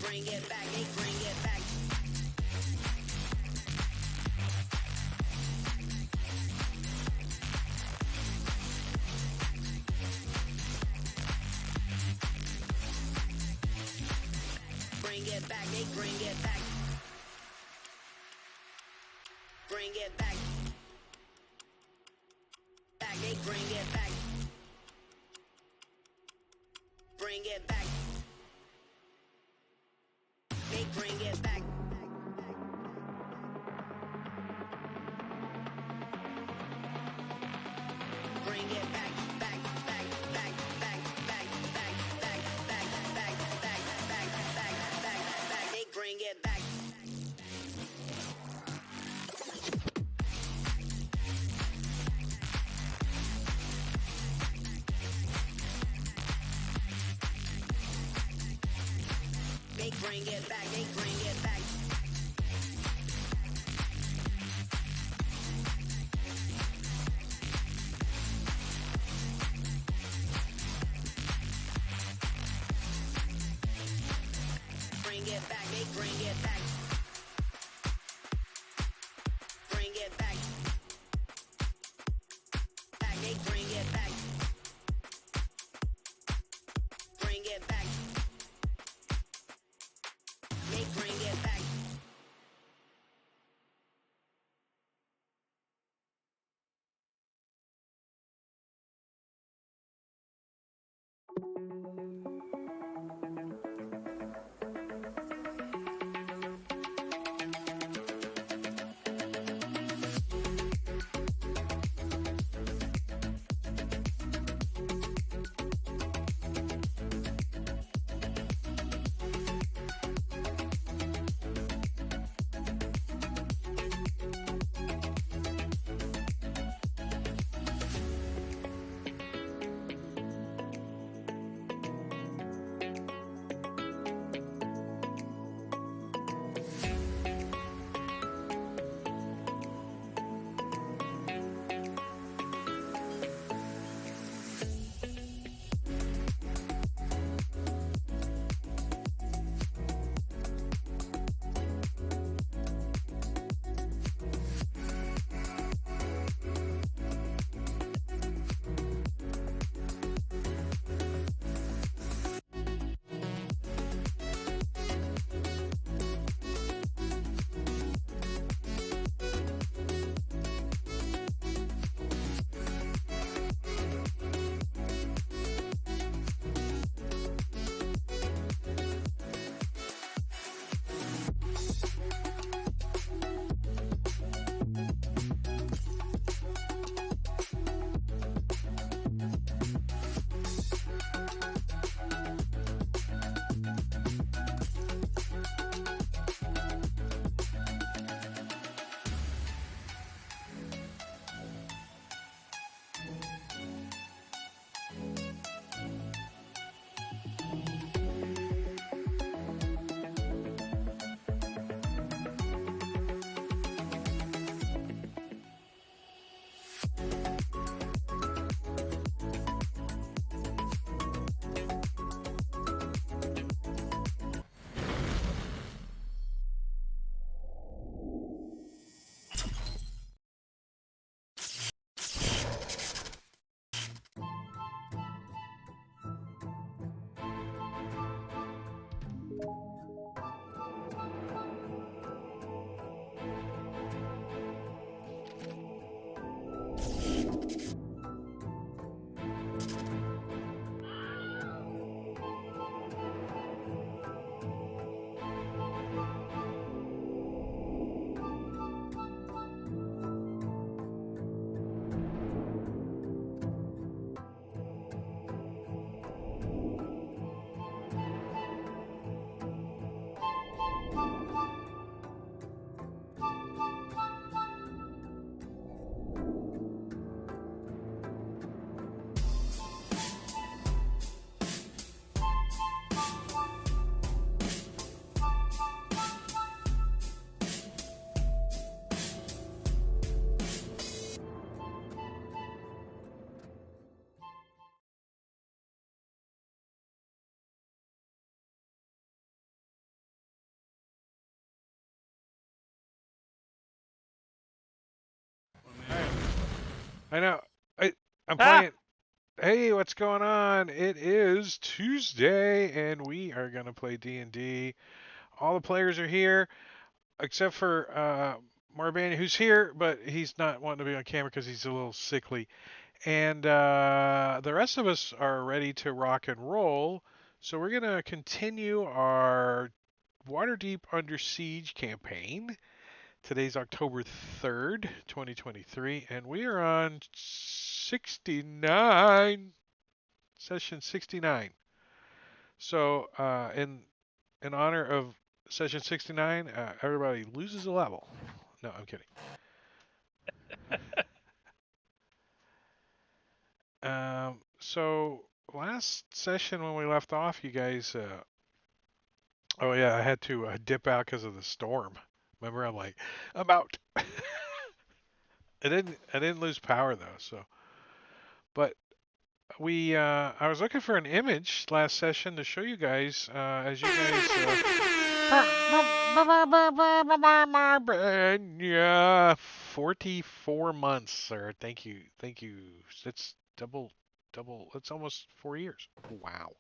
bring it back, they bring it back. Bring it back, they bring it back. Bring it back. Back, they bring it back. Bring it back. They bring it back. Bring it back, back, back, back, back, back, back, back, back, back, back, back, back, back, back. They bring it back. They bring it back, they bring it back. Bring it back, they bring it back. Bring it back. Back, they bring it back. Bring it back. They bring it back. I know. I'm Ah! playing. Hey, what's going on? It is Tuesday, and we are gonna play D&D. All the players are here, except for Marbania, who's here, but he's not wanting to be on camera because he's a little sickly. And the rest of us are ready to rock and roll. So we're gonna continue our Waterdeep Under Siege campaign. Today's October 3rd, 2023, and we are on 69, session 69. So, in honor of session 69, everybody loses a level. No, I'm kidding. So last session when we left off, you guys, oh yeah, I had to dip out because of the storm. Remember, I'm like, I'm out. I didn't lose power though, so. But I was looking for an image last session to show you guys as you guys yeah, 44 months, sir. Thank you. That's double. That's almost 4 years. Wow,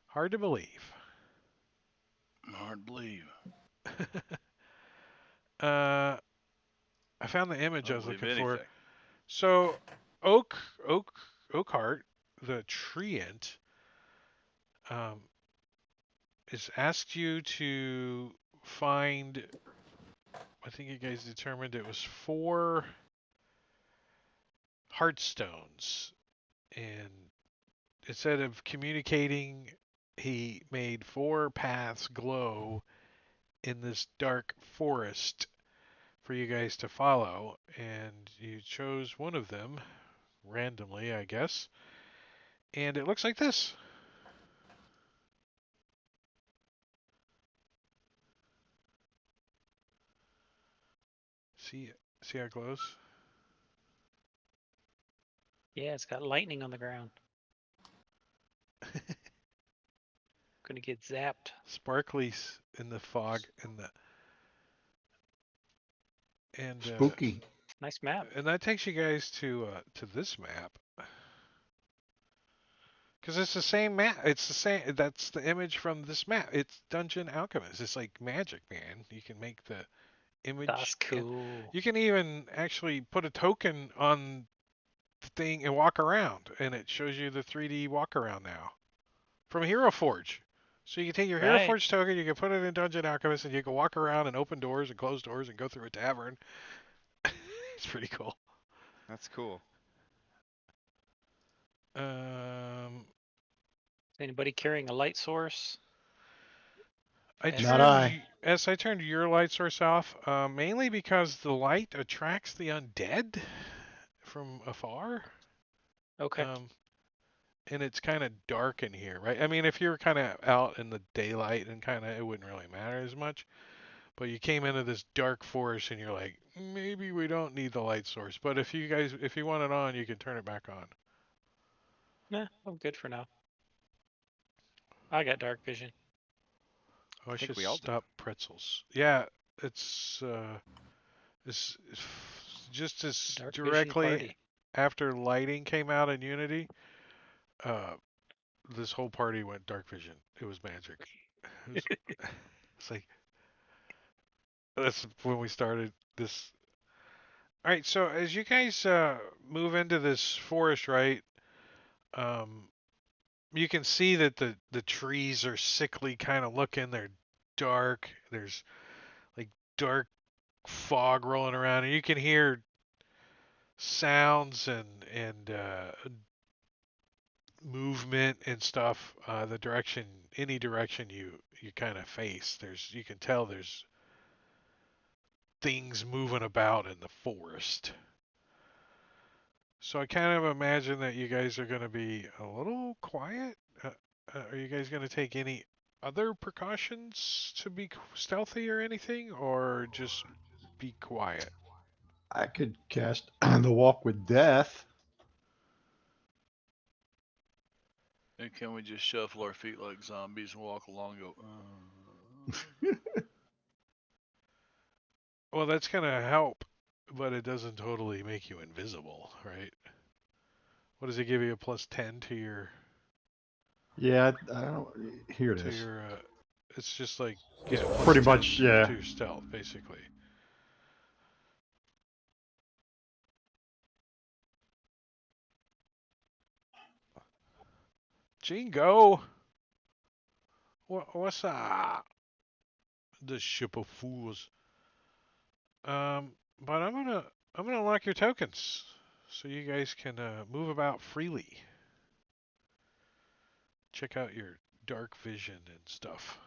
hard to believe. Hard to believe. uh, I found the I image I don't was believe looking for. anything. So oak oak Oakheart, the treant, um, is asked you to find. I think you guys determined it was 4 heartstones, and instead of communicating, he made 4 paths glow in this dark forest for you guys to follow, and you chose one of them randomly, I guess, and it looks like this. See how it glows? Yeah, it's got lightning on the ground. Gonna get zapped. Sparkly in the fog and Spooky. Nice map. and that takes you guys to this map. Because it's the same map. It's the same. That's the image from this map. It's Dungeon Alchemist. It's like magic, man. You can make the That's image, and cool. you can even actually put a token on the thing and walk around, and it shows you the 3D walk around now from Hero Forge. So you can take your Hero Right. Forge token, you can put it in Dungeon Alchemist, and you can walk around and open doors and close doors and go through a tavern. It's pretty cool. That's cool. Um, Is anybody carrying a light source? Not I. I turned your light source off, mainly because the light attracts the undead from afar. Okay. Um, and it's kind of dark in here, right? I mean, if you're kind of out in the daylight and kind of, it wouldn't really matter as much. But you came into this dark forest and you're like, maybe we don't need the light source. But if you want it on, you can turn it back on. Nah, I'm good for now. I got dark vision. Oh, I I think should we all do. stop pretzels. Yeah, it's just as Dark vision directly party. after lighting came out in Unity, uh, this whole party went dark vision. It was magic. It was, it's like that's when we started this. All right, so as you guys move into this forest, right? Um, you can see that the trees are sickly kind of looking. They're dark. There's like dark fog rolling around, and you can hear sounds and movement and stuff. The direction, any direction you kind of face, you can tell there's things moving about in the forest. So I kind of imagine that you guys are going to be a little quiet. Are you guys going to take any other precautions to be stealthy or anything, or just be quiet? I could cast the Walk with Death. And can we just shuffle our feet like zombies and walk along and go, Well, that's going to help, but it doesn't totally make you invisible, right? What does it give you? A +10 to your Yeah, I don't. Here it to is. your. It's just like It's yeah, pretty +10 much, yeah. to your stealth, basically. Jingo, what's up? The ship of fools. But I'm gonna lock your tokens, so you guys can move about freely. Check out your dark vision and stuff.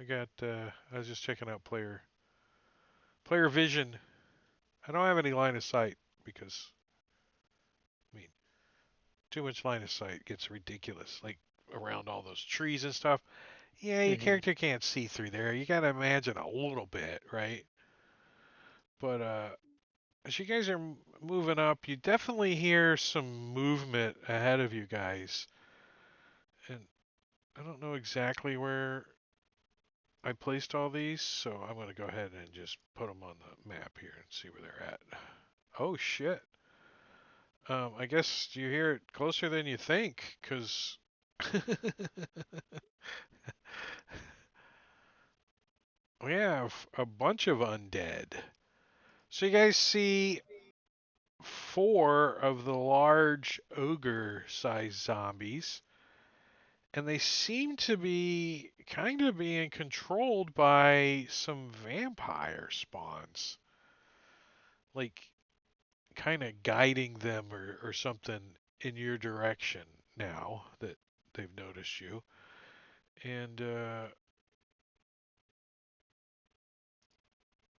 I was just checking out player vision. I don't have any line of sight because I mean too much line of sight gets ridiculous. Like around all those trees and stuff. Yeah, your character can't see through there. You gotta imagine a little bit, right? But as you guys are moving up, you definitely hear some movement ahead of you guys. And I don't know exactly where I placed all these, so I'm going to go ahead and just put them on the map here and see where they're at. Oh shit. I guess you hear it closer than you think, because we have a bunch of undead. So you guys see 4 of the large ogre-sized zombies, and they seem to be kind of being controlled by some vampire spawns. Like kind of guiding them or something in your direction now that they've noticed you. And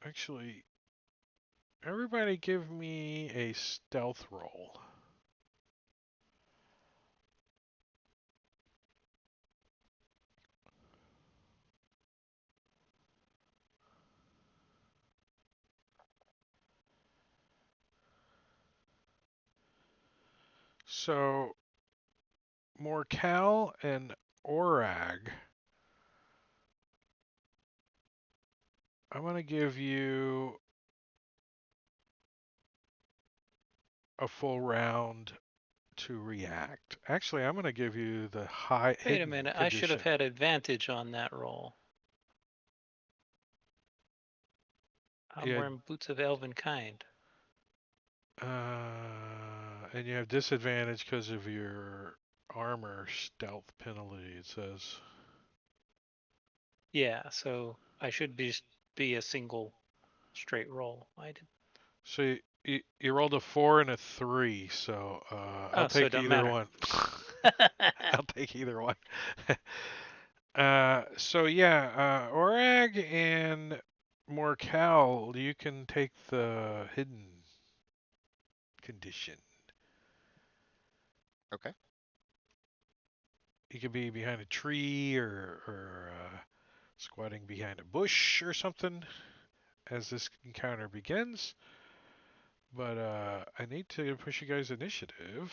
actually, everybody give me a stealth roll. So, Morcal and Orag, I'm going to give you a full round to react. Actually, I'm going to give you the high Wait a hidden minute, I should have condition. had advantage on that roll. I'm Yeah, wearing boots of elven kind. and you have disadvantage because of your armor stealth penalty, it says. Yeah, so I should be a single straight roll. I did. So you rolled a 4 and a 3, so I'll Oh, so it take don't either matter. one. I'll take either one. So yeah, Orag and Morcal, you can take the hidden condition. Okay. You could be behind a tree or squatting behind a bush or something as this encounter begins. But I need to push you guys' initiative.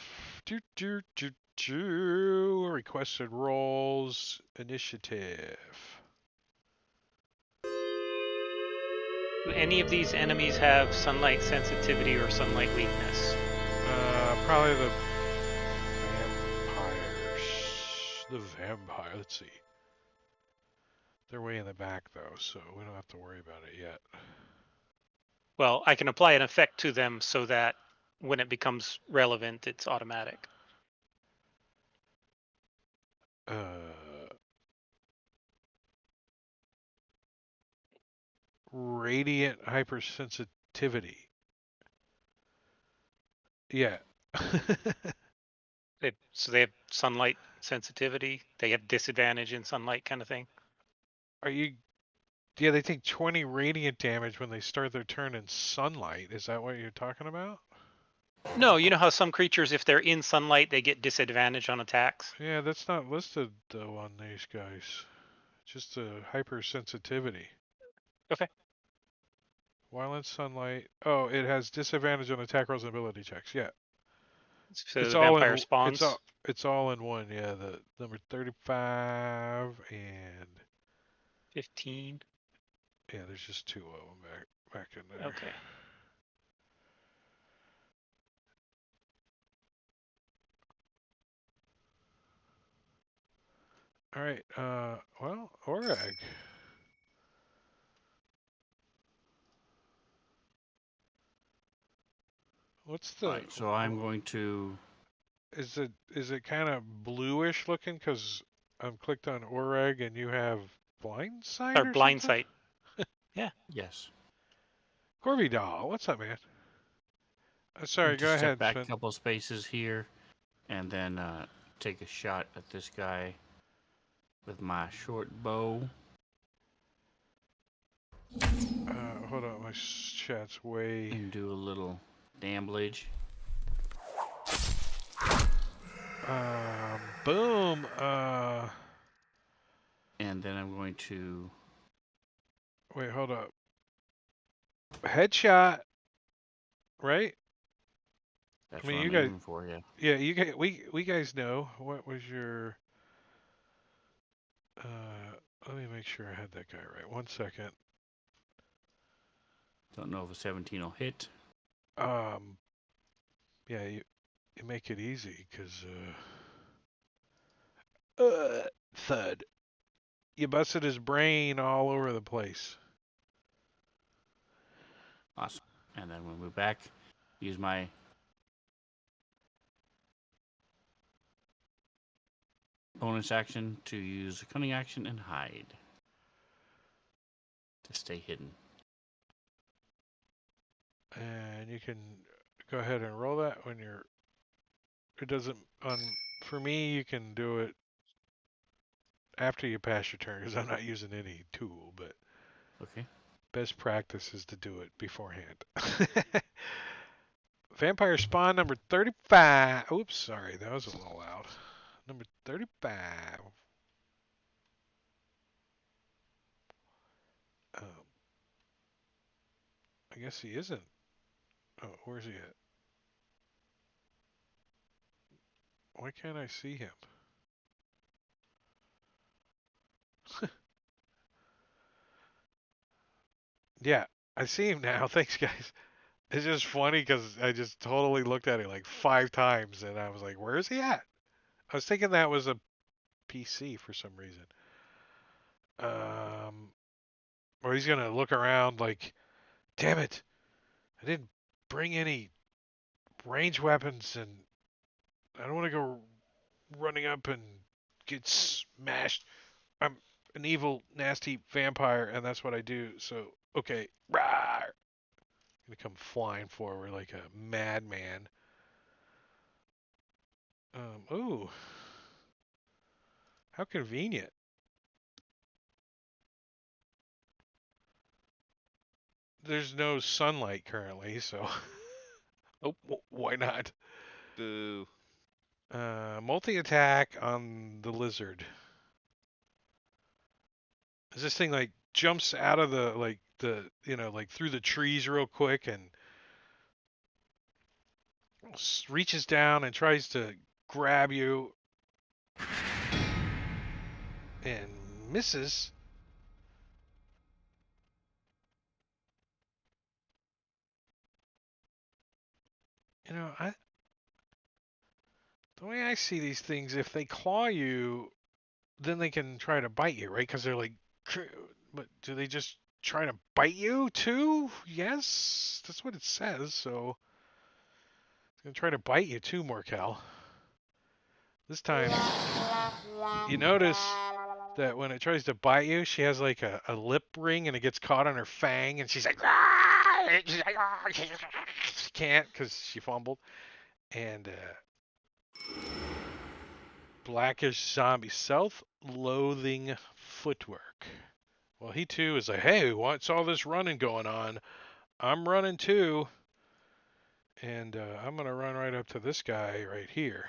Requested roles initiative. Do any of these enemies have sunlight sensitivity or sunlight weakness? Probably the vampires. The vampire. Let's see. They're way in the back though, so we don't have to worry about it yet. Well, I can apply an effect to them so that when it becomes relevant, it's automatic. Radiant hypersensitivity. Yeah. So they have sunlight sensitivity. They have disadvantage in sunlight, kind of thing. Are you? Yeah, they take 20 radiant damage when they start their turn in sunlight. Is that what you're talking about? No, you know how some creatures, if they're in sunlight, they get disadvantage on attacks. Yeah, that's not listed though on these guys. Just a hypersensitivity. Okay. While in sunlight. Oh, it has disadvantage on attack rolls and ability checks. Yeah. So It's the all vampire in. spawns. It's all in one. Yeah, the number 35 and 15. yeah, there's just two of them back in there. Okay. All right. Well, Orag. What's the? Right, so I'm going to. Is it kind of bluish looking? Because I'm clicked on Orag and you have blind sight Or or blind something. sight. Yeah. Yes. Corby doll, what's up, man? Sorry, Going to go step ahead, back Sven. a couple spaces here, and then take a shot at this guy with my short bow. Hold on, my chat's way. And do a little damblage. Boom. And then I'm going to. Wait, hold up. Headshot. Right? That's I mean, what you I'm guys. aiming for, yeah. Yeah, you guys. We guys know. What was your? Let me make sure I had that guy right. 1 second. Don't know if a 17 will hit. Yeah, you make it easy, cause thud. You busted his brain all over the place. Awesome. And then we'll move back. Use my bonus action to use a cunning action and hide. To stay hidden. And you can go ahead and roll that when you're. It doesn't for me. You can do it after you pass your turn, because I'm not using any tool. But Okay. best practice is to do it beforehand. Vampire spawn number 35. Oops, sorry, that was a little loud. Number 35. I guess he isn't. Oh, where's he at? Why can't I see him? Yeah, I see him now. Thanks, guys. It's just funny because I just totally looked at it like 5 times and I was like, where is he at? I was thinking that was a PC for some reason. Or he's going to look around like, damn it, I didn't bring any range weapons and I don't want to go running up and get smashed. I'm an evil, nasty vampire and that's what I do. So, okay, rawr. Gonna come flying forward like a madman. Ooh, how convenient. There's no sunlight currently, so Oh. Why not? Boo. Multi-attack on the lizard. Is this thing like jumps out of like through the trees real quick and reaches down and tries to grab you and misses. The way I see these things, if they claw you, then they can try to bite you, right? Because they're like, but do they just try to bite you too? Yes, that's what it says. So it's gonna try to bite you too, Morkel. This time, you notice that when it tries to bite you, she has like a lip ring and it gets caught on her fang, and she's like, she can't because she fumbled. And blackish zombie, self-loathing footwork. Well, he too is like, hey, what's all this running going on? I'm running too. And I'm going to run right up to this guy right here.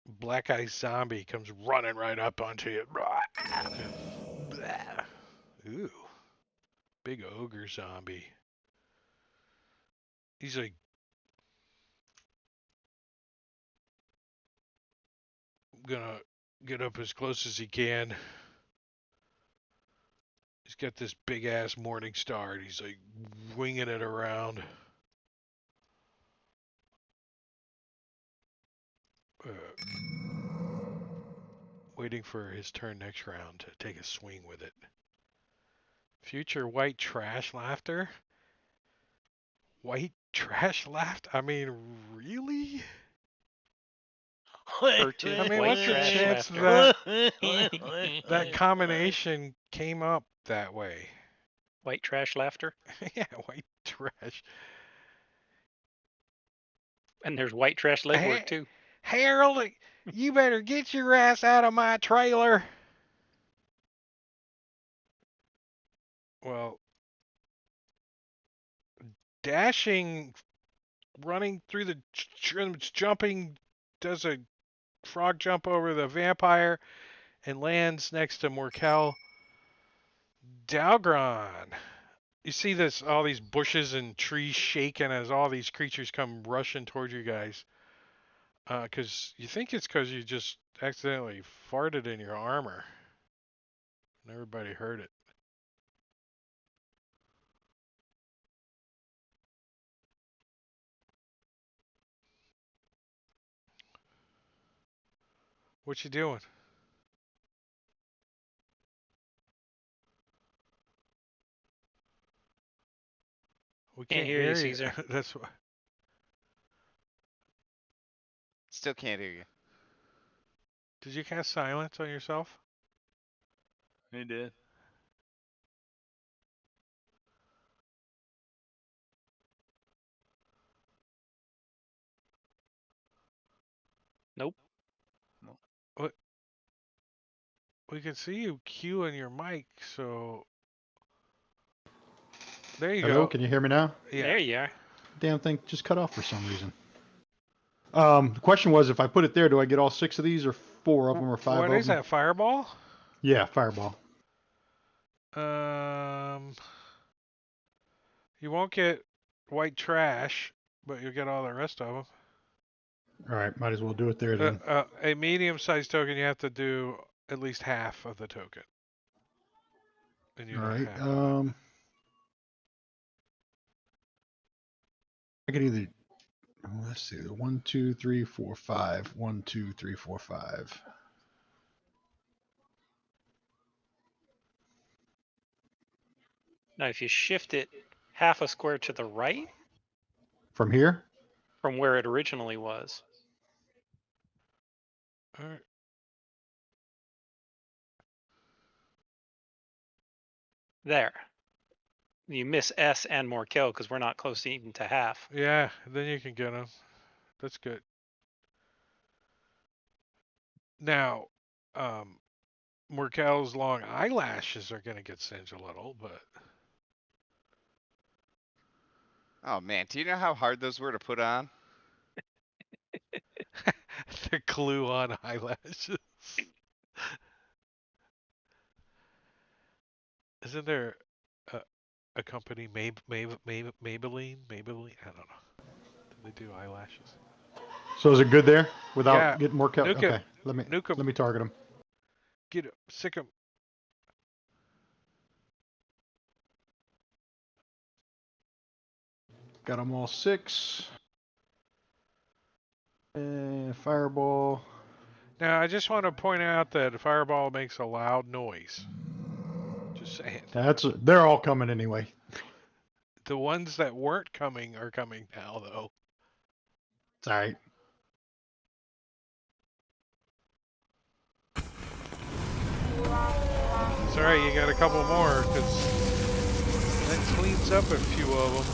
Black Eye Zombie comes running right up onto you. Ooh. big ogre zombie. He's like gonna get up as close as he can. He's got this big ass morning star, and he's like winging it around. Waiting for his turn next round to take a swing with it. Future white trash laughter? White trash laughter? I mean, really? Furtive I mean, white what's the trash chance laughter. that combination came up that way? White trash laughter. Yeah, white trash. And there's white trash legwork Hey, too. Harold, you better get your ass out of my trailer. Well, dashing, running through the jumping, does a frog jump over the vampire and lands next to Morkel Dalgron. You see this, all these bushes and trees shaking as all these creatures come rushing towards you guys. Because you think it's because you just accidentally farted in your armor. And everybody heard it. What you doing? We Can't can't hear you, hear Caesar. That's why. Still can't hear you. Did you cast silence on yourself? He did. Nope. We can see you cueing your mic, so there you Hello, go. can you hear me now? Yeah. There you are. Damn thing just cut off for some reason. The question was, if I put it there, do I get all 6 of these, or 4 of them, or 5 What of is them? that? Fireball? Yeah, fireball. You won't get white trash, but you'll get all the rest of them. All right, might as well do it there then. A medium-sized token, you have to do at least half of the token. And you All don't right. have I could either. Let's see. 1, 2, 3, 4, 5. 1, 2, 3, 4, 5. Now, if you shift it half a square to the right From here? from where it originally was, All right. there. You miss S and Morkel because we're not close even to half. Yeah, then you can get them. That's good. Now, Morkel's long eyelashes are going to get singed a little, but Oh man, do you know how hard those were to put on? they're glue-on eyelashes. Isn't there a company, Maybelline? Maybelline? I don't know. Do they do eyelashes? So is it good there without Yeah, getting more cut? nuke 'em. Okay, let Nuke 'em. me target them. Get it. Sick 'em. Got them all 6. And fireball. Now, I just want to point out that Fireball makes a loud noise. Just saying. They're all coming anyway. The ones that weren't coming are coming now, though. It's all right. It's all right. You got a couple more because that cleans up a few of them.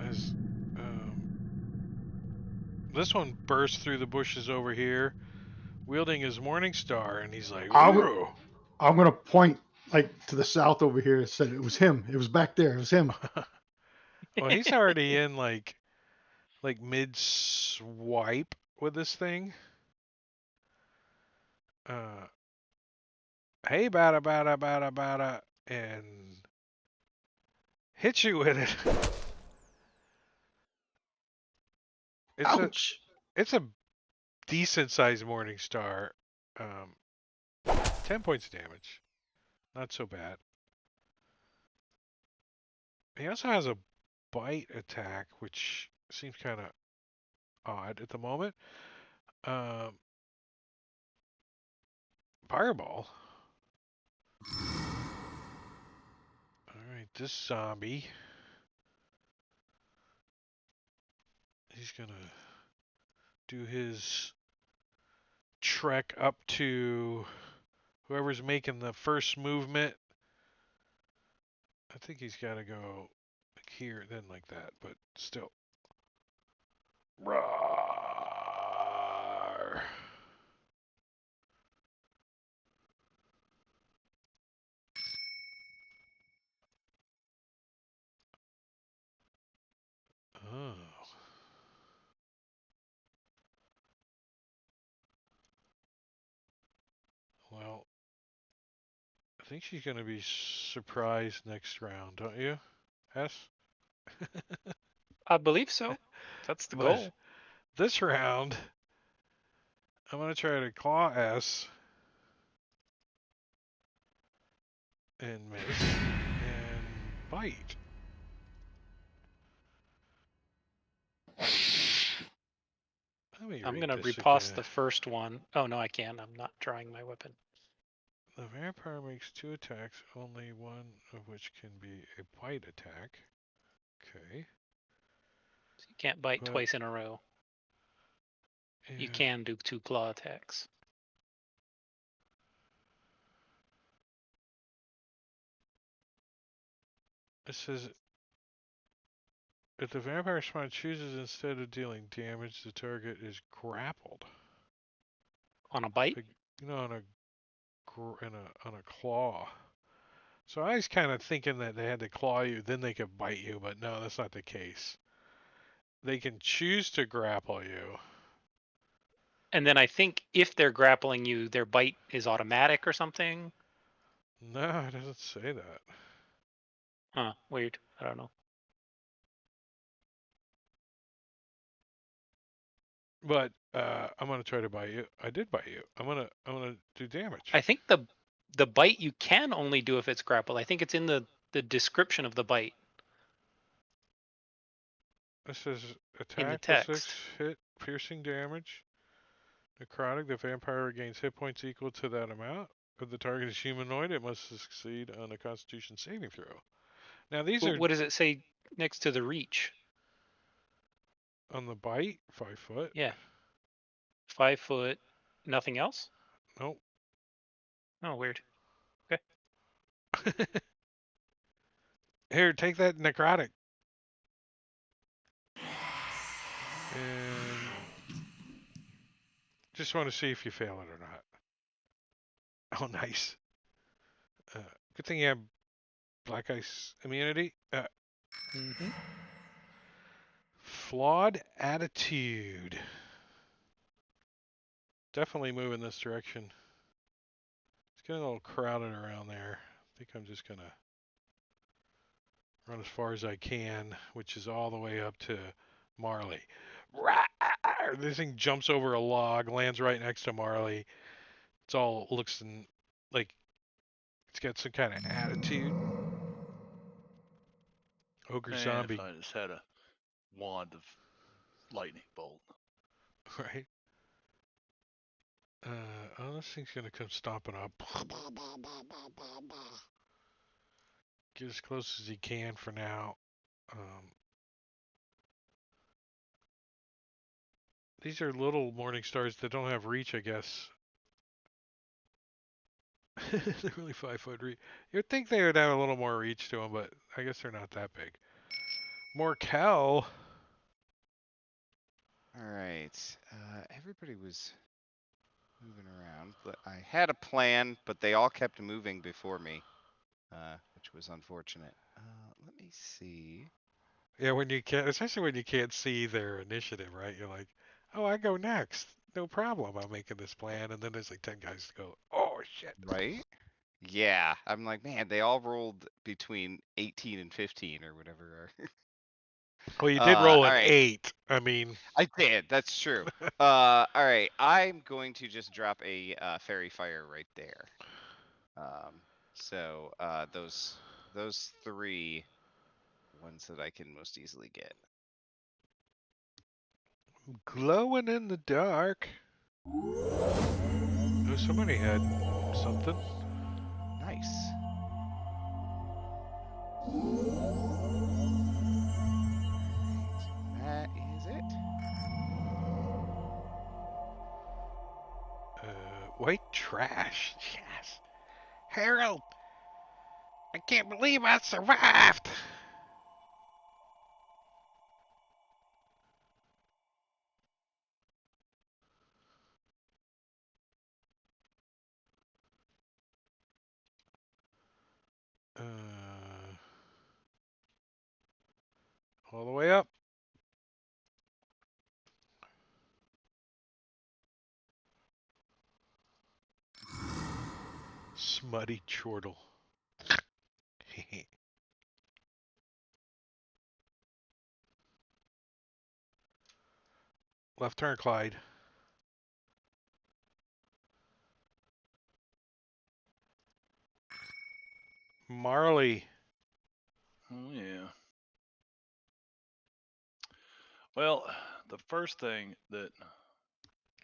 As this one burst through the bushes over here, wielding his morning star, and he's like, "Ooh." I'm gonna point like to the south over here and said it was him. It was back there. It was him. Well, he's already in like mid swipe with this thing. Hey, bada bada bada bada, and hit you with it. Ouch. It's a decent sized Morning Star. 10 points of damage. Not so bad. He also has a bite attack, which seems kind of odd at the moment. Fireball. Alright, this zombie. He's gonna do his trek up to whoever's making the first movement. I think he's got to go like here, then like that, but still. Roar. Oh. Well, I think she's going to be surprised next round, don't you? S? I believe so. That's the But goal. this round, I'm going to try to claw S and miss and bite. Let me I'm read gonna this riposte again. the first one. Oh no, I can't. I'm not drawing my weapon. The vampire makes 2 attacks, only one of which can be a bite attack. Okay. So you can't bite But, twice in a row. You and can do 2 claw attacks. it says if the vampire spawn chooses instead of dealing damage, the target is grappled. On a bite? Like, on a on a claw. So I was kind of thinking that they had to claw you, then they could bite you, but no, that's not the case. They can choose to grapple you. And then I think if they're grappling you, their bite is automatic or something. No, it doesn't say that. Huh, weird. I don't know. But I'm gonna try to bite you. I did bite you. I'm gonna do damage. I think the bite you can only do if it's grappled. I think it's in the description of the bite This says in the attack with 6 text. hit piercing damage. Necrotic, the vampire regains hit points equal to that amount. If the target is humanoid, it must succeed on a Constitution saving throw. Now these are What does it say next to the reach? on the bite, 5 foot. Yeah. 5 foot. Nothing else? Nope. Oh, weird. Here, take that necrotic. And just want to see if you fail it or not. Oh, nice. Good thing you have black ice immunity. Mm-hmm. Flawed attitude. Definitely move in this direction. It's getting a little crowded around there. I think I'm just gonna run as far as I can, which is all the way up to Marley. Rawr! This thing jumps over a log, lands right next to Marley. It's all looks like it's got some kind of attitude. Ogre Man, zombie, if I just had a wand of lightning bolt. right? Oh, this thing's gonna come stomping up. Get as close as he can for now. These are little morning stars that don't have reach, I guess. They're really 5 foot reach. You'd think they would have a little more reach to them, but I guess they're not that big. Morkel. All right. Everybody was moving around, but I had a plan, but they all kept moving before me, which was unfortunate. Let me see. Yeah, when you can't, especially when you can't see their initiative, right? You're like, oh, I go next. No problem. I'm making this plan, and then there's like 10 guys to go. Oh shit. Right? Yeah. I'm like, man, they all rolled between 18 and 15 or whatever. Well, you did roll All an right. 8. I mean, I did. That's true. All right. I'm going to just drop a fairy fire right there. So those 3 ones that I can most easily get. glowing in the dark. Oh, somebody had something. Nice. That is it. White trash. Yes. Harold, I can't believe I survived. All the way up. Smutty chortle. Left turn, Clyde. Marley. Oh, yeah. Well, the first thing that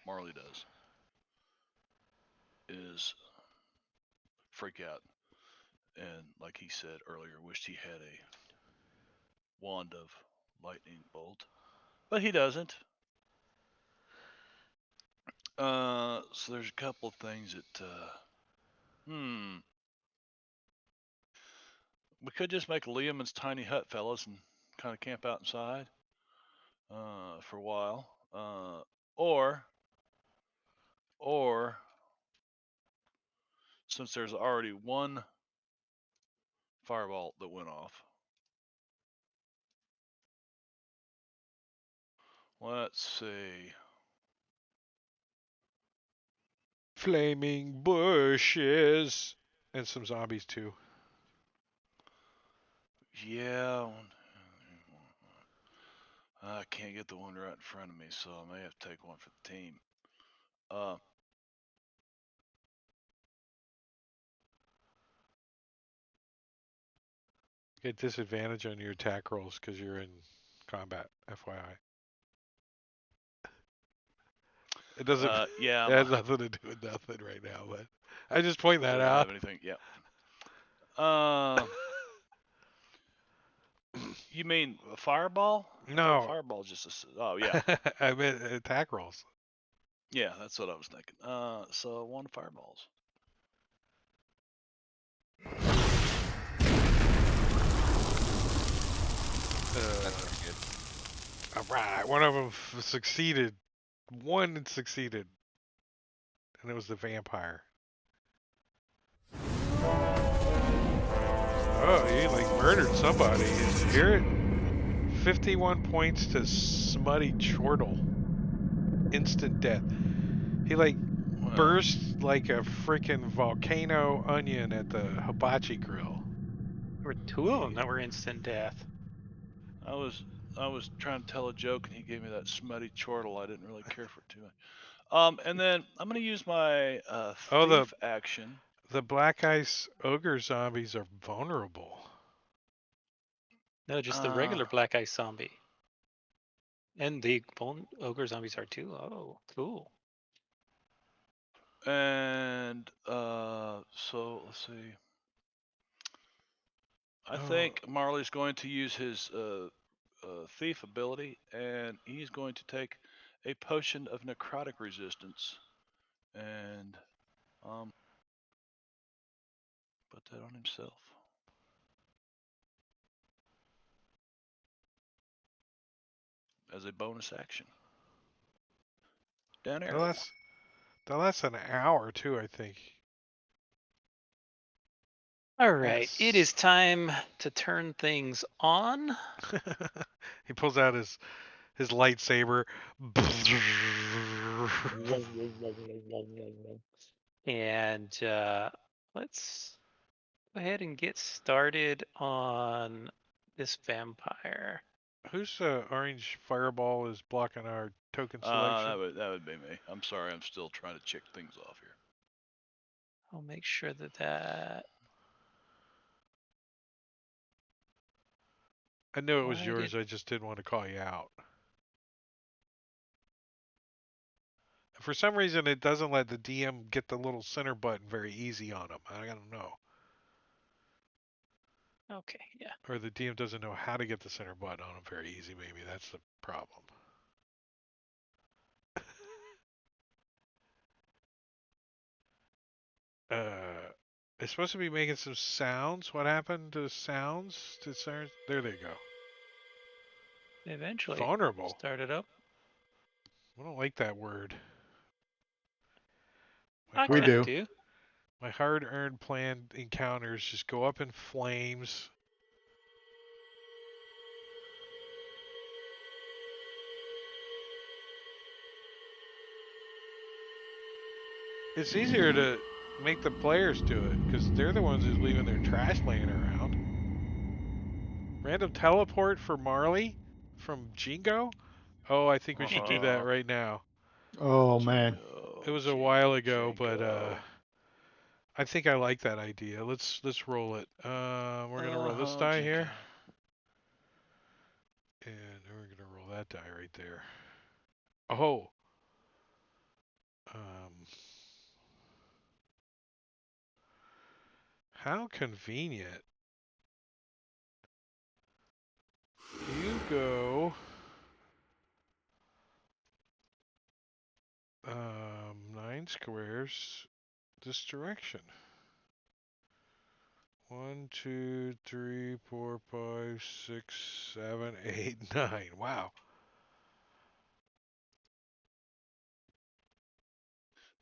Marley does is freak out. And like he said earlier, wished he had a wand of lightning bolt. But he doesn't. So there's a couple of things that, we could just make Liam's tiny hut, fellas, and kind of camp out inside, for a while. Or since there's already one fireball that went off, let's see. Flaming bushes. And some zombies too. Yeah, I can't get the one right in front of me, so I may have to take one for the team. Get disadvantage on your attack rolls because you're in combat, FYI. It doesn't. Yeah, It has nothing to do with nothing right now, but I just point that doesn't out. have anything. Yeah. You mean a fireball? I thought No. fireball just oh yeah. I meant attack rolls. Yeah, that's what I was thinking. So 1 fireballs. That's pretty good. All right, one of them succeeded. One succeeded, and it was the vampire. Oh, he like murdered somebody. Did you hear it? 51 points to Smutty Chortle. Instant death. He like Well, burst like a freaking volcano onion at the hibachi grill. There were 2 of them that were instant death. I was trying to tell a joke and he gave me that smutty chortle. I didn't really care for it too much. And then I'm gonna use my thief action. The Black Ice Ogre zombies are vulnerable. No, just the regular black ice zombie. And the bone ogre zombies are too. Oh, cool. And so let's see. I think Marley's going to use his thief ability, and he's going to take a potion of necrotic resistance and put that on himself. As a bonus action. Down arrow. That's an hour too, I think. All right, Yes. it is time to turn things on. He pulls out his His lightsaber. And let's go ahead and get started on this vampire. Whose orange fireball is blocking our token That selection? would be me. I'm sorry, I'm still trying to check things off here. I'll make sure that I knew it was Why yours. did- I just didn't want to call you out. For some reason, it doesn't let the DM get the little center button very easy on him. I don't know. Okay, yeah. Or the DM doesn't know how to get the center button on him very easy. Maybe that's the problem. It's supposed to be making some sounds. What happened to sounds? To sirens? There they go. Eventually Vulnerable. start it up. I don't like that word. We do. do. My hard-earned planned encounters just go up in flames. It's easier to make the players do it because they're the ones who's leaving their trash laying around. Random teleport for Marley from Jingo? Oh, I think we should do that right now. Oh man. It was a while ago, but I think I like that idea. Let's roll it. We're gonna roll this die here, and we're gonna roll that die right there. Oh, how convenient. You go 9 squares this direction. 1, 2, 3, 4, 5, 6, 7, 8, 9. Wow.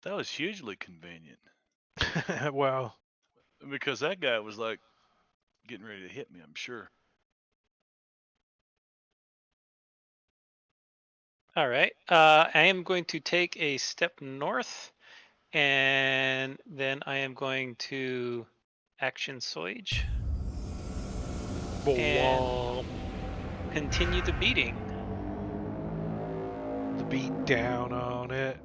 That was hugely convenient Well, because that guy was like getting ready to hit me, I'm sure. All right. I am going to take a step north, and then I am going to action Soige and Blom. continue the beating. The beat down on it.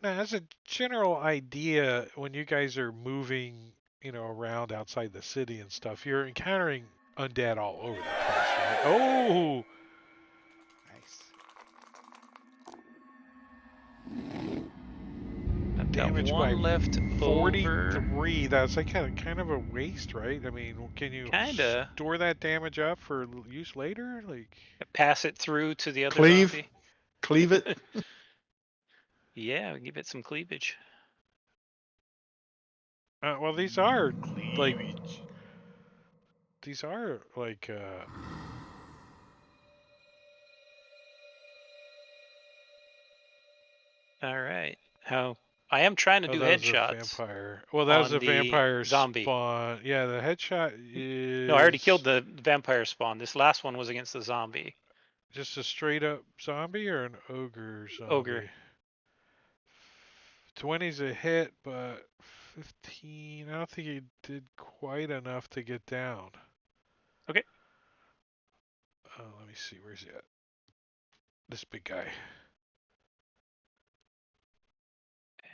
Now, as a general idea, when you guys are moving, around outside the city and stuff, you're encountering undead all over the place, right? Oh, Nice. I've got damage by one left over. 43. That's like kind of a waste, right? I mean, can you Kinda. store that damage up for use later? Like, Pass it through to the other Cleave. zombie. Cleave it. Yeah, give it some cleavage. well, these are like Cleavage. All right. How I am trying to Oh, do that was a headshots vampire. Well, that was on a the vampire zombie. spawn. Yeah, the headshot is. No, I already killed the vampire spawn. This last one was against the zombie. Just a straight up zombie or an ogre zombie? Ogre. 20's a hit, but 15. I don't think he did quite enough to get down. Okay. Let me see. Where's he at? This big guy.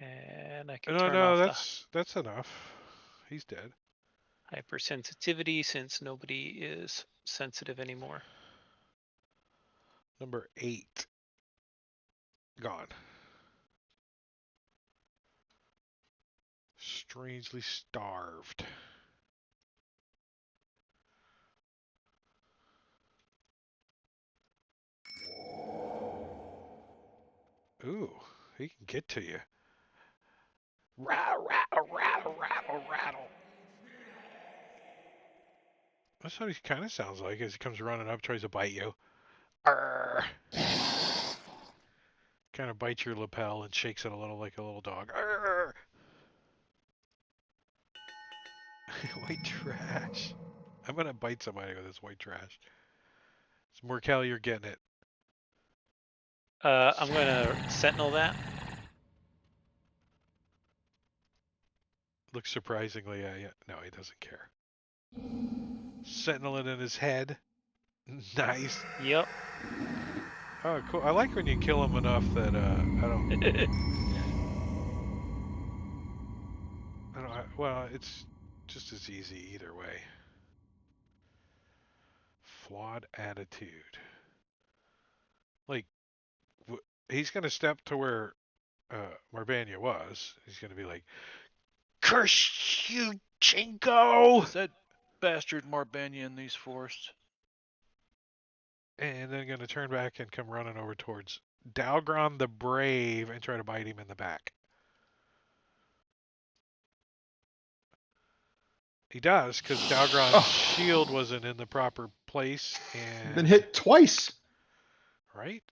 And I can No, turn no, off that's enough. He's dead. the hypersensitivity since nobody is sensitive anymore. Number 8. Gone. Strangely starved. Ooh, he can get to you. Rattle, rattle, rattle, rattle, rattle. That's what he kind of sounds like as he comes running up, tries to bite you. Arr! Kind of bites your lapel and shakes it a little like a little dog. Arr! White trash. I'm gonna bite somebody with this white trash. Morkel, you're getting it. I'm gonna sentinel that. Looks surprisingly, yeah. No, he doesn't care. Sentinel it in his head. Nice. Yep. Oh, cool. I like when you kill him enough that well, it's just as easy either way. Flawed attitude. Like, he's gonna step to where Marbania was. He's gonna be like, "Curse you, Jinko!" Is that bastard Marbania in these forests? And then gonna turn back and come running over towards Dalgron the Brave and try to bite him in the back. He does, because Dalgron's Oh. shield wasn't in the proper place, and Been hit twice. right.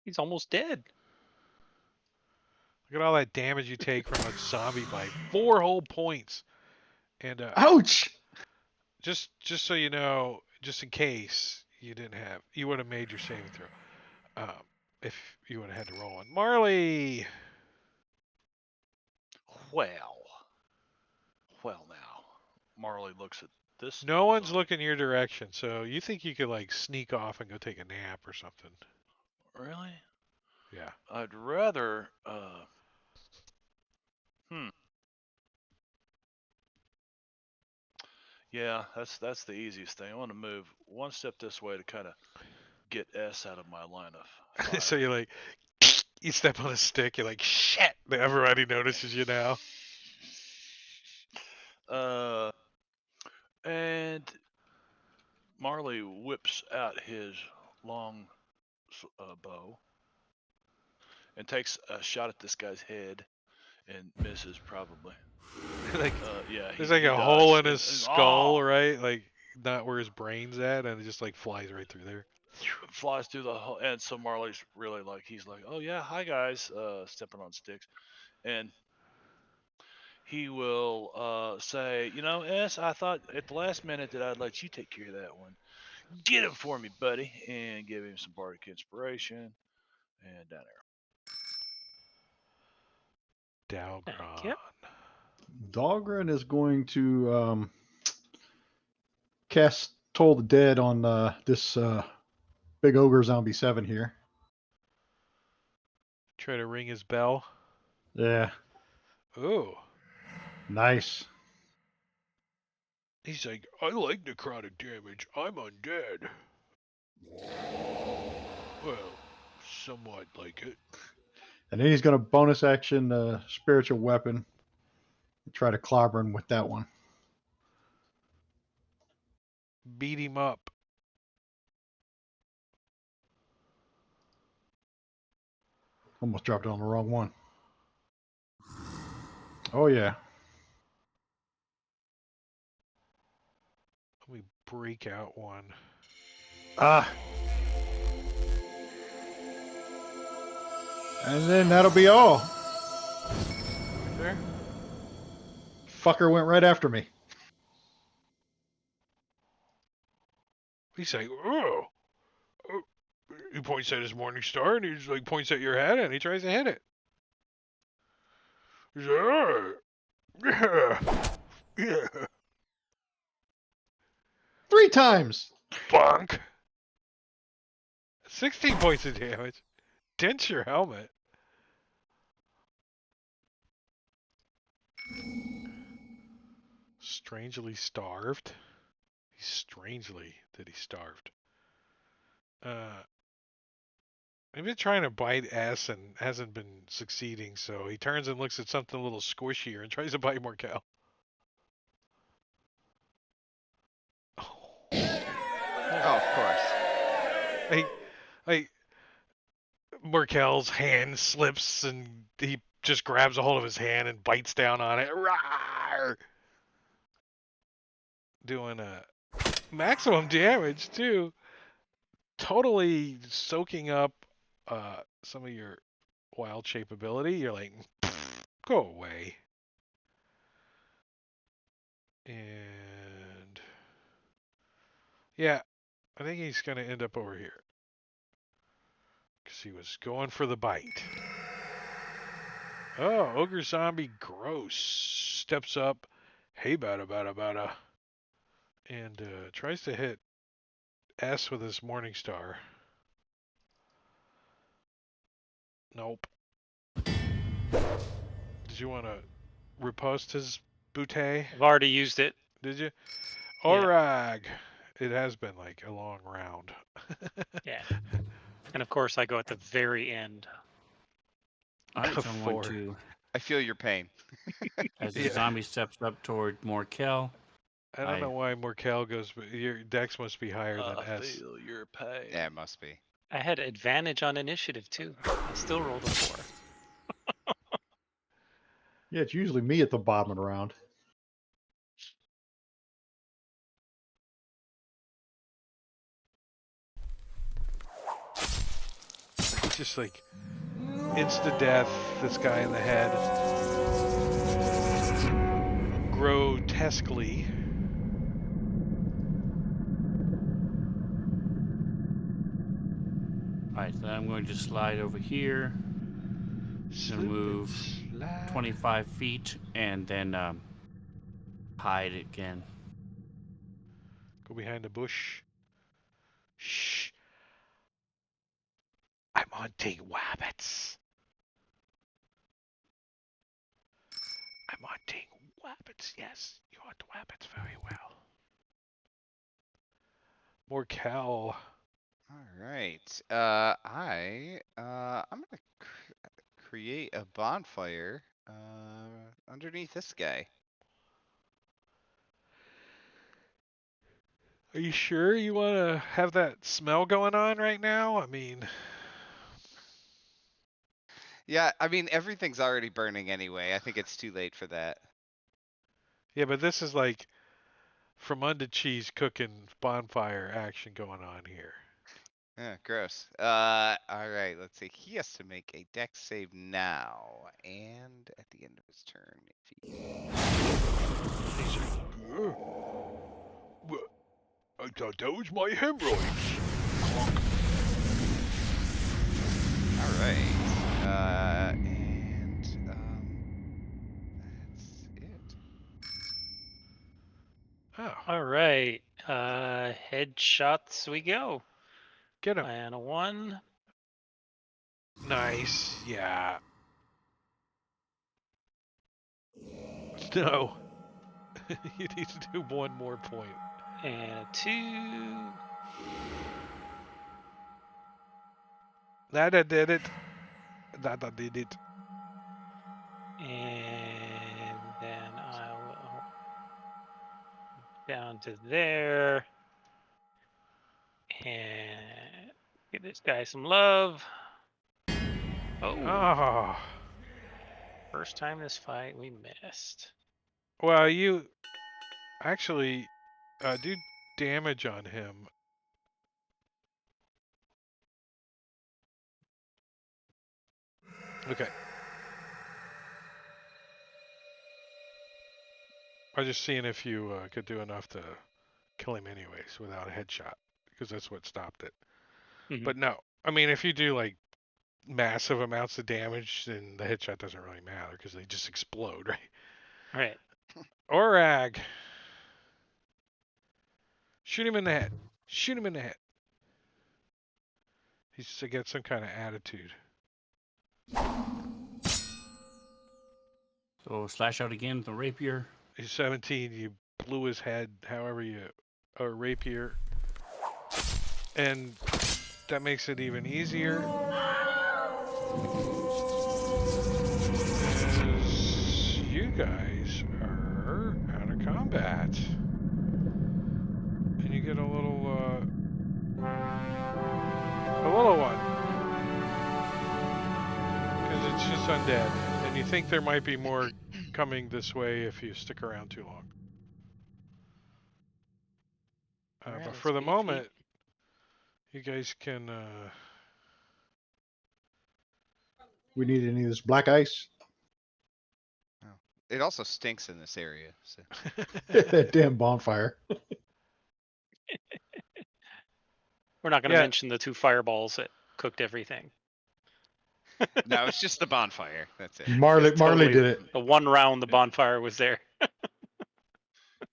He's almost dead. Look at all that damage you take from a zombie bite. 4 whole points. And Ouch. just so you know, just in case you didn't have, you would have made your saving throw. If you would have had to roll one. Marley. Well now. Marley looks at this. No one's zombie. looking your direction, so you think you could like sneak off and go take a nap or something. Really? Yeah. I'd rather Yeah, that's the easiest thing. I want to move one step this way to kind of get S out of my line of fire. So you're like, you step on a stick, you're like, shit. Everybody notices you now. And Marley whips out his long bow and takes a shot at this guy's head and misses probably. Like, Yeah, there's he like a dodged hole in his and skull, right? Like, not where his brain's at, and it just like flies right through there. flies through the hole. And so Marley's really like, he's like, oh yeah, hi guys, stepping on sticks. And he will say, you know, S, I thought at the last minute that I'd let you take care of that one. Get him for me, buddy, and give him some bardic inspiration. And down there. Thank Dalgron. you. Dahlgren is going to cast Toll the Dead on this big ogre zombie 7 here. Try to ring his bell. Yeah, Ooh. nice. He's like, I like necrotic damage. I'm undead. Well, somewhat like it. And then he's going to bonus action spiritual weapon. Try to clobber him with that one. Beat him up. Almost dropped it on the wrong one. Oh yeah. Let me break out one. Ah. And then that'll be all. Right there. Fucker went right after me. He's like, oh. He points at his morning star, and he's like points at your head, and he tries to hit it. He's like, oh, yeah. 3 times. Bonk. 16 points of damage. Dents your helmet. Strangely starved. He's strangely that he's starved. He's been trying to bite S and hasn't been succeeding, so he turns and looks at something a little squishier and tries to bite Morkel. Oh, of course. Like Morkel's hand slips and he just grabs a hold of his hand and bites down on it. Rawr! Doing a maximum damage too. Totally soaking up some of your wild shape ability. You're like, go away. And yeah, I think he's going to end up over here. Because he was going for the bite. Oh, Ogre Zombie Gross steps up. Hey, bada, bada, bada. And tries to hit S with his Morning Star. Nope. Did you want to riposte his bootay? I've already used it. Did you? Yeah. Orag. It has been like a long round. Yeah. And of course, I go at the very end. All right, so I'm going 4. to, I feel your pain. as the Yeah. zombie steps up toward Morkel, I don't know why Morkel goes, but your dex must be higher than I S. feel your pain. Yeah, it must be. I had advantage on initiative too. I still rolled a 4. Yeah, it's usually me at the bottom of the round. Just like insta death, this guy in the head. Grotesquely. all right, so I'm going to slide over here, Slip move and slide. 25 feet, and then hide again. Go behind the bush. Shh. I'm hunting wabbits. I'm hunting wabbits. Yes, you hunt wabbits very well. Morkel. All right. I'm gonna create a bonfire underneath this guy. Are you sure you want to have that smell going on right now? I mean, Yeah, I mean everything's already burning anyway. I think it's too late for that. yeah, but this is like from under cheese cooking bonfire action going on here. Yeah, gross. All right. Let's see. He has to make a dex save now, and at the end of his turn, if he. He's like, "Well, I thought that was my hemorrhoids. All right. And that's it. Oh, All right. Headshots we go. get him. And a 1. Nice. Yeah. No. You need to do one more point. And a 2. That did it. That did it. And then I'll down to there. And give this guy some love. Oh, Oh. first time this fight we missed. Well, you actually do damage on him. Okay. I was just seeing if you could do enough to kill him anyways without a headshot, because that's what stopped it. Mhm. But no, I mean, if you do like massive amounts of damage, then the headshot doesn't really matter because they just explode, right? All right. Orag. Shoot him in the head. Shoot him in the head. He's to get some kind of attitude. So slash out again with the rapier. He's 17. You blew his head, however you, or rapier, and that makes it even easier. As you guys are out of combat, and you get a little one, because it's just undead, and you think there might be more coming this way if you stick around too long. All right, But let's for the beat, moment, you guys can. We need any of this black ice? It also stinks in this area. So. That damn bonfire. We're not going to Yeah. mention the 2 fireballs that cooked everything. No, it's just the bonfire. That's it. Marley Just totally did it. the one round the Yeah. bonfire was there.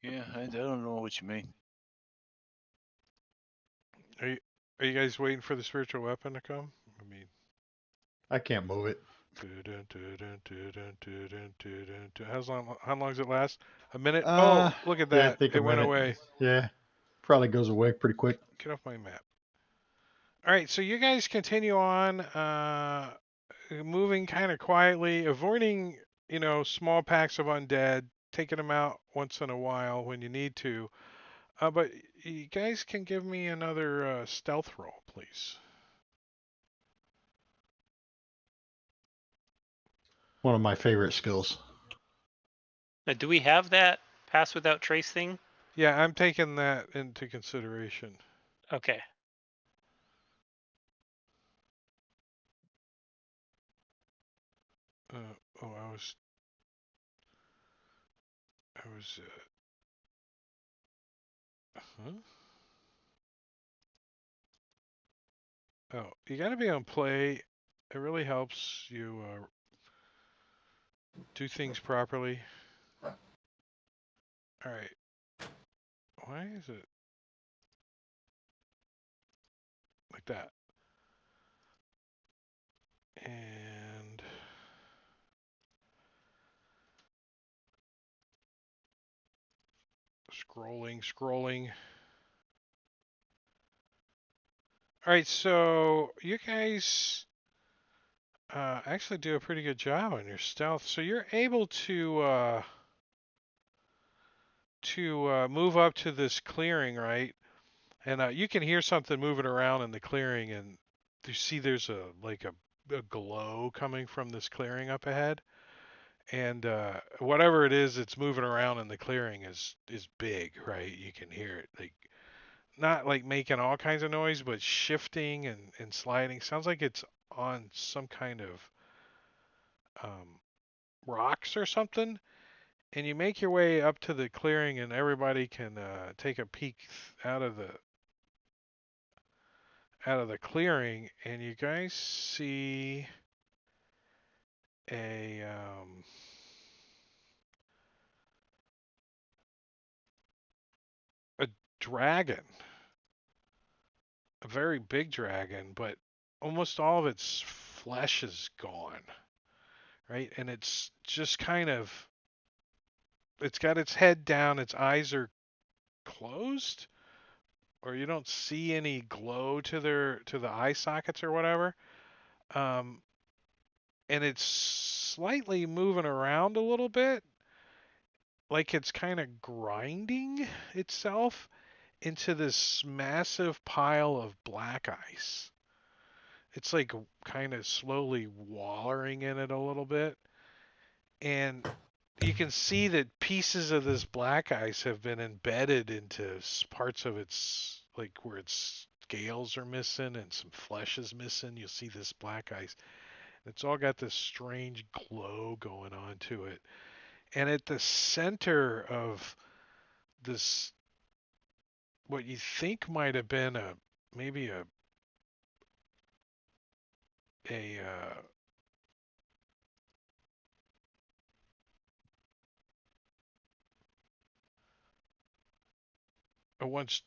Yeah, I don't know what you mean. Are you guys waiting for the spiritual weapon to come? I mean. I can't move it. How long does it last? A minute? Uh, Oh, look at yeah, I that. think a It went minute. away. Yeah, probably goes away pretty quick. Get off my map. All right, so you guys continue on, moving kind of quietly, avoiding, small packs of undead, taking them out once in a while when you need to. But you guys can give me another stealth roll, please. One of my favorite skills. Now, do we have that pass without trace thing? Yeah, I'm taking that into consideration. Okay. Oh, I was, huh? Oh, you got to be on play. It really helps you do things properly. All right. Why is it like that? And scrolling. All right, so you guys actually do a pretty good job on your stealth. So you're able to move up to this clearing, right? And you can hear something moving around in the clearing, and you see there's a glow coming from this clearing up ahead. And whatever it is that's moving around in the clearing is big, right? You can hear it, like not like making all kinds of noise, but shifting and sliding. Sounds like it's on some kind of um, rocks or something. And you make your way up to the clearing, and everybody can take a peek out of the clearing, and you guys see a a dragon, a very big dragon, but almost all of its flesh is gone, right? And it's just it's got its head down, its eyes are closed, or you don't see any glow to the eye sockets or whatever. Um, and it's slightly moving around a little bit, like it's kind of grinding itself into this massive pile of black ice. It's like kind of slowly wallowing in it a little bit. And you can see that pieces of this black ice have been embedded into parts of its, like where its scales are missing and some flesh is missing. You'll see this black ice. It's all got this strange glow going on to it. And at the center of this, what you think might have been maybe a a once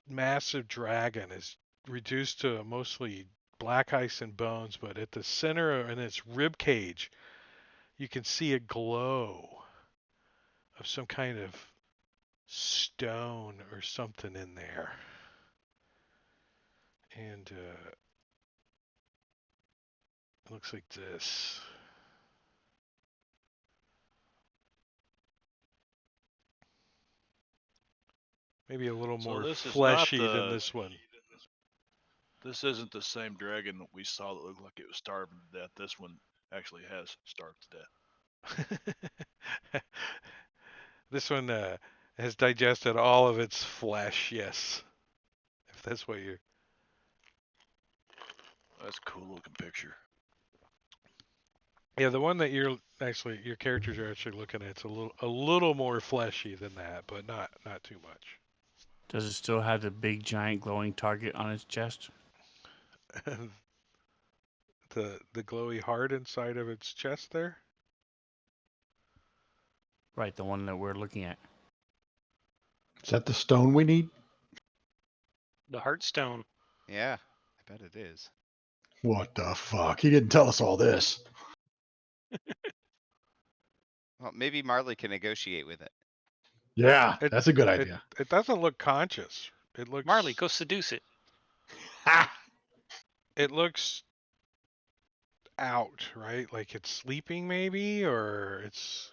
massive dragon is reduced to mostly black ice and bones, but at the center in its rib cage, you can see a glow of some kind of stone or something in there. And it looks like this. Maybe a little So more this is not fleshy than the. this one. This isn't the same dragon that we saw that looked like it was starving to death. This one actually has starved to death. This one has digested all of its flesh, yes. If that's what you're. That's a cool looking picture. Yeah, the one that your characters are actually looking at, it's a little more fleshy than that, but not too much. Does it still have the big giant glowing target on its chest? the glowy heart inside of its chest there. Right, the one that we're looking at. Is that the stone we need? The Heartstone. Yeah, I bet it is. What the fuck? He didn't tell us all this. Well, maybe Marley can negotiate with it. Yeah, It that's a good it idea. it doesn't look conscious. It looks Marley, go seduce it. Ha! it looks out, right? Like it's sleeping maybe, or it's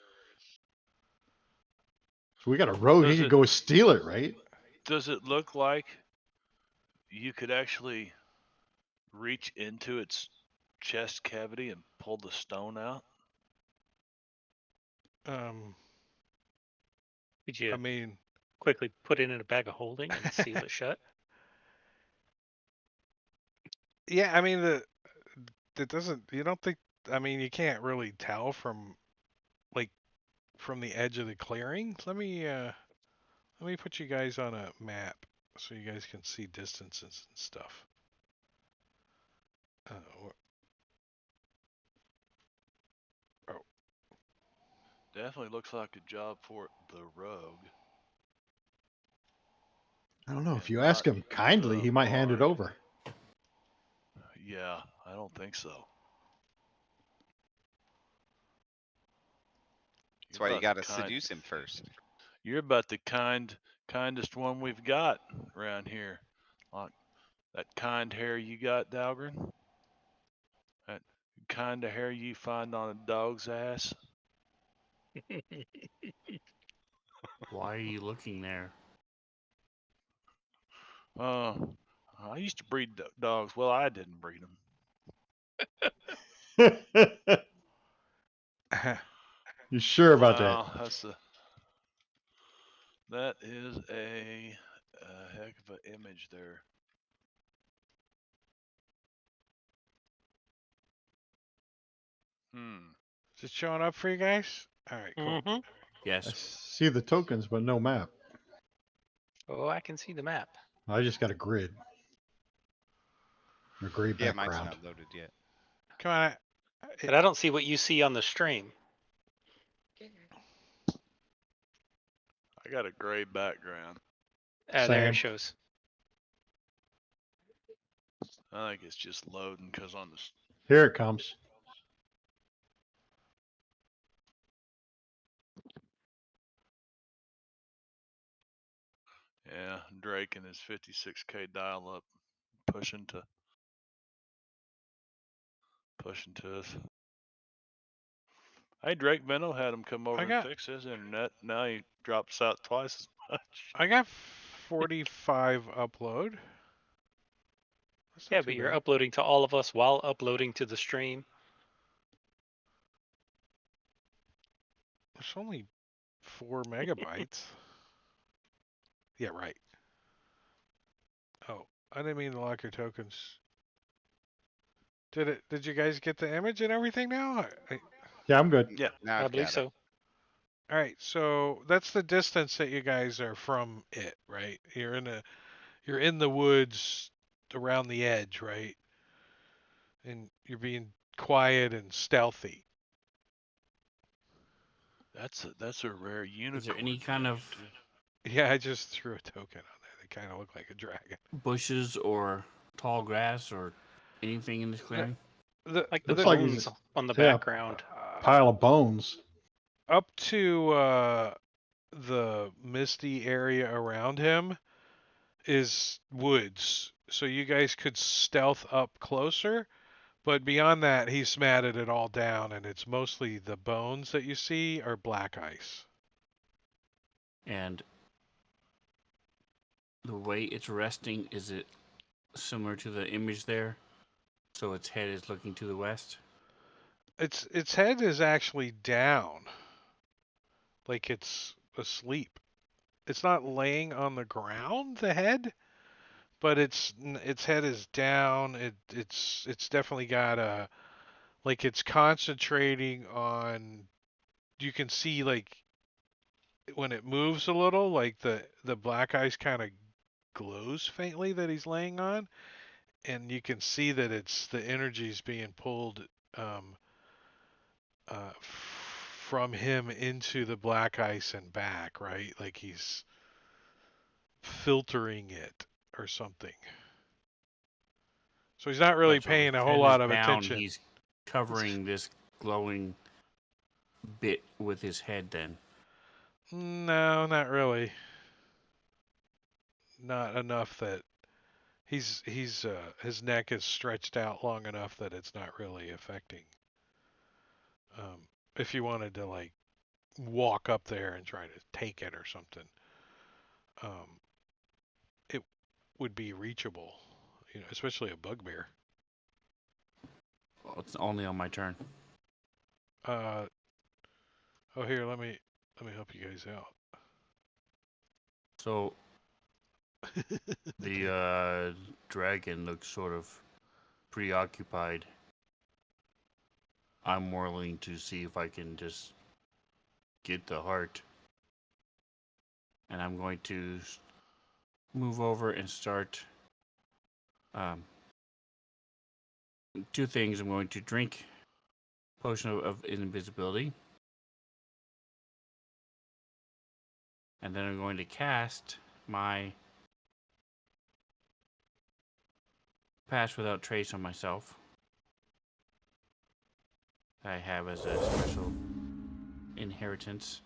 So we got a rogue. He Does could it go steal it, right? does it look like you could actually reach into its chest cavity and pull the stone out? um Could you I mean quickly put it in a bag of holding and seal it shut? yeah, I mean the it doesn't you don't think I mean you can't really tell from like from the edge of the clearing. Let me put you guys on a map so you guys can see distances and stuff. Uh, oh, Definitely looks like a job for the rogue. I don't know. And If you not ask him kindly, the he might hand it bard. over. Yeah, I don't think so. That's You're why you about got the to kind. seduce him first. You're about the kindest one we've got around here. Like that kind hair you got, Dalgren. That kind of hair you find on a dog's ass. Why are you looking there? Uh, I used to breed dogs. Well, I didn't breed them. You sure about that? Wow, that is a heck of an image there. Hmm. is it showing up for you guys? All right, cool. Mm-hmm. I Yes. see the tokens, but no map. Oh, I can see the map. I just got a grid. A gray Yeah, mine's background. not loaded yet. Come on. But I don't see what you see on the stream. I got a gray background. There it Same. shows. I think it's just loading because on the. Here it comes. Yeah, Drake and his 56K dial up pushing to us. Hey, Drake Benno had him come over I and got fix his internet. Now he drops out twice as much. I got 45 upload. That's not Yeah, too but you're bad. uploading to all of us while uploading to the stream. It's only 4 megabytes. Yeah, right. Oh, I didn't mean to lock your tokens. Did you guys get the image and everything now? Yeah, I'm good. Yeah, now I I've believe got it. so. All right, so that's the distance that you guys are from it, right? You're in the woods around the edge, right? And you're being quiet and stealthy. That's a rare unicorn. Is there any kind of dude. Yeah, I just threw a token on there. They kind of look like a dragon. bushes or tall grass or anything in this clearing? Like the Looks like bones he's on the yeah, background. pile of bones. Up to the misty area around him is woods, so you guys could stealth up closer. But beyond that, he's matted it all down, and it's mostly the bones that you see are black ice. And the way it's resting, is it similar to the image there? So its head is looking to the west? Its head is actually down, like it's asleep. It's not laying on the ground, the head, but its head is down. It's definitely got a like it's concentrating on. You can see like when it moves a little, like the black ice kind of glows faintly that he's laying on, and you can see that it's the energy's being pulled um, from him into the black ice and back, right? Like he's filtering it or something. So he's not really Right, so if paying his a whole head is lot of down, attention. he's covering this glowing bit with his head then. No, not really. Not enough that he's his neck is stretched out long enough that it's not really affecting. If you wanted to like walk up there and try to take it or something, um, it would be reachable. You know, especially a bugbear. Well, it's only on my turn. Oh, here, let me help you guys out. So the dragon looks sort of preoccupied. I'm whirling to see if I can just get the heart. And I'm going to move over and start two things. I'm going to drink potion of invisibility. And then I'm going to cast my Pass Without Trace on myself. I have as a special inheritance.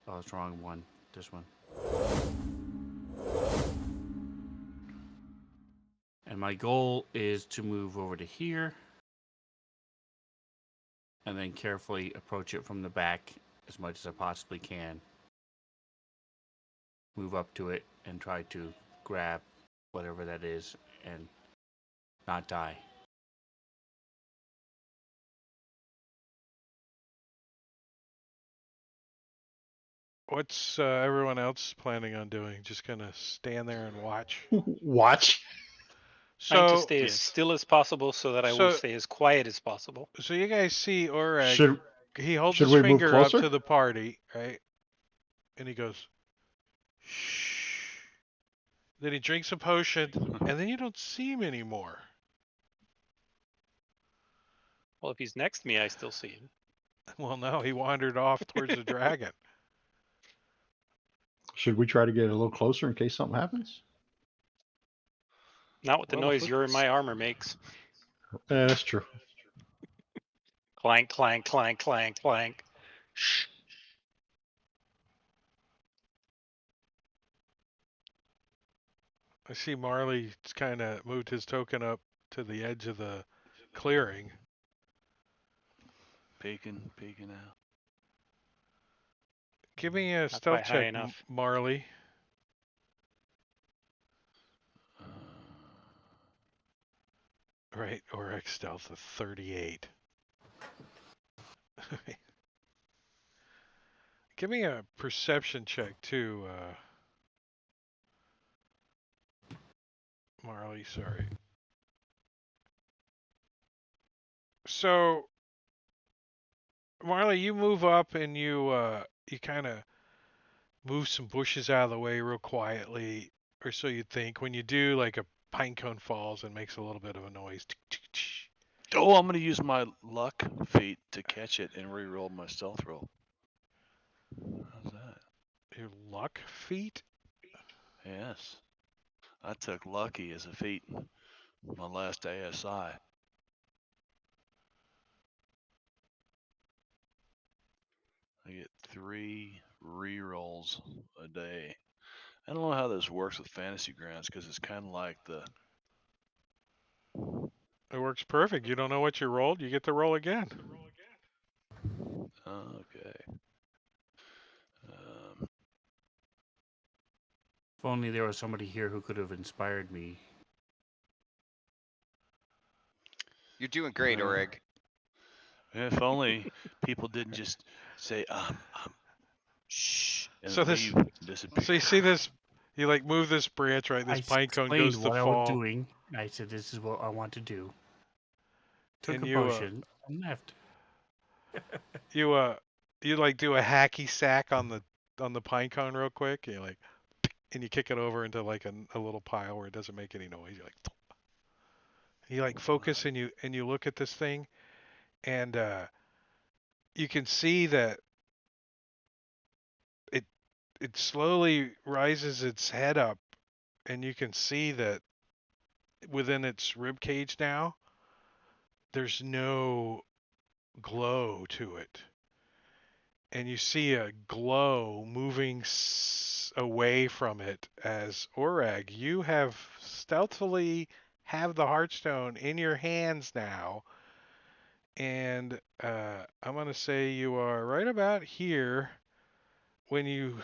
Oh, it's the wrong one. This one. And my goal is to move over to here and then carefully approach it from the back as much as I possibly can. Move up to it and try to grab whatever that is and not die. What's everyone else planning on doing? Just gonna stand there and watch? Watch. Trying to So, stay as Yes. still as possible so that I will so, stay as quiet as possible. so you guys see Oreg. Should He holds should his we move finger up closer? to the party, right? And he goes, shh. Then he drinks a potion, and then you don't see him anymore. Well, if he's next to me, I still see him. Well, no, he wandered off towards the dragon. Should we try to get a little closer in case something happens? Not with the Well, if noise we- your and my armor makes. Yeah, that's true. Clank, clank, clank, clank, clank. Shh. I see Marley's kind of moved his token up to the edge of the clearing. Peeking out. Give me a Not stealth quite high check, enough. Marley. Right, Oryx stealth of 38. Give me a perception check too, Marley. Sorry. So, Marley, you move up and you kind of move some bushes out of the way real quietly, or so you think. When you do, like a pine cone falls and makes a little bit of a noise. Oh, I'm gonna use my luck feat to catch it and re-roll my stealth roll. How's that? Your luck feat? Yes. I took lucky as a feat my last ASI. I get 3 re-rolls a day. I don't know how this works with Fantasy Grounds because it's kind of like the. It works perfect. You don't know what you rolled, you get to roll again. Okay. If only there was somebody here who could have inspired me. You're doing great, Uh, Orig. If only people didn't just say shh and So leave this- and disappear. So you see this, you like move this branch, right? This I pine cone explained goes to what I was fall. doing. I said, "This is what I want to do." Took And a you, potion and left. You like do a hacky sack on the pine cone real quick, and you're like, and you kick it over into like a little pile where it doesn't make any noise. You're like, you like focus and you look at this thing, and you can see that it slowly rises its head up, and you can see that within its rib cage now, there's no glow to it. And you see a glow moving away from it as Orag, you have stealthily have the Heartstone in your hands now. And I'm going to say you are right about here when you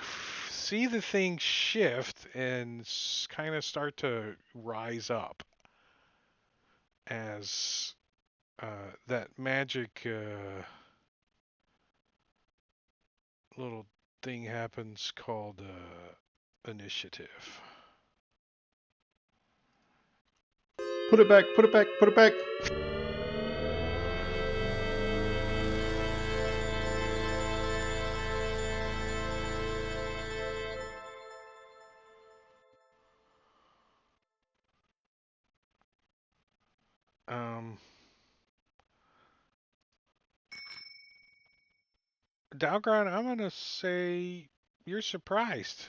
see the thing shift and kind of start to rise up as that magic little thing happens called initiative. Put it back. Put it back. Put it back. Dalgron, I'm gonna say you're surprised.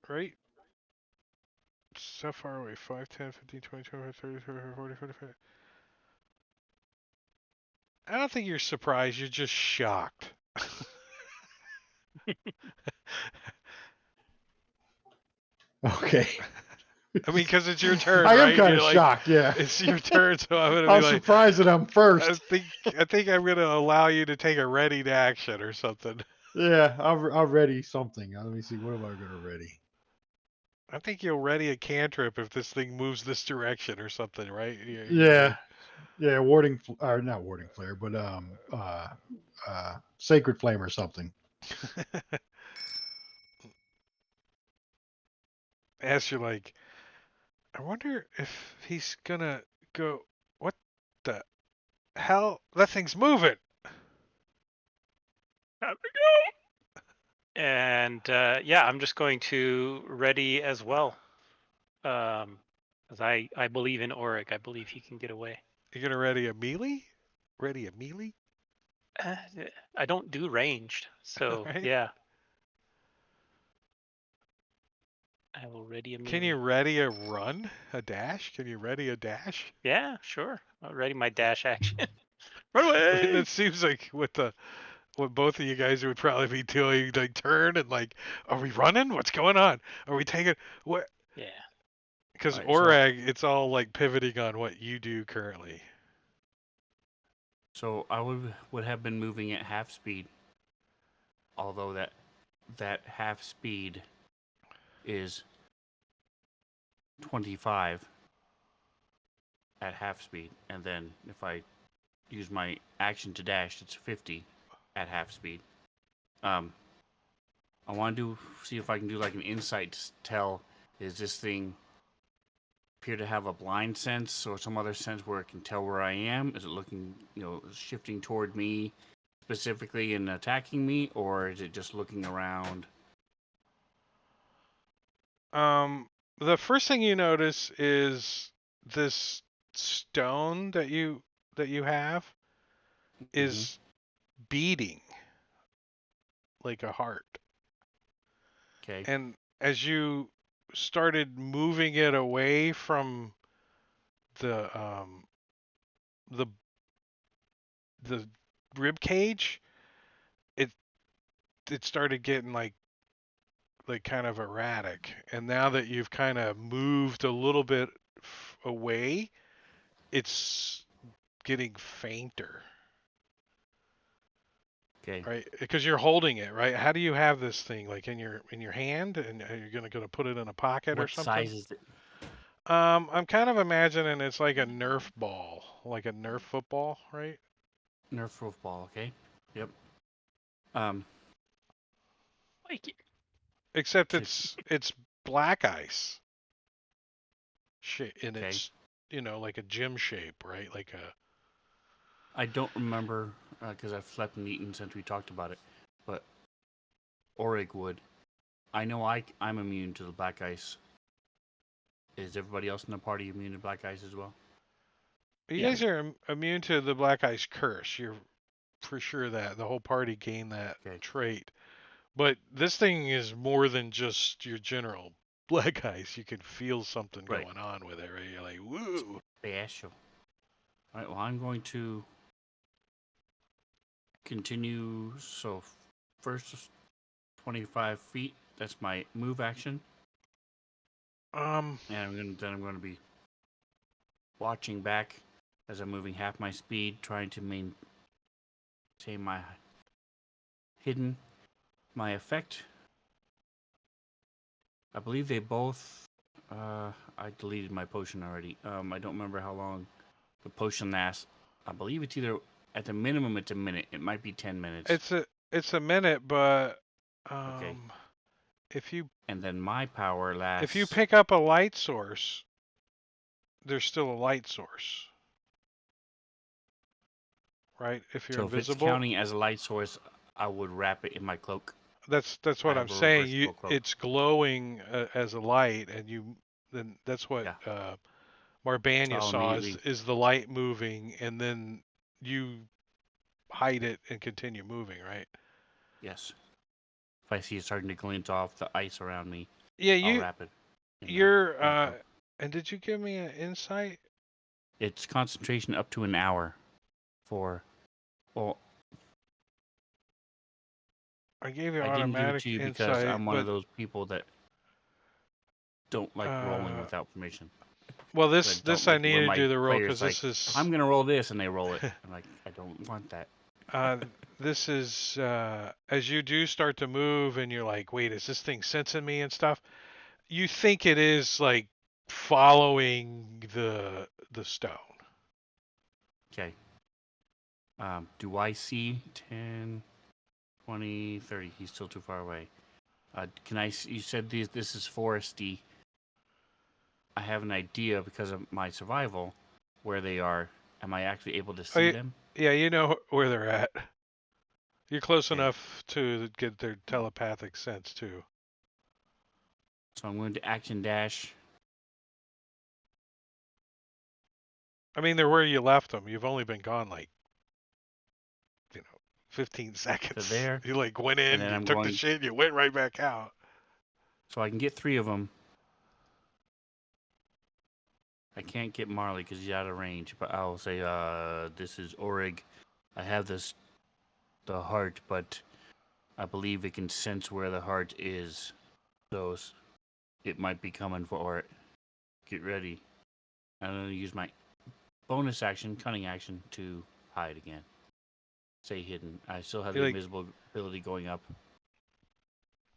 Right? So far away. 5, 10, 15, 20, 25, 30, 35, 40, 45. I don't think you're surprised, you're just shocked. Okay. I mean, because it's your turn, I right? am kind You're of like, shocked. Yeah. it's your turn, so I'm gonna be I'm like, surprised that I'm first. I think I'm gonna allow you to take a ready to action or something. Yeah, I'll ready something. Let me see. What am I gonna ready? I think you'll ready a cantrip if this thing moves this direction or something, right? Yeah, yeah. Warding, or not warding flare, but sacred flame or something. As you're like, I wonder if he's gonna go. What the hell? That thing's moving. Time to go. And yeah, I'm just going to ready as well. Because I believe in Auric. I believe he can get away. You're gonna ready a melee? Ready a melee? Uh, I don't do ranged, so Right? yeah. I will ready a Can melee. you ready a run? A dash? Can you ready a dash? Yeah, sure. I'll ready my dash action. Run I mean, away! that seems like what both of you guys would probably be doing, like turn and like, are we running? What's going on? Are we taking what? Yeah. Because Alright, so- Orag, it's all like pivoting on what you do currently. So I would have been moving at half speed, although that half speed is 25 at half speed, and then if I use my action to dash, it's 50 at half speed. I want to see if I can do like an insight to tell, is this thing appear to have a blind sense or some other sense where it can tell where I am? Is it looking, shifting toward me specifically and attacking me, or is it just looking around? The first thing you notice is this stone that you have is beating like a heart. Okay. And as you started moving it away from the the the rib cage, it started getting like kind of erratic. And now that you've kind of moved a little bit away, it's getting fainter. Okay. Right, because you're holding it, right? How do you have this thing, like in your hand, and you're gonna put it in a pocket or What something? size is it? I'm kind of imagining it's like a Nerf ball, like a Nerf football, right? Nerf football. Okay. Yep. Um. Like it. Except Okay. it's black ice, and Okay. it's like a gym shape, right? Like a I don't remember because I've slept and eaten since we talked about it. But Orig would. I know I'm immune to the black ice. Is everybody else in the party immune to black ice as well? You Yeah. guys are immune to the black ice curse. You're for sure that the whole party gained that Okay. trait. But this thing is more than just your general black ice. You can feel something Right. going on with it, right? You're like, woo. Special. All right. Well, I'm going to continue. So first 25 feet. That's my move action, Um, and I'm going to be watching back as I'm moving half my speed, trying to maintain my hidden. My effect. I believe they both. I deleted my potion already. I don't remember how long the potion lasts. I believe it's either at the minimum it's a minute. It might be 10 minutes. it's a minute, but Okay. if you And then my power lasts. if you pick up a light source, there's still a light source, right? If you're So if it's invisible, counting as a light source, I would wrap it in my cloak. that's I what I'm have a saying. You reversible cloak. it's glowing as a light, and then that's what Yeah. Marbania So saw immediately. is the light moving, and then you hide it and continue moving, right? Yes. If I see it starting to glint off the ice around me, Yeah, I'll wrap it in you're my cloak. and did you give me an insight? It's concentration up to an hour for. Well, I gave you I didn't give it to automatic you because insight, I'm one but of those people that don't like rolling without permission. well, I don't this I like need when to my do the roll players because like, this is I'm gonna roll this, and they roll it. I'm like, I don't want that. this is as you do start to move and you're like, wait, is this thing sensing me and stuff? You think it is like following the stone. Okay. Do I see 10, 20, 30? He's still too far away. Can I? You said this is foresty. I have an idea because of my survival where they are. Am I actually able to see them? Yeah, you know where they're at. You're close Okay. enough to get their telepathic sense too. So I'm going to action dash. I mean, they're where you left them. You've only been gone like, 15 seconds. there, You like went in, and then you I'm took the going. shit, you went right back out. So I can get 3 of them. I can't get Marley because he's out of range, but I'll say, this is Orig. I have the heart, but I believe it can sense where the heart is. So it might be coming for it. Get ready. I'm going to use my bonus action, cunning action, to hide again. Stay hidden. I still have the invisible ability going up.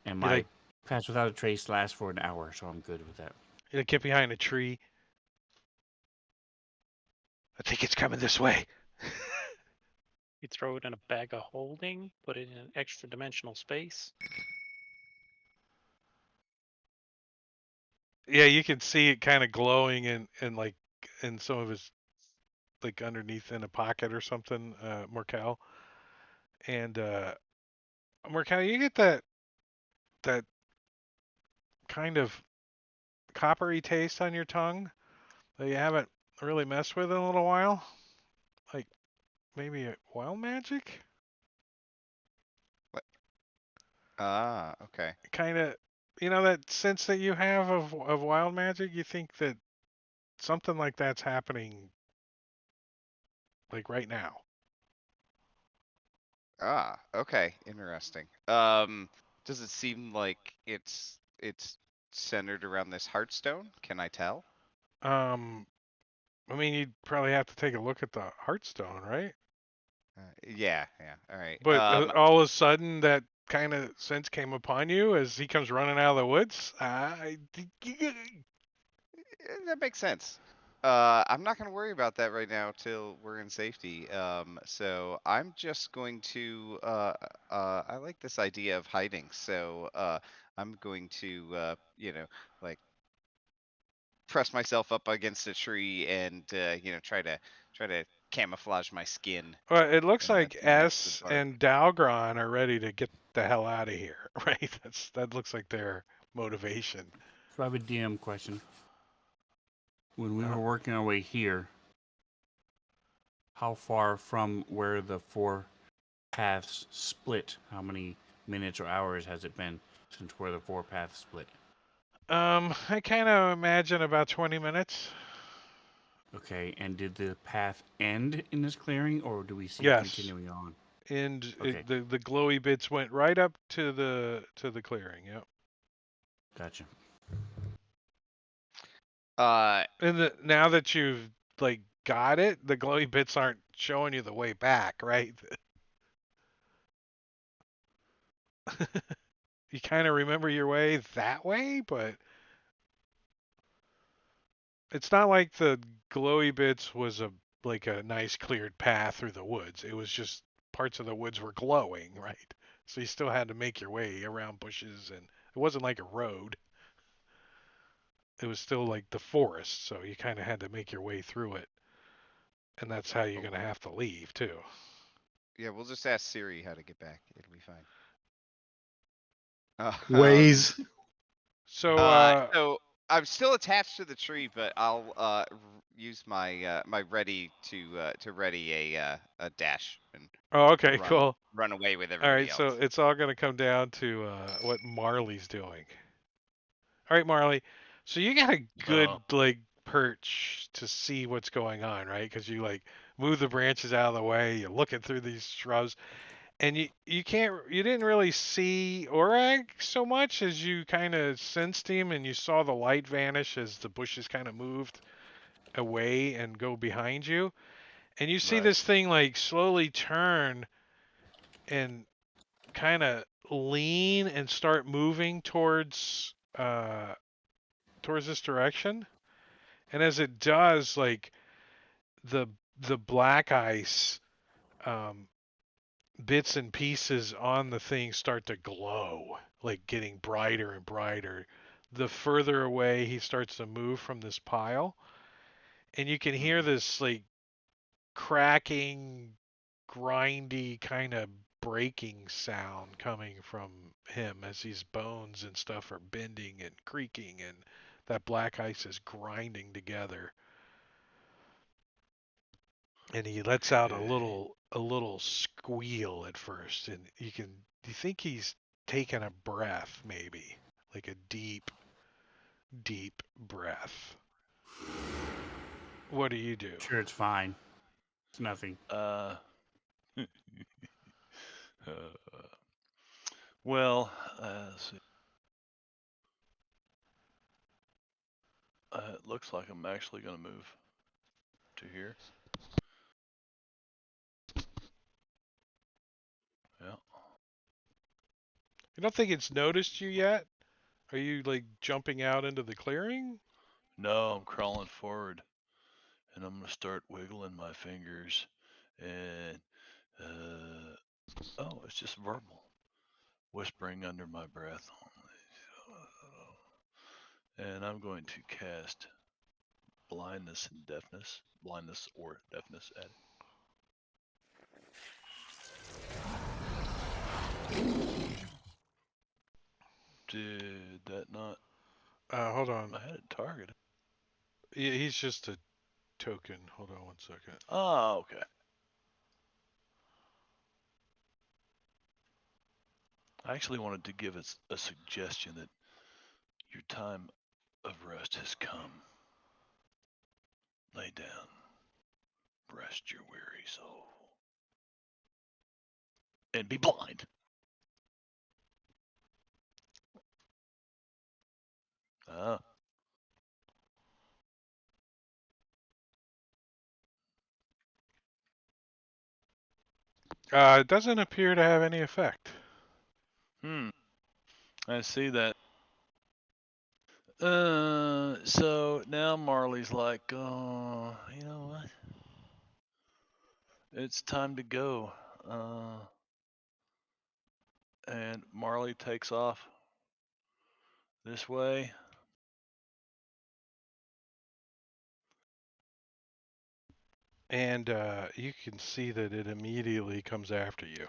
And my pass without a trace lasts for an hour, so I'm good with that. You get behind a tree. I think it's coming this way. You throw it in a bag of holding, put it in an extra dimensional space. Yeah, you can see it kind of glowing and like in some of his like underneath in a pocket or something, Morcal. And Morcal, you get that kind of coppery taste on your tongue that you haven't really messed with in a little while. Like maybe a wild magic? What? Ah, okay. Kind of, that sense that you have of wild magic. You think that something like that's happening like right now. Ah, okay. Interesting. Does it seem like it's centered around this heartstone? Can I tell? Um, I mean, you'd probably have to take a look at the Heartstone, right? Yeah, yeah. All right. But all of a sudden, that kind of sense came upon you as he comes running out of the woods. That makes sense. I'm not going to worry about that right now till we're in safety. So I'm just going to. I like this idea of hiding. So I'm going to, like press myself up against a tree and try to camouflage my skin. Well, it looks like next to S the bark. and Dalgron are ready to get the hell out of here, right? That looks like their motivation. So I have a DM question. When we Uh, were working our way here, how far from where the 4 paths split, how many minutes or hours has it been since where the 4 paths split? I kind of imagine about 20 minutes. Okay, and did the path end in this clearing, or do we see it Yes, continuing on? and Okay, the glowy bits went right up to the clearing. Yep. gotcha. And now that you've like got it, the glowy bits aren't showing you the way back, right? You kind of remember your way that way, but it's not like the glowy bits was like a nice cleared path through the woods. It was just parts of the woods were glowing, right? So you still had to make your way around bushes, and it wasn't like a road. It was still like the forest, so you kind of had to make your way through it. And that's how you're going to have to leave, too. Yeah, we'll just ask Siri how to get back. It'll be fine. Ways. So, So I'm still attached to the tree, but I'll use my my ready to ready a dash and oh, okay, run cool. run away with All everybody right, so else. it's all going to come down to what Marley's doing. All right, Marley. So you got a good like perch to see what's going on, right? Because you like move the branches out of the way. You're looking through these shrubs, and you didn't really see Orag so much as you kind of sensed him, and you saw the light vanish as the bushes kind of moved away and go behind you, and you see Right. this thing like slowly turn and kind of lean and start moving towards this direction. And as it does, like the the black ice um, bits and pieces on the thing start to glow, like getting brighter and brighter. The further away he starts to move from this pile, and you can hear this like cracking, grindy kind of breaking sound coming from him as these bones and stuff are bending and creaking, and that black ice is grinding together. And he lets out a little squeal at first, and you think he's taking a breath, maybe like a deep breath. What do you do? Sure, it's fine. It's nothing. Uh, well, let's see. It looks like I'm actually going to move to here. Yeah. You don't think it's noticed you yet? Are you like jumping out into the clearing? No, I'm crawling forward, and I'm going to start wiggling my fingers, and oh, it's just verbal, whispering under my breath. And I'm going to cast blindness or deafness at it. Did that not? Hold on. I had it targeted. He's just a token. Hold on one second. Oh, okay. I actually wanted to give us a suggestion that your time of rest has come. Lay down, rest your weary soul, and be blind. Ah, It doesn't appear to have any effect. I see that. So now Marley's like, oh, you know what? It's time to go. And Marley takes off this way. and you can see that it immediately comes after you.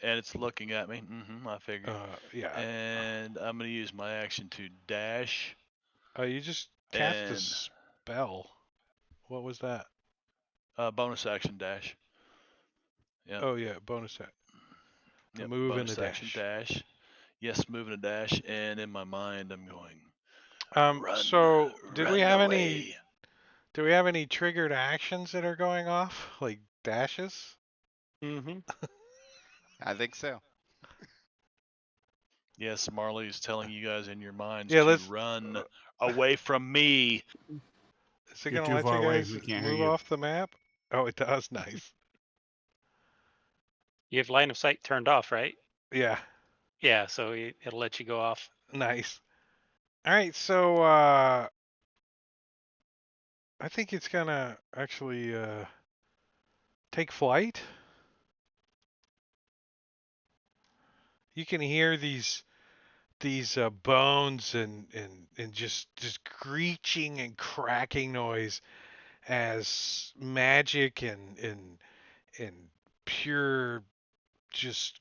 And it's looking at me. I figured. Yeah. And I'm gonna use my action to dash. You just cast a And spell. What was that? bonus action dash. Yep. Oh yeah, bonus set. The Yep. move and Bonus the action dash. Yes, moving a dash, and in my mind I'm going, So did we run have away. any triggered actions that are going off, like dashes? Mm-hmm. I think so. Yes, Marley's telling you guys in your minds Yeah, to let's. run away from me. Is it You're gonna too let you far away. guys We can't hear move you. off the map? Oh, it does. Nice. You have line of sight turned off, right? Yeah, Yeah, so it'll let you go off. nice. All right, so I think it's gonna actually take flight. You can hear these bones and just screeching and cracking noise as magic and pure just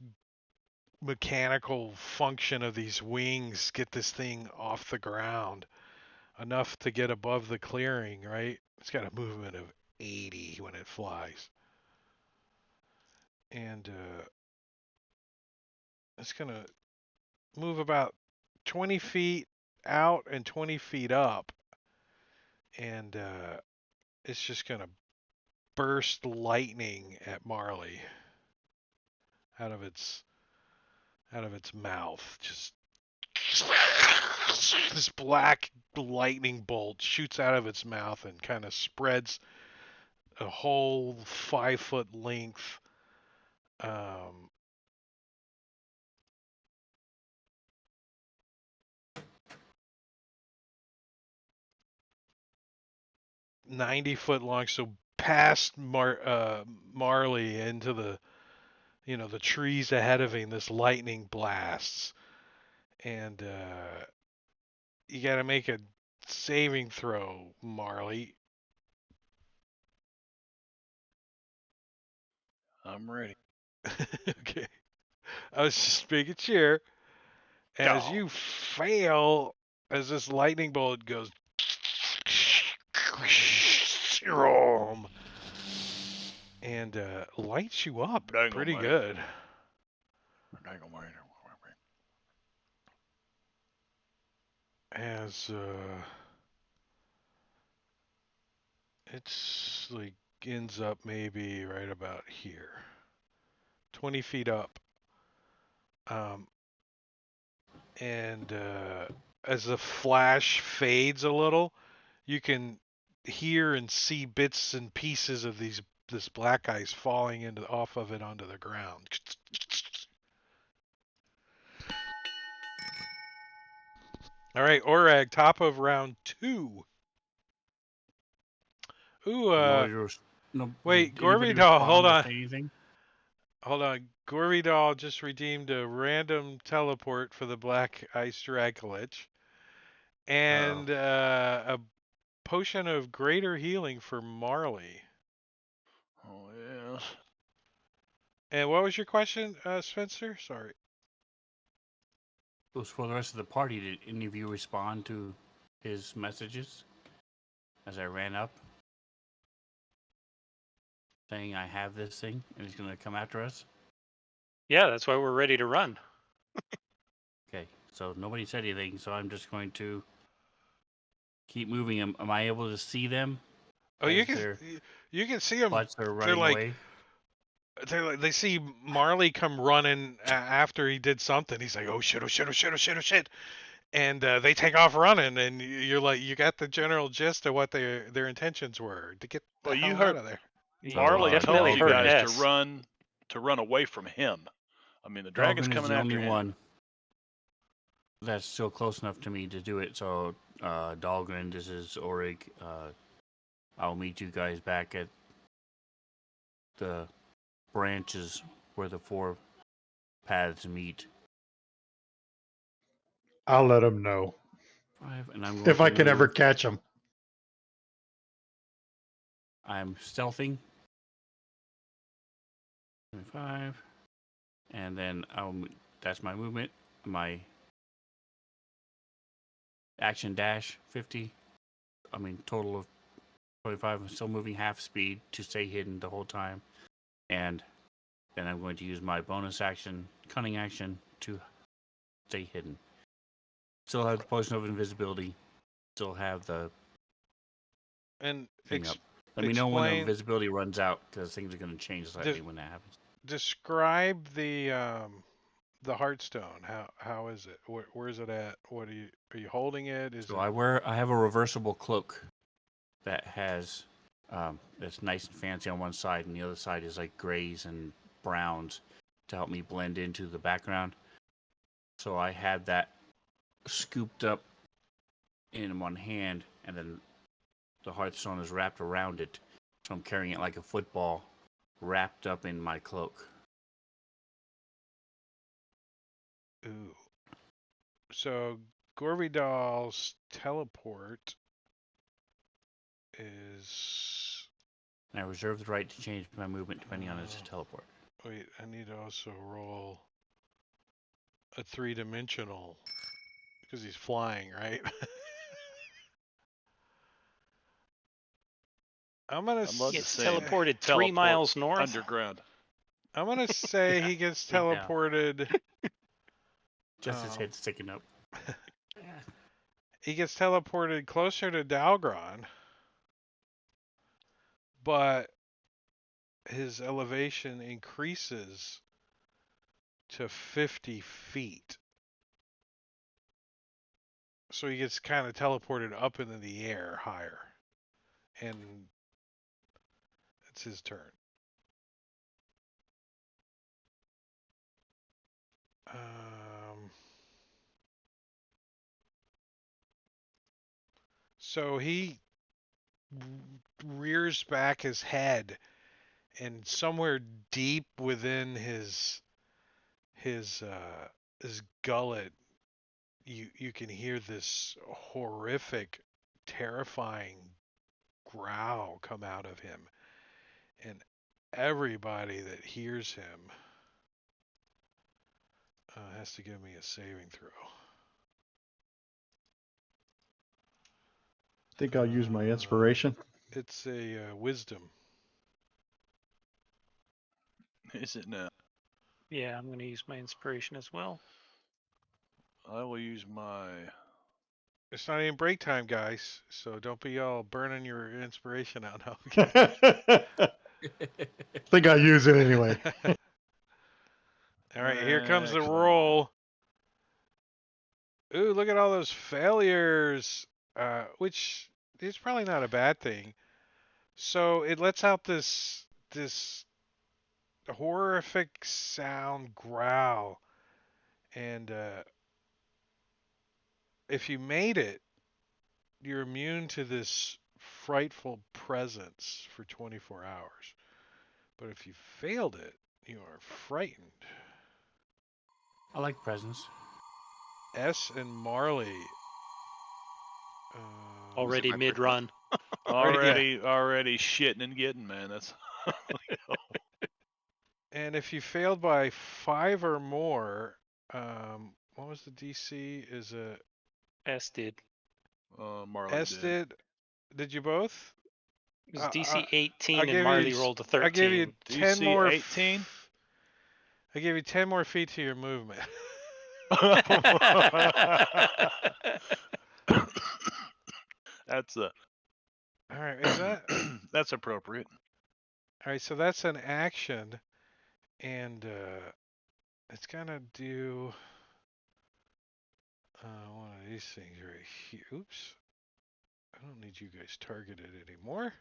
mechanical function of these wings get this thing off the ground enough to get above the clearing, right? It's got a movement of 80 when it flies. And it's going to move about 20 feet out and 20 feet up. And it's just going to burst lightning at Marley out of its mouth. Just this black lightning bolt shoots out of its mouth and kind of spreads a whole 5 foot length. 90 foot long, so past Marley into the the trees ahead of him. This lightning blasts, and you got to make a saving throw, Marley. I'm ready. Okay, I was just making sure. As Go. you fail, as this lightning bolt goes, and lights you up Dang pretty almighty. good. Dang almighty. As it's like ends up maybe right about here, 20 feet up. And as the flash fades a little, you can hear and see bits and pieces of this black ice falling off of it onto the ground. All right, Orag, top of round 2. Ooh, wait, Did anybody Gorby-Doll, hold respond or on. say anything? Hold on. Gorby-Doll just redeemed a random teleport for the Black Ice Dracolich. And a potion of greater healing for Marley. Oh yes. And what was your question, Spencer? Sorry. It was for the rest of the party. Did any of you respond to his messages as I ran up? Saying I have this thing and he's going to come after us? Yeah, that's why we're ready to run. Okay, so nobody said anything, so I'm just going to keep moving. Am I able to see them? Oh, as you can their see them. butts are They're running like away? they see Marley come running after he did something. He's like, oh shit, oh shit, oh shit, oh shit, oh shit, and they take off running. And you're like, you got the general gist of what their intentions were to get the Well, you hell out heard of there. You Marley told definitely you heard guys S. to run away from him. I mean, the dragon's Dalvin is coming the after only him. one that's still close enough to me to do it. So, Dahlgren, this is Orig. I'll meet you guys back at the branches where the 4 paths meet. I'll let him know 5, and I'm going if to I can move. ever catch him. I'm stealthing. 25. And then that's my movement. My action dash 50. I mean, total of 25. I'm still moving half speed to stay hidden the whole time. And then I'm going to use my bonus action, cunning action, to stay hidden. Still have the potion of invisibility. Still have the And thing up. Let me know when the explain, invisibility runs out, because things are going to change slightly when that happens. describe the Hearthstone. How is it? Where is it at? What are you holding it? Is So it? I have a reversible cloak that has that's nice and fancy on one side, and the other side is like grays and browns to help me blend into the background. So I had that scooped up in one hand, and then the Hearthstone is wrapped around it. So I'm carrying it like a football, wrapped up in my cloak. Ooh. So Gorvidal's teleport is. And I reserve the right to change my movement depending on his teleport. Wait, I need to also roll a 3-dimensional because he's flying, right? I'm gonna. I'd love He to gets see him teleported 3 teleport miles north. underground. I'm gonna say he gets Yeah. teleported. Just his head sticking up. He gets teleported closer to Dalgron, but his elevation increases to 50 feet. So he gets kind of teleported up into the air higher. And it's his turn. So he rears back his head, and somewhere deep within his gullet, you can hear this horrific, terrifying growl come out of him, and everybody that hears him has to give me a saving throw. Think I'll use my inspiration. It's a wisdom. Is it now? Yeah, I'm going to use my inspiration as well. I will use my. It's not even break time, guys, so don't be all burning your inspiration out now. Think I'll use it anyway. All right, here comes the Excellent. roll. Ooh, look at all those failures, which is probably not a bad thing. So it lets out this horrific sound growl, and if you made it, you're immune to this frightful presence for 24 hours. But if you failed it, you are frightened. I like presents. S and Marley. Already my mid run. Already, Already shitting and getting, man. That's. And if you failed by 5 or more, what was the DC? Is a S did. Marley S did. Did you both? It was I DC I 18 and Marley rolled a 13. I gave you 10 DC more. 18? I gave you 10 more feet to your movement. That's All right, is that? that's appropriate. All right, so that's an action, and it's gonna do one of these things right here. Oops, I don't need you guys targeted anymore.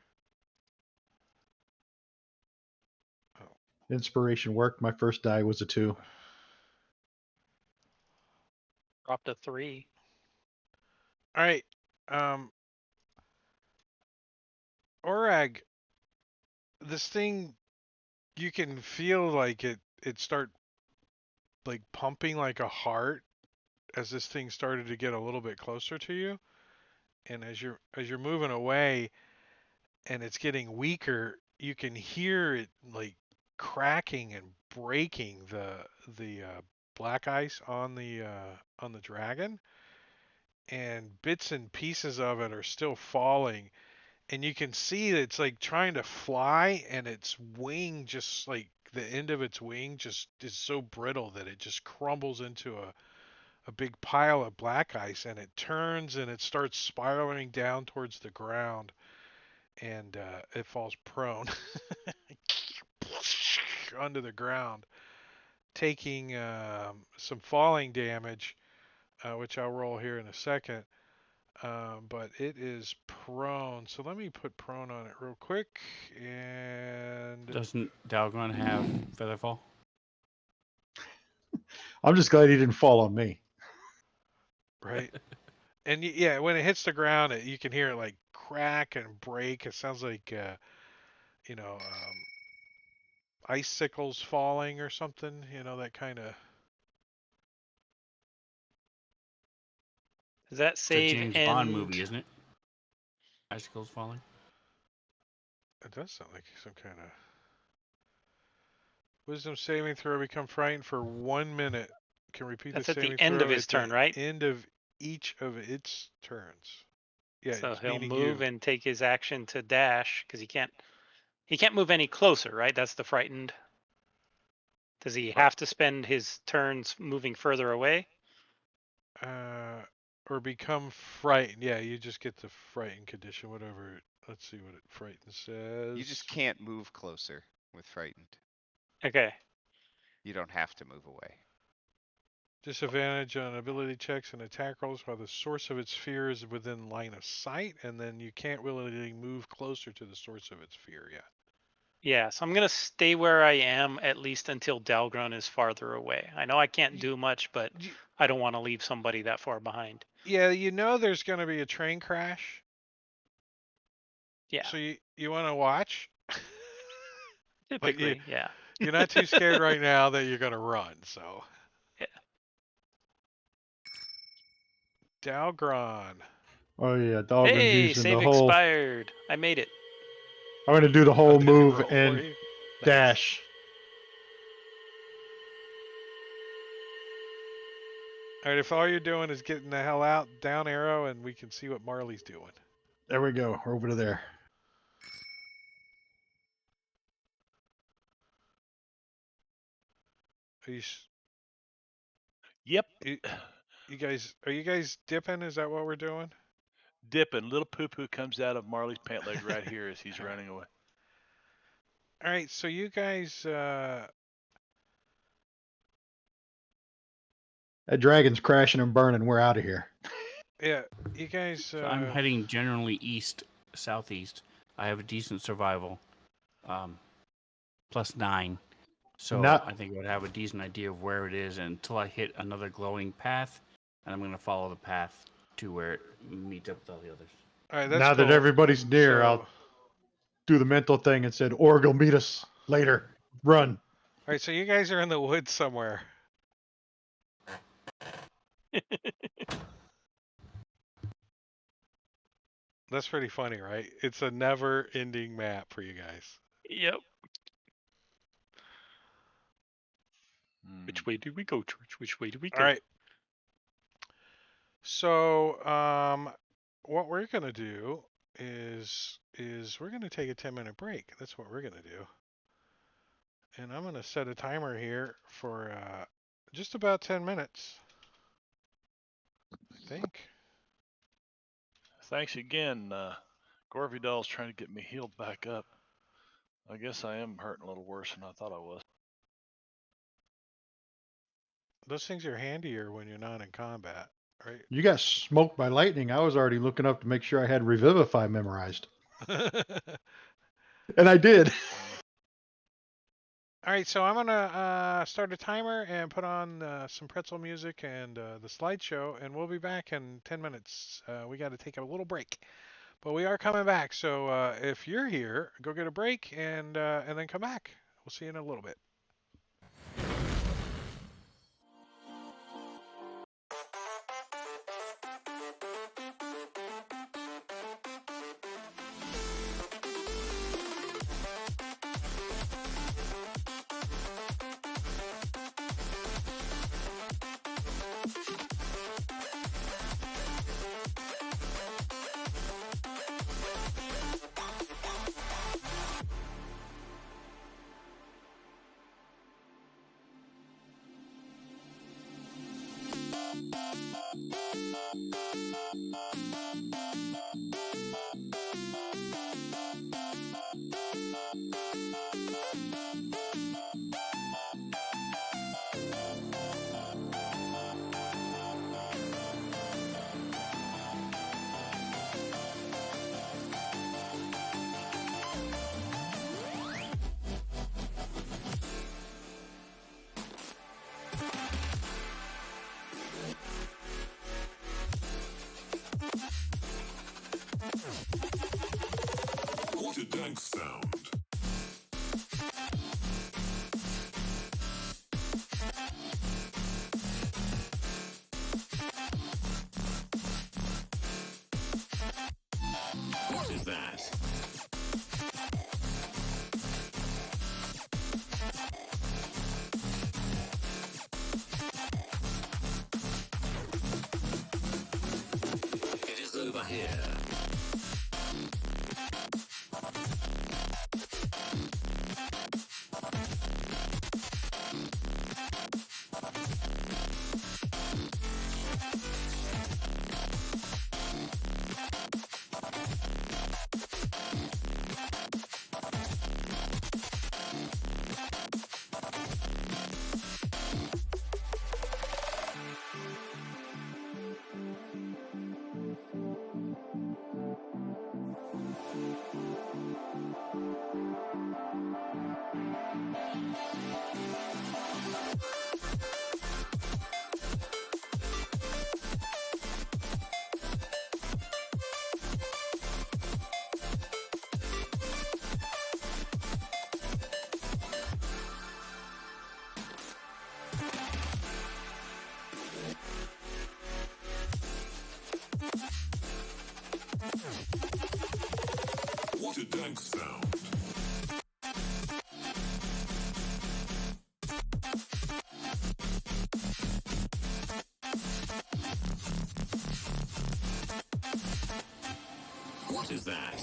Inspiration worked. My first die was a 2. Dropped a 3. All right, Orag, this thing, you can feel like it start like pumping like a heart as this thing started to get a little bit closer to you, and as you're moving away, and it's getting weaker, you can hear it like cracking and breaking the black ice on the dragon, and bits and pieces of it are still falling, and you can see that it's like trying to fly, and its wing, just like the end of its wing, just is so brittle that it just crumbles into a big pile of black ice, and it turns and it starts spiraling down towards the ground, and it falls prone onto the ground, taking some falling damage, which I'll roll here in a second. But it is prone, so let me put prone on it real quick, and Doesn't Dalgron have Featherfall? I'm just glad he didn't fall on me. right, and yeah, when it hits the ground, you can hear it like crack and break. It sounds like you know, icicles falling or something. You know, that kind of. Does that It's a save James Bond end? movie, isn't it? Icicles falling. It does sound like some kind of wisdom saving throw. Become frightened for 1 minute. Can repeat the That's at the saving end of throw his at the turn, right? end of each of its turns. Yeah, So it's he'll meaning move you. and take his action to dash because he can't move any closer, right? That's the frightened. Does he have to spend his turns moving further away? Uh, or become frightened. Yeah, you just get the frightened condition, whatever. Let's see what it frightened says. You just can't move closer with frightened. Okay. You don't have to move away. Disadvantage on ability checks and attack rolls while the source of its fear is within line of sight, and then you can't really move closer to the source of its fear yet. Yeah, so I'm gonna stay where I am at least until Dalgrun is farther away. I know I can't do much, but I don't want to leave somebody that far behind. Yeah, you know there's going to be a train crash, Yeah, so you want to watch. But typically, yeah. you're not too scared right now that you're going to run, so. Yeah. Dalgron. Oh yeah, Dahlgren's Hey, using the save whole. expired. I made it. I'm gonna do the Oh, whole did he move roll for and you? Nice. dash. All right, if all you're doing is getting the hell out, down arrow, and we can see what Marley's doing. There we go. We're over to there. Are Yep. are you guys dipping? Is that what we're doing? Dipping. Little poo poo comes out of Marley's pant leg right here as he's running away. All right, so you guys, That dragon's crashing and burning. We're out of here. yeah, you guys. So I'm heading generally east, southeast. I have a decent survival, +9. So Not- I think I would have a decent idea of where it is until I hit another glowing path, and I'm going to follow the path to where it meets up with all the others. All right, that's Now that cool. everybody's near, So- I'll do the mental thing and said, "Org will meet us later. Run." All right, so you guys are in the woods somewhere. That's pretty funny, right? It's a never-ending map for you guys. Yep. Hmm. Which way do we go, Church? Which way do we go? All right. So, what we're gonna do is we're gonna take a 10-minute break. That's what we're gonna do. And I'm gonna set a timer here for just about 10 minutes. I think. Thanks again. Gorvy Doll's trying to get me healed back up. I guess I am hurting a little worse than I thought I was. Those things are handier when you're not in combat, right? You got smoked by lightning. I was already looking up to make sure I had Revivify memorized, and I did. All right, so I'm gonna start a timer and put on some pretzel music and the slideshow, and we'll be back in 10 minutes. We got to take a little break, but we are coming back. So if you're here, go get a break and then come back. We'll see you in a little bit. here. What a dank sound. What is that?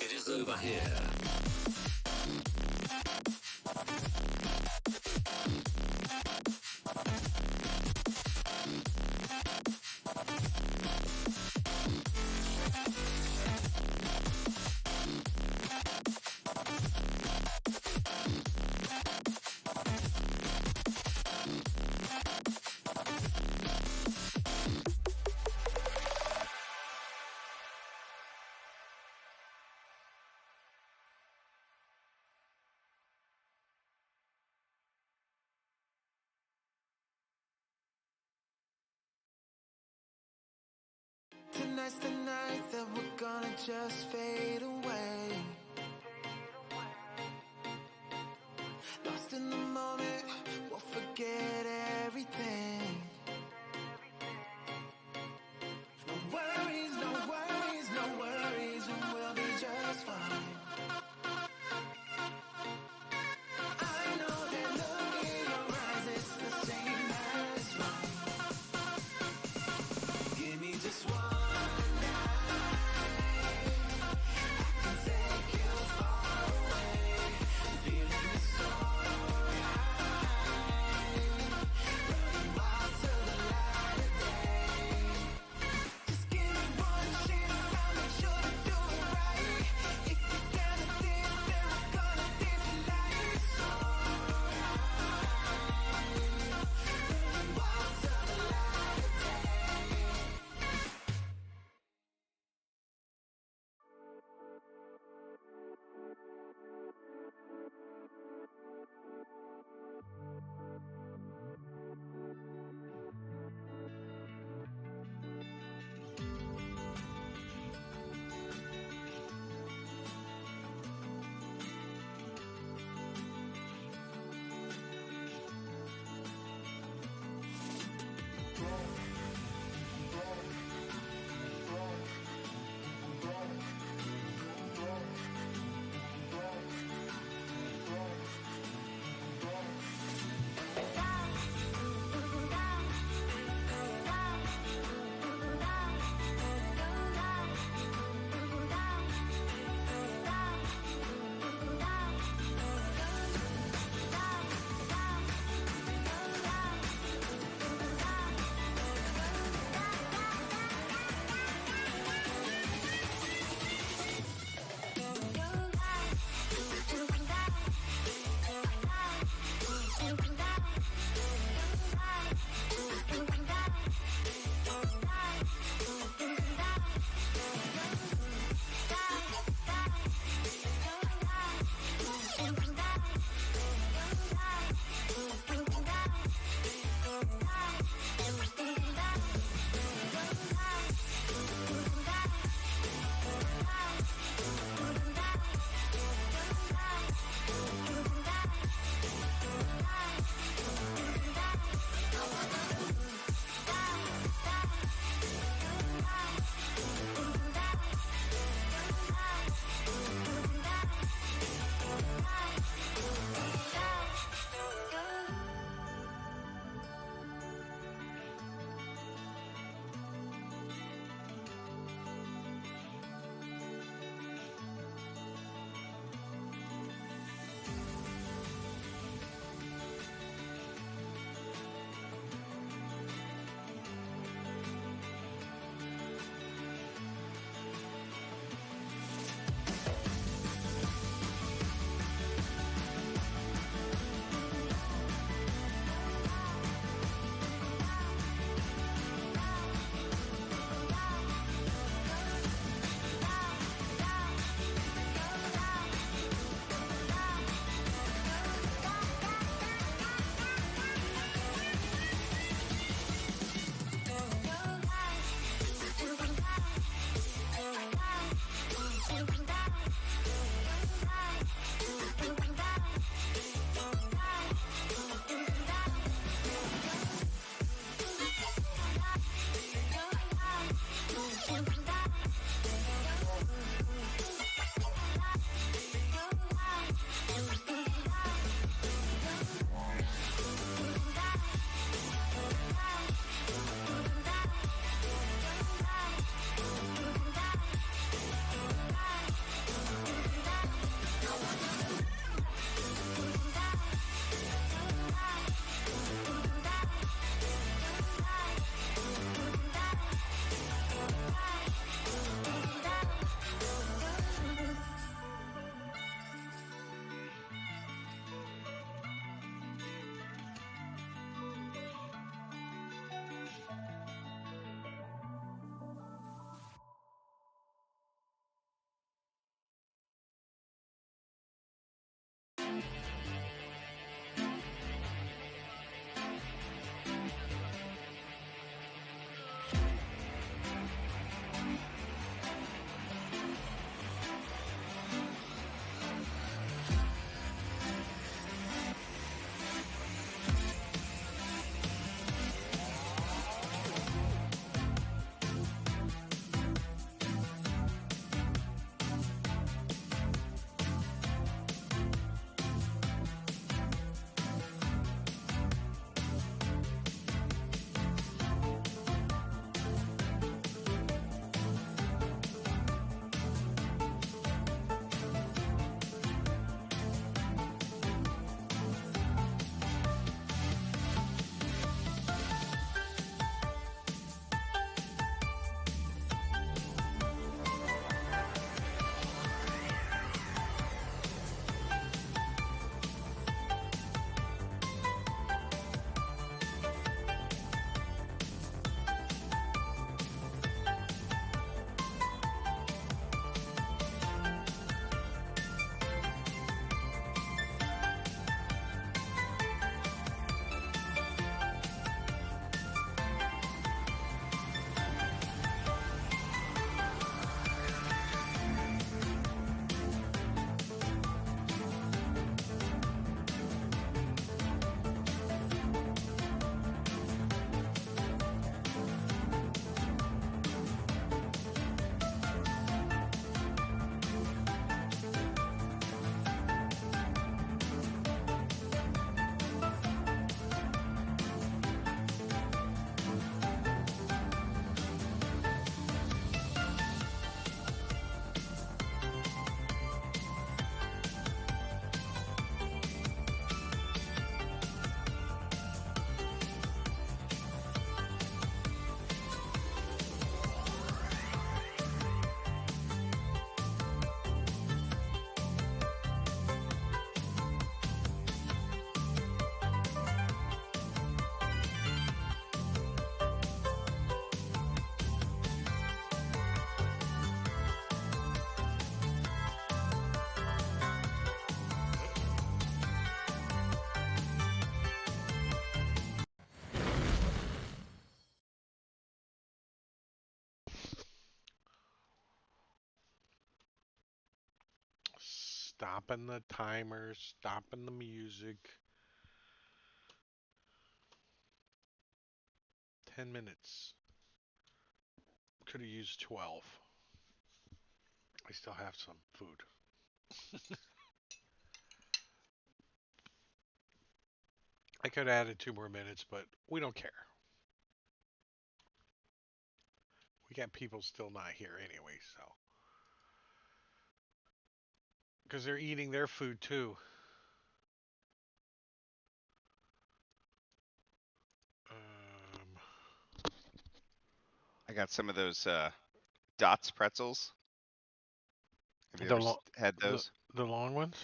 It is over here. Tonight's the night that we're gonna just fade away. Lost in the moment, we'll forget everything. No worries, no worries, no worries, and we'll be just fine. I know that look in your eyes, it's the same as mine. Give me just one. stopping the timer, stopping the music. 10 minutes. Could have used 12. I still have some food. I could have added 2 more minutes, but we don't care. We got people still not here anyway, so. Because they're eating their food too. I got some of those Dots pretzels. Have you The ever lo- had those? the long ones.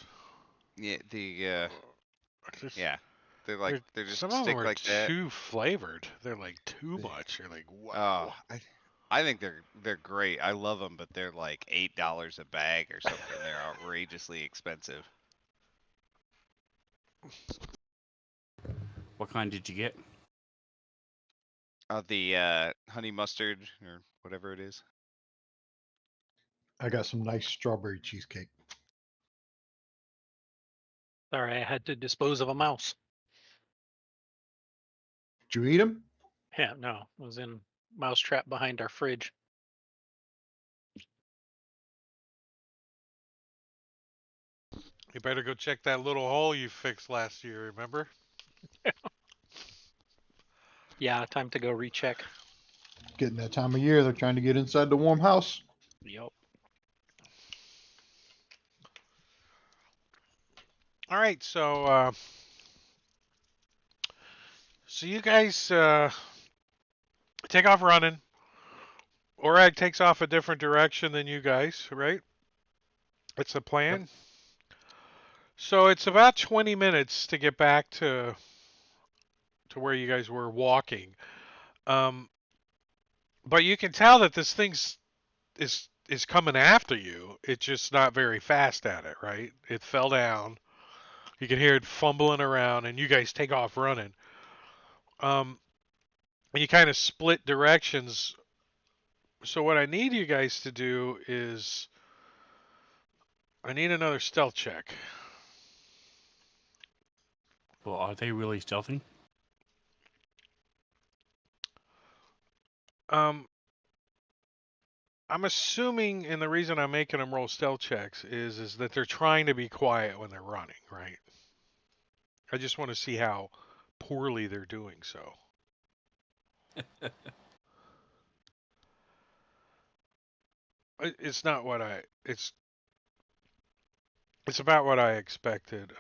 Yeah, Just, yeah. They're just some of them stick are like that. too flavored. They're like too Yeah. much. You're like, Oh, wow. I think they're great. I love them, but they're like $8 a bag or something. They're outrageously expensive. What kind did you get? The honey mustard or whatever it is. I got some nice strawberry cheesecake. Sorry, I had to dispose of a mouse. Did you eat them? Yeah, no, it was in mouse trap behind our fridge. You better go check that little hole you fixed last year. Remember? Yeah, time to go recheck. Getting that time of year, they're trying to get inside the warm house. Yep. All right, so you guys take off running. Orag takes off a different direction than you guys, right? It's the plan. So it's about 20 minutes to get back to where you guys were walking. Um, but you can tell that this thing's is coming after you. It's just not very fast at it, right? It fell down. You can hear it fumbling around, and you guys take off running. And you kind of split directions. So what I need you guys to do is I need another stealth check. Well, are they really stealthy? I'm assuming, and the reason I'm making them roll stealth checks is that they're trying to be quiet when they're running, right? I just want to see how poorly they're doing so. It's not what it's about what I expected.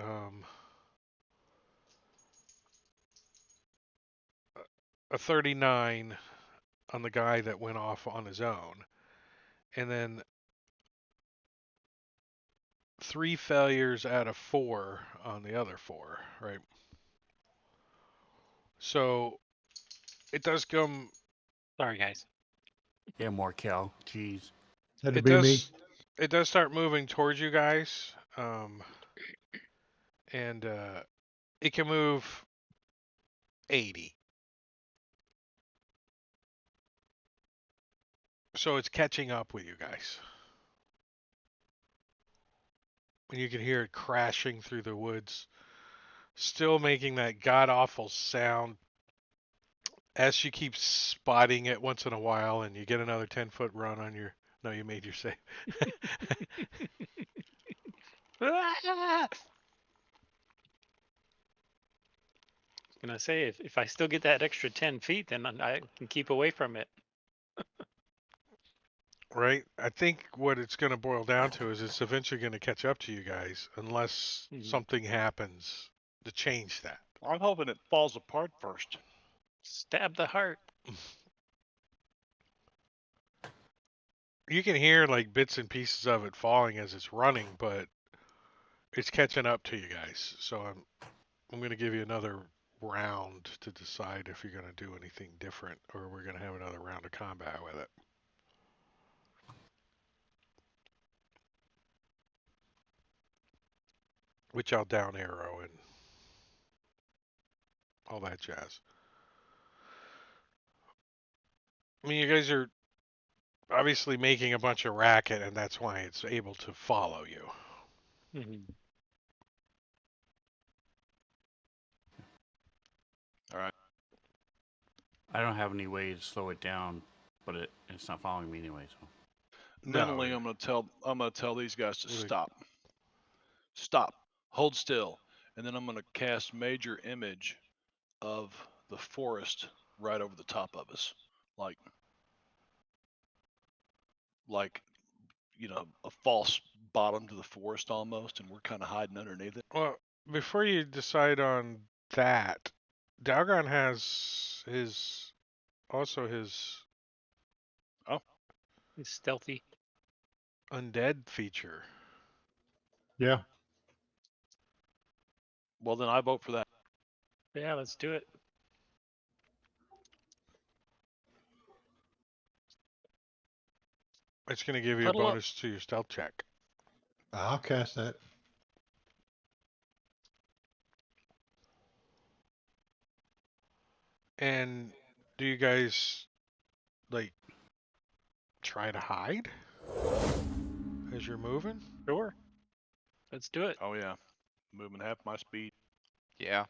A 39 on the guy that went off on his own, and then 3 failures out of 4 on the other 4, right? So it does come. Sorry, guys. Yeah, more Cal. Jeez. That'd It be me. does start moving towards you guys, and it can move 80. So it's catching up with you guys. And you can hear it crashing through the woods, still making that god awful sound as she keeps spotting it once in a while, and you get another 10-foot run on your. No, you made your save. Ah! Gonna say if I still get that extra 10 feet, then I can keep away from it. Right? I think what it's going to boil down to is it's eventually going to catch up to you guys unless something happens to change that. I'm hoping it falls apart first. Stab the heart. You can hear like bits and pieces of it falling as it's running, but it's catching up to you guys. So I'm going to give you another round to decide if you're going to do anything different or we're going to have another round of combat with it. Which I'll down arrow and all that jazz. I mean, you guys are obviously making a bunch of racket, and that's why it's able to follow you. Mhm. All right. I don't have any way to slow it down, but it's not following me anyway. So Mentally, No. I'm gonna tell these guys to You're like- stop. Stop. Hold still. And then I'm gonna cast major image of the forest right over the top of us. Like a false bottom to the forest almost, and we're kind of hiding underneath it. Well, before you decide on that, Dalgon has his It's stealthy. undead feature. Yeah. Well, then I vote for that. Yeah, let's do it. It's going to give you a Huddle up. bonus to your stealth check. I'll cast that. And do you guys like try to hide as you're moving? Sure. Let's do it. Oh yeah, moving half my speed. Yeah.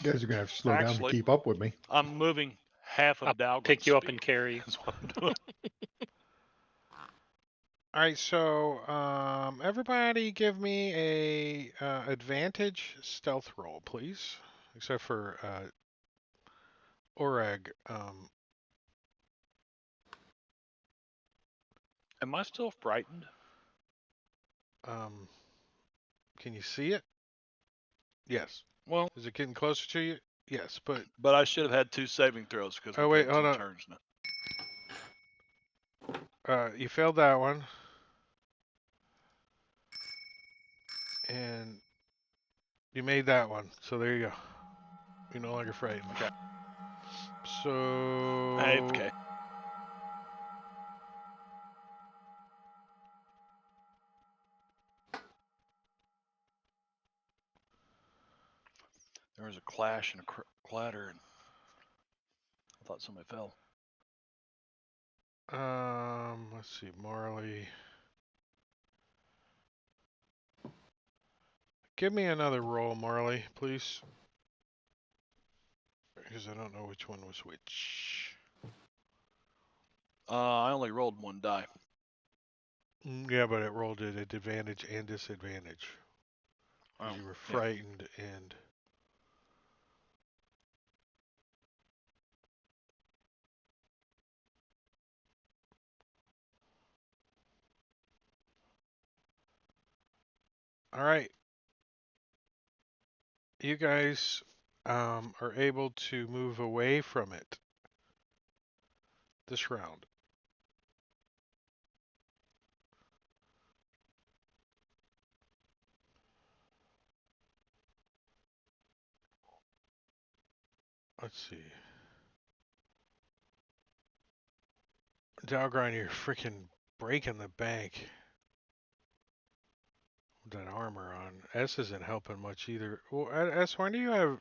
You guys are gonna have to slow down to Actually- keep up with me. I'm moving half of I'll Dalgon's pick you up speed. and carry you. That's what I'm doing. All right, so everybody give me a advantage stealth roll, please, except for Oreg. Am I still frightened? Um, can you see it? Yes. Well, Is it getting closer to you? Yes, but but I should have had 2 saving throws because Oh, we've wait, had hold 2 on. turns now. you failed that one, and you made that one. So there you go. You're no longer frightened. Okay. So Hey, okay. There was a clash and a clatter, and I thought somebody fell. let's see, Marley. Give me another roll, Marley, please. Because I don't know which one was which. I only rolled 1 die. Yeah, but it rolled it at advantage and disadvantage. 'Cause Oh, you were yeah. frightened and. All right. You guys are able to move away from it this round. Let's see. Dalgrind, you're freaking breaking the bank with that armor on. S isn't helping much either. Well, S, why do you have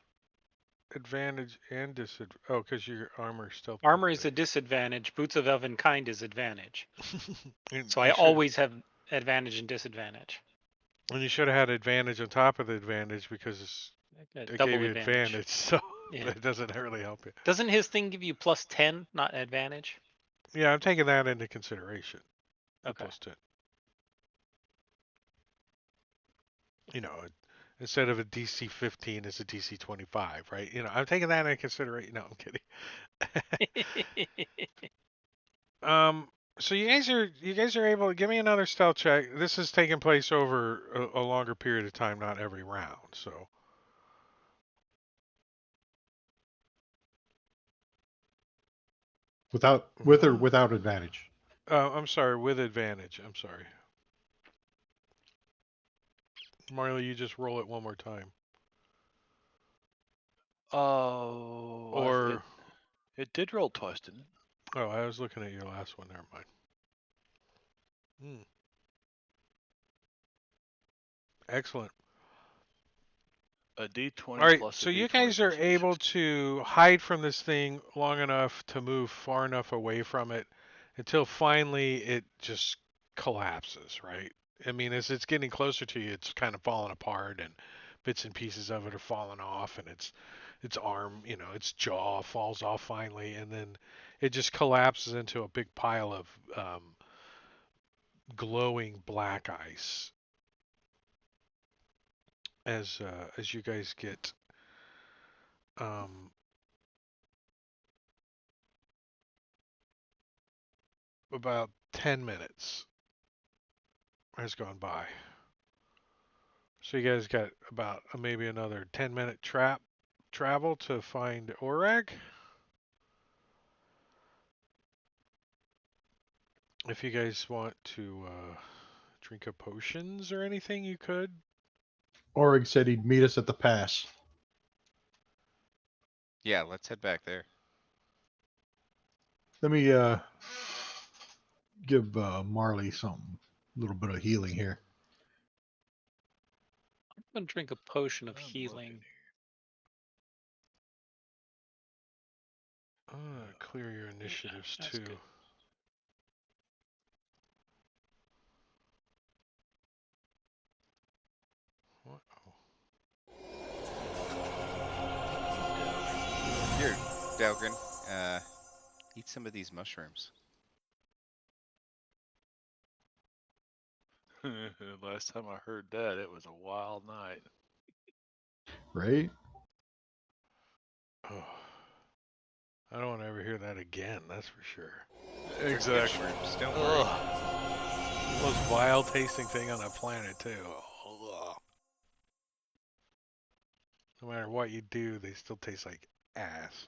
advantage and disadvantage? Oh, because your armor stealth. Armor is a disadvantage. Boots of Elven kind is advantage. And So you I should- always have advantage and disadvantage. And you should have had advantage on top of the advantage because it Double gave you advantage. advantage, so Yeah. it doesn't really help you. Doesn't his thing give you plus 10, not advantage? Yeah, I'm taking that into consideration. The Okay. plus 10. You know, instead of a DC 15, it's a DC 25, right? You know, I'm taking that into consideration. No, I'm kidding. So you guys are able to give me another stealth check. This is taking place over a longer period of time, not every round. So With or without advantage. I'm sorry, with advantage. I'm sorry. Marley, you just roll it one more time. Oh, Or it did roll twice, didn't it? oh, I was looking at your last one. Never mind. Excellent. A D20 All right, plus so a you D20 guys are plus a able D6. to hide from this thing long enough to move far enough away from it until finally it just collapses, right? I mean, as it's getting closer to you, it's kind of falling apart, and bits and pieces of it are falling off, and its arm, its jaw falls off finally, and then it just collapses into a big pile of glowing black ice as you guys get um, about 10 minutes has gone by. So you guys got about maybe another 10-minute travel to find Orag. If you guys want to drink a potions or anything, you could. Orig said he'd meet us at the pass. Yeah, let's head back there. Let me give Marley something, a little bit of healing here. I'm gonna drink a potion of I'm healing. Clear your initiatives that's too. good. What? Here, Dalgren, eat some of these mushrooms. Last time I heard that, it was a wild night. Right? Oh, I don't want to ever hear that again. That's for sure. They're good shrooms, don't worry. Ugh. Most vile tasting thing on the planet too. Ugh. No matter what you do, they still taste like ass.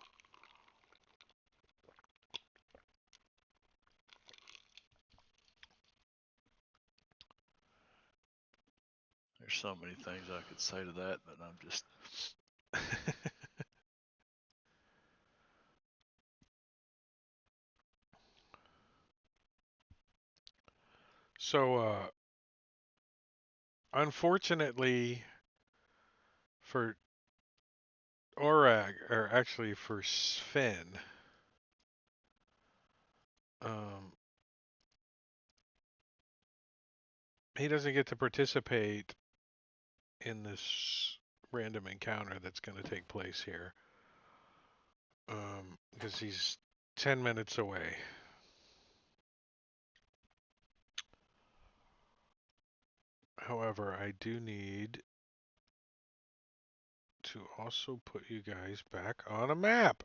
There's so many things I could say to that, but I'm just. So, unfortunately for Orag, or actually for Sven, he doesn't get to participate in this random encounter that's going to take place here. Because he's 10 minutes away. However, I do need to also put you guys back on a map.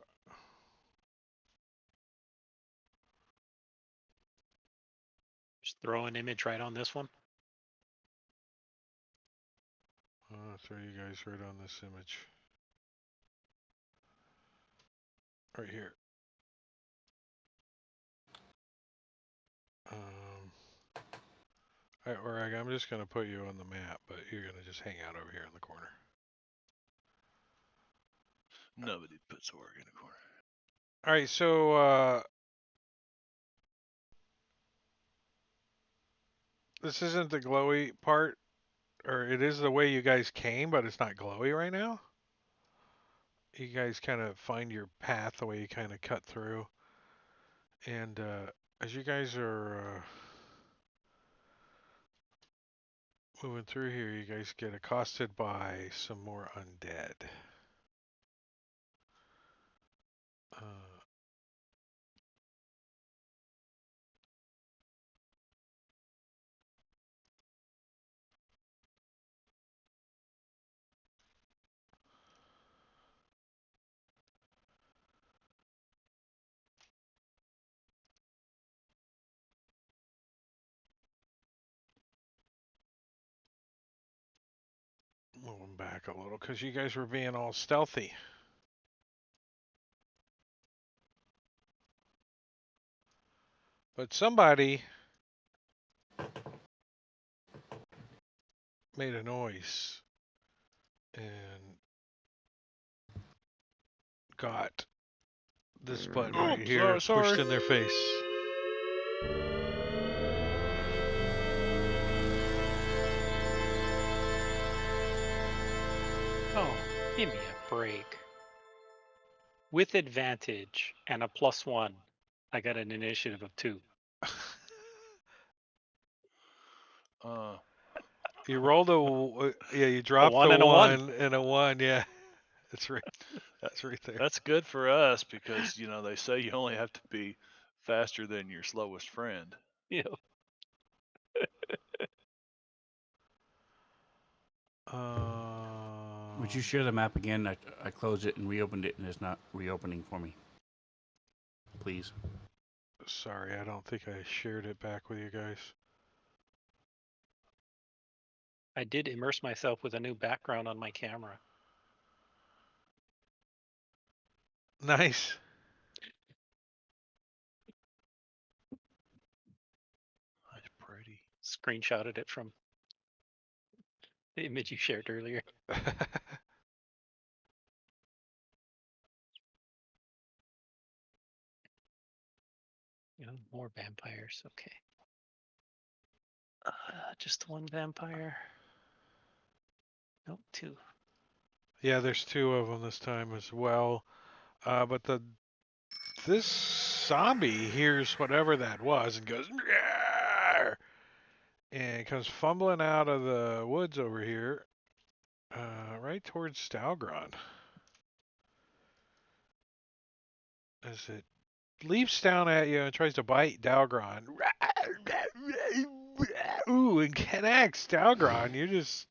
Just throw an image right on this one. I'll throw you guys right on this image. Right here. Alright, Orag, I'm just going to put you on the map, but you're going to just hang out over here in the corner. Nobody puts work in the corner. Alright, so, this isn't the glowy part, or it is the way you guys came, but it's not glowy right now. You guys kind of find your path the way you kind of cut through. And as you guys are moving through here, you guys get accosted by some more undead. Moving back a little because you guys were being all stealthy. But somebody made a noise and got this button right here pushed in their face. Oh, give me a break. With advantage and a +1, I got an initiative of 2. You rolled you dropped one the and a one. 1 and a 1. Yeah, that's right. That's right there. That's good for us because they say you only have to be faster than your slowest friend. Yeah. Would you share the map again? I closed it and reopened it, and it's not reopening for me. Please. Sorry, I don't think I shared it back with you guys. I did immerse myself with a new background on my camera. Nice. That's pretty. Screenshotted it from the image you shared earlier. More vampires. Okay. Just one vampire. Nope, 2. Yeah, there's 2 of them this time as well. But this zombie hears whatever that was and goes, "Meow," and comes fumbling out of the woods over here, right towards Stalgron. As it leaps down at you and tries to bite Dalgron. Ooh, and connects. Dalgron, you're just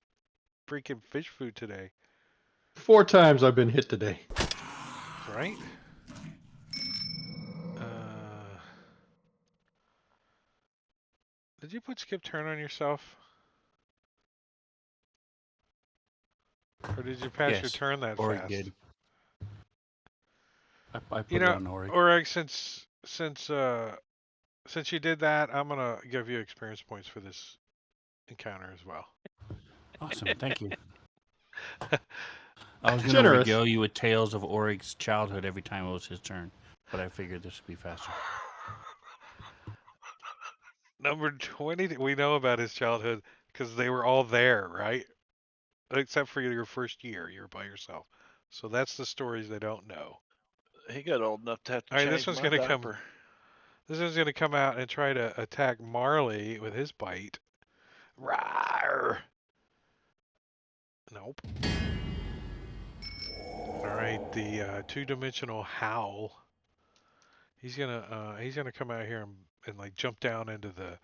freaking fish food today. 4 times I've been hit today. Right? Did you put skip turn on yourself? Or did you pass your Yes. turn that Orig fast? did. I put it on Orig. Orig, since you did that, I'm gonna give you experience points for this encounter as well. Awesome. Thank you. I was going to Generous. regale you with tales of Orig's childhood every time it was his turn, but I figured this would be faster. Number 20, we know about his childhood because they were all there, right? Except for your first year, you're by yourself. So that's the stories they don't know. He got old enough to have to All right, change this one's my gonna diaper. This one's gonna come out and try to attack Marley with his bite. Rawr! Nope. All right, the 2-dimensional howl. He's gonna come out here and like jump down into the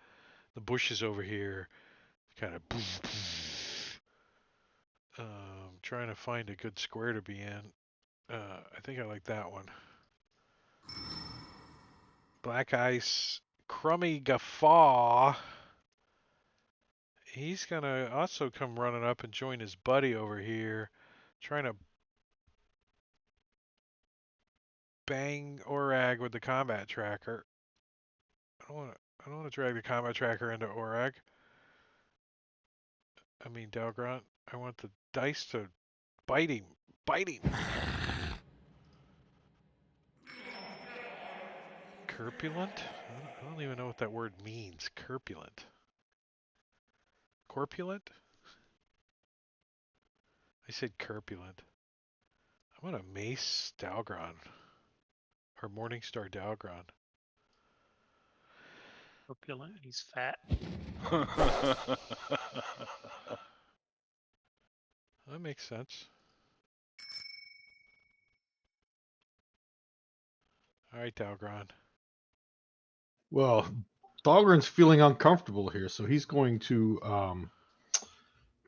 bushes over here, kind of. Trying to find a good square to be in. I think I like that one. Black Ice, Crummy Guffaw. He's gonna also come running up and join his buddy over here, trying to bang Orag with the combat tracker. I don't want to drag the combat tracker into Orag. I mean Dalgrunt. I want the dice to bite him. Bite him. Corpulent? I don't even know what that word means. Corpulent. Corpulent? I said corpulent. I'm gonna mace Dalgron. Or Morningstar Dalgron. Corpulent. He's fat. That makes sense. Alright, Dalgron. Well, Dahlgren's feeling uncomfortable here, so he's going to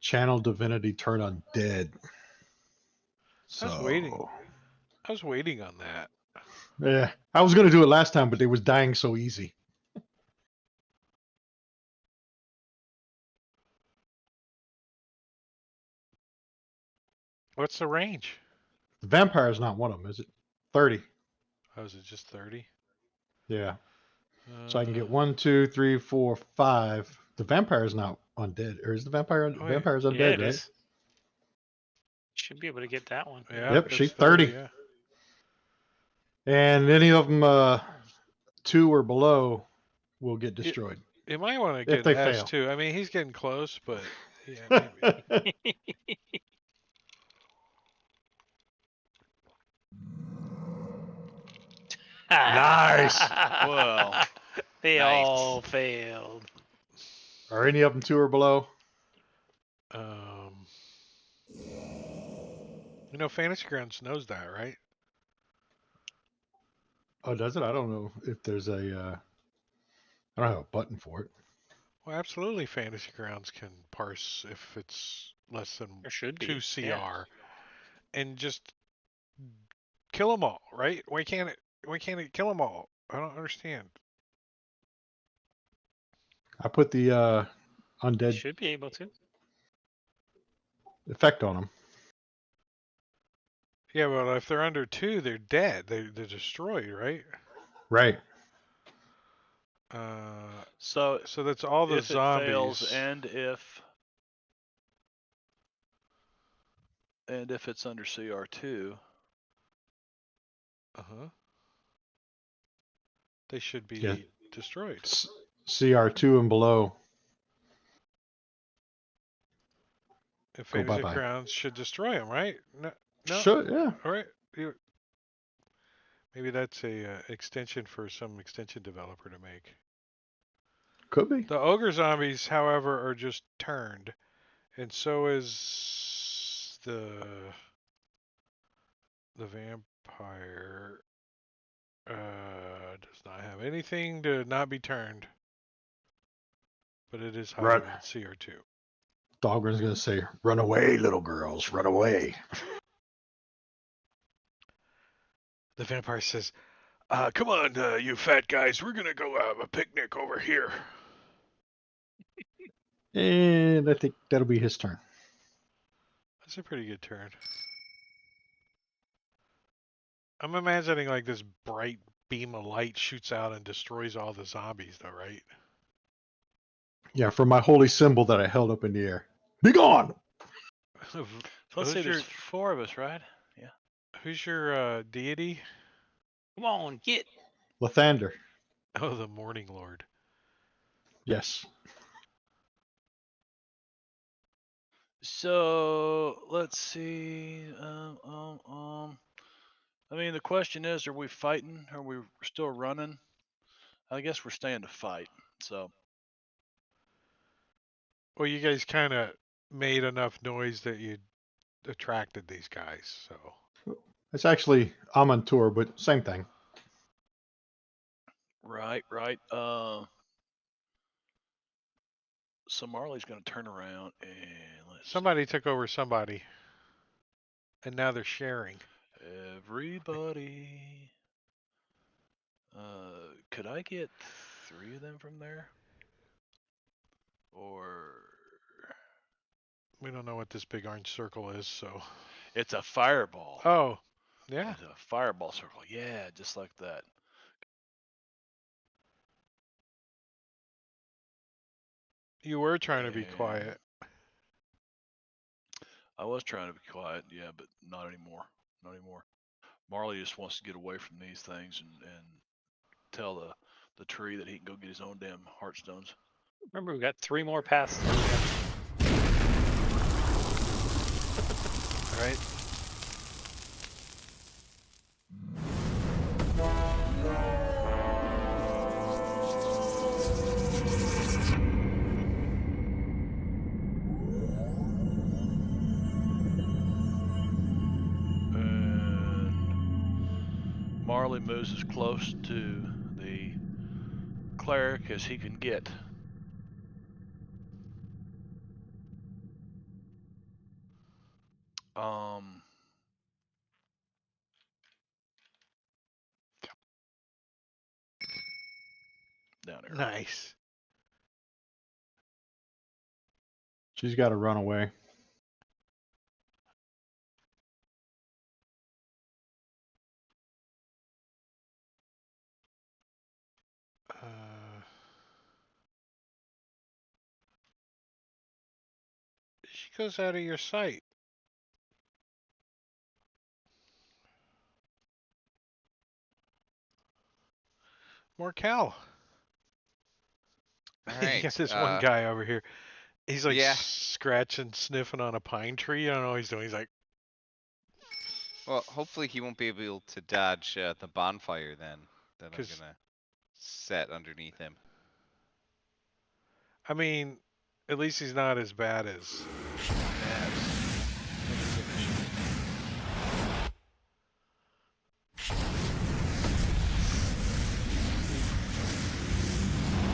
channel divinity turn undead. So I was waiting on that. yeah, I was going to do it last time, but they was dying so easy. What's the range? The vampire is not one of them, is it? 30. Oh, is it just 30? Yeah. So I can get 1, 2, 3, 4, 5. The vampire is not undead, or is the vampire? Oh, Vampire's undead, Yeah, it right? is. Should be able to get that one. Yeah, Yep, it's she's 30. Yeah. And any of them 2 or below will get destroyed. You might want to If get they S fail. too. I mean, he's getting close, but yeah, maybe. Nice. Well, They Nice. all failed. Are any of them 2 or below? Fantasy Grounds knows that, right? Oh, does it? I don't know if there's a. I don't have a button for it. Well, absolutely, Fantasy Grounds can parse if it's less than There should 2 be. CR Yeah. and just kill them all, right? Why can't it? Why can't it kill them all? I don't understand. I put the It undead should be able to. effect on them. Yeah, well, if they're under 2, they're dead. They're destroyed, right? Right. So So that's all the if it fails, zombies. and if it's under CR2, They should be Yeah. destroyed. CR2 and below. And Go Fantasy bye-bye. Grounds should destroy them, right? No, Should, yeah. all right. Maybe that's a extension for some extension developer to make. Could be. The ogre zombies, however, are just turned, and so is the vampire. Does not have anything to not be turned, but it is hiding Run. in CR2. Dahlgren's going to say, run away, little girls, run away. The vampire says, "Come on, you fat guys, we're gonna go have a picnic over here." And I think that'll be his turn. That's a pretty good turn. I'm imagining like this bright beam of light shoots out and destroys all the zombies, though, right? Yeah, for my holy symbol that I held up in the air. Be gone! so let's say there's 4 of us, right? Yeah. Who's your deity? Come on, get. Lathander. Oh, the Morning Lord. Yes. So let's see. I mean, the question is, are we fighting? Are we still running? I guess we're staying to fight. So Well, you guys kind of made enough noise that you attracted these guys, so. It's actually, I'm on tour, but same thing. right. So Marley's going to turn around and let's Somebody took over somebody, and now they're sharing. everybody. Could I get 3 of them from there? Or We don't know what this big orange circle is, so. it's a fireball. Oh, yeah. It's a fireball circle. Yeah, just like that. You were trying to be quiet. I was trying to be quiet, yeah, but not anymore. Not anymore. Marley just wants to get away from these things and tell the tree that he can go get his own damn heartstones. Remember, we got 3 more paths. All right. And Marley moves as close to the cleric as he can get. Down there. Nice. She's got to run away. She goes out of your sight. More cow. All You right. got this one guy over here. He's like Yeah. scratching, sniffing on a pine tree. I don't know what he's doing. He's like, Well, hopefully he won't be able to dodge the bonfire then that I'm 'cause gonna set underneath him. I mean, at least he's not as bad as Nabs.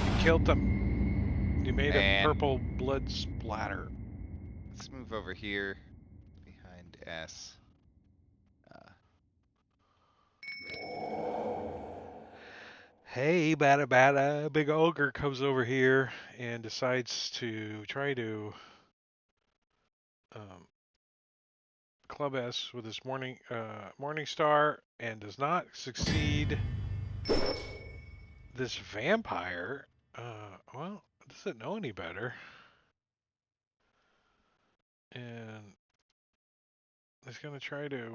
You killed him. You made a And purple blood splatter. let's move over here behind S. Uh, Hey, bada bada, big ogre comes over here and decides to try to um, club S with his morning star and does not succeed. This vampire, well, doesn't know any better, and is gonna try to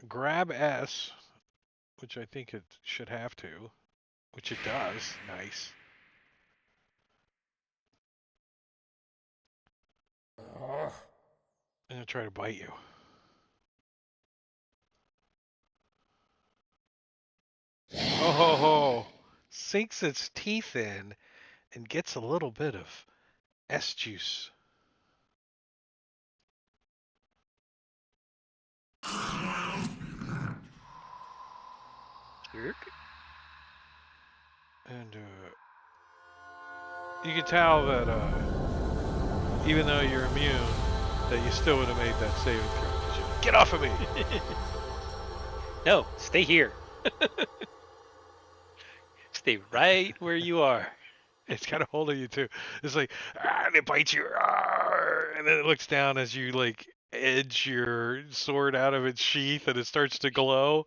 grab S, which I think it should have to, which it does. Nice. I'm gonna try to bite you. Oh ho ho! Sinks its teeth in and gets a little bit of S juice. And you can tell that even though you're immune, that you still would have made that saving throw. 'Cause you, get off of me! No, stay here. Stay right where you are. It's got a hold of you too. It's like, and it bites you, and then it looks down as you like edge your sword out of its sheath, and it starts to glow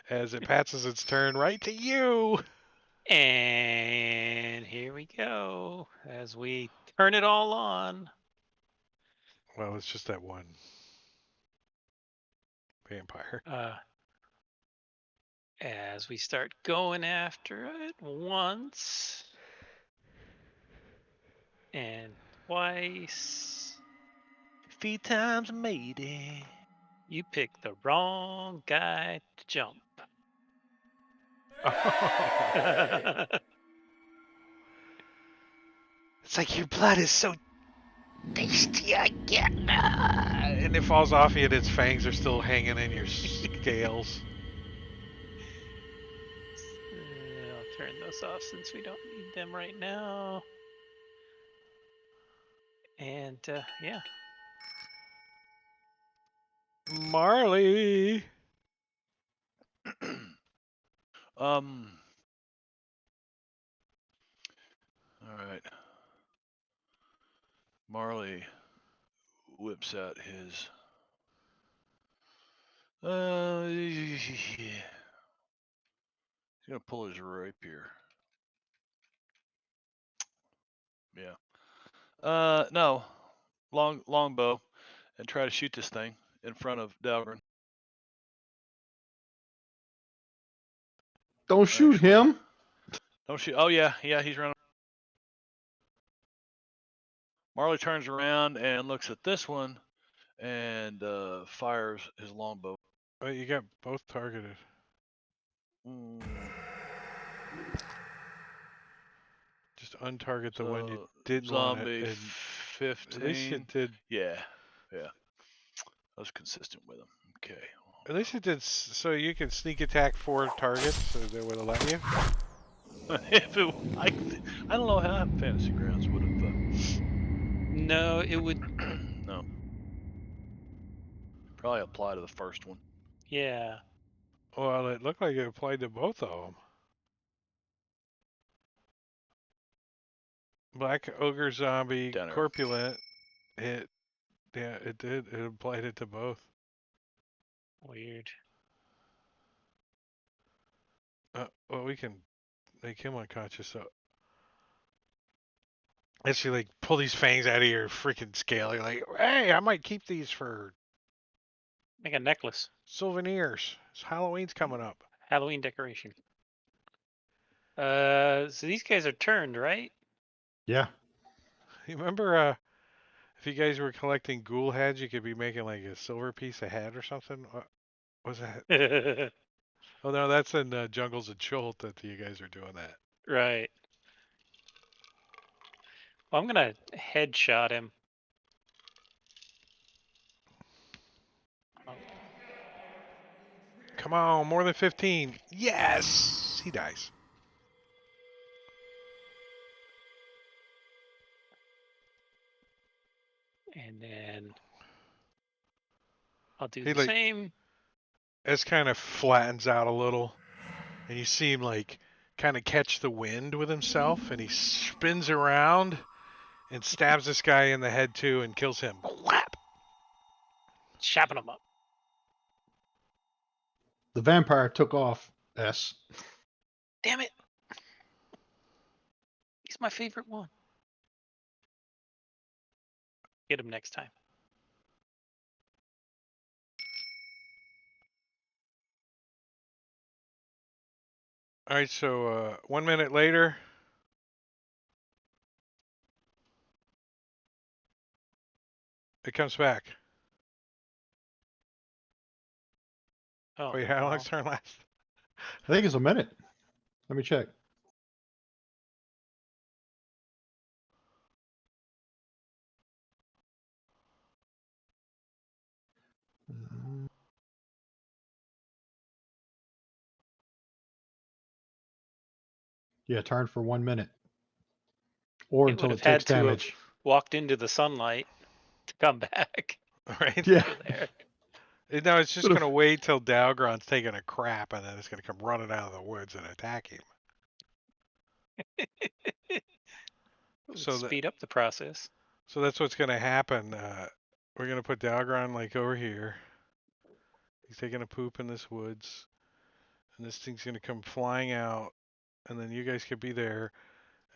as it passes its turn right to you. And here we go as we turn it all on. Well, it's just that one vampire. As we start going after it once and twice. 3 times made it. You picked the wrong guy to jump. It's like your blood is so tasty, I get. And it falls off you, and its fangs are still hanging in your scales. I'll turn those off since we don't need them right now. And yeah. Marley. All right. Marley whips out his. He's gonna pull his rapier. Yeah. No, longbow, and try to shoot this thing in front of Dalgren. Don't shoot Actually, him. don't shoot. Oh yeah, he's running. Marley turns around and looks at this one, and fires his longbow. Oh, you got both targeted. Just untarget the one you didn't want Zombie it. And 15. at least it did. Yeah. I was consistent with him. Okay. At least it did. So you can sneak attack 4 targets. So they would have let you. If it, I don't know how Fantasy Grounds would have. No, it would. No. Probably apply to the first one. Yeah. Well, it looked like it applied to both of them. Black ogre zombie Down arrow. corpulent. It. Yeah, it did. It applied it to both. Weird. Well, we can make him unconscious. So as you like pull these fangs out of your freaking scale, you're like, hey, I might keep these for Make a necklace. souvenirs. Halloween's coming up. Halloween decoration. So these guys are turned, right? Yeah. You remember if you guys were collecting ghoul heads, you could be making like a silver piece of head or something? Was that? Oh no, that's in Jungles of Jolt that you guys are doing that. Right. Well, I'm gonna headshot him. Oh, Come on, more than 15. Yes, he dies. and then I'll do He the like same. S kind of flattens out a little, and you see him like kind of catch the wind with himself, and he spins around and stabs this guy in the head too, and kills him. Whap! Chopping him up. The vampire took off. S. Damn it. He's my favorite one. Get him next time. All right, so 1 minute later, it comes back. Oh, Wait, how well, long's turn last? I think it's a minute. Let me check. Yeah, turn for 1 minute. Or it would until have it takes had to have damage. walked into the sunlight to come back Right? Yeah. to there. No, it's just Would've- gonna wait till Dalgron's taking a crap, and then it's gonna come running out of the woods and attack him. It would So speed up the process. So that's what's gonna happen. We're gonna put Dalgron like over here. He's taking a poop in this woods, and this thing's gonna come flying out, and then you guys could be there,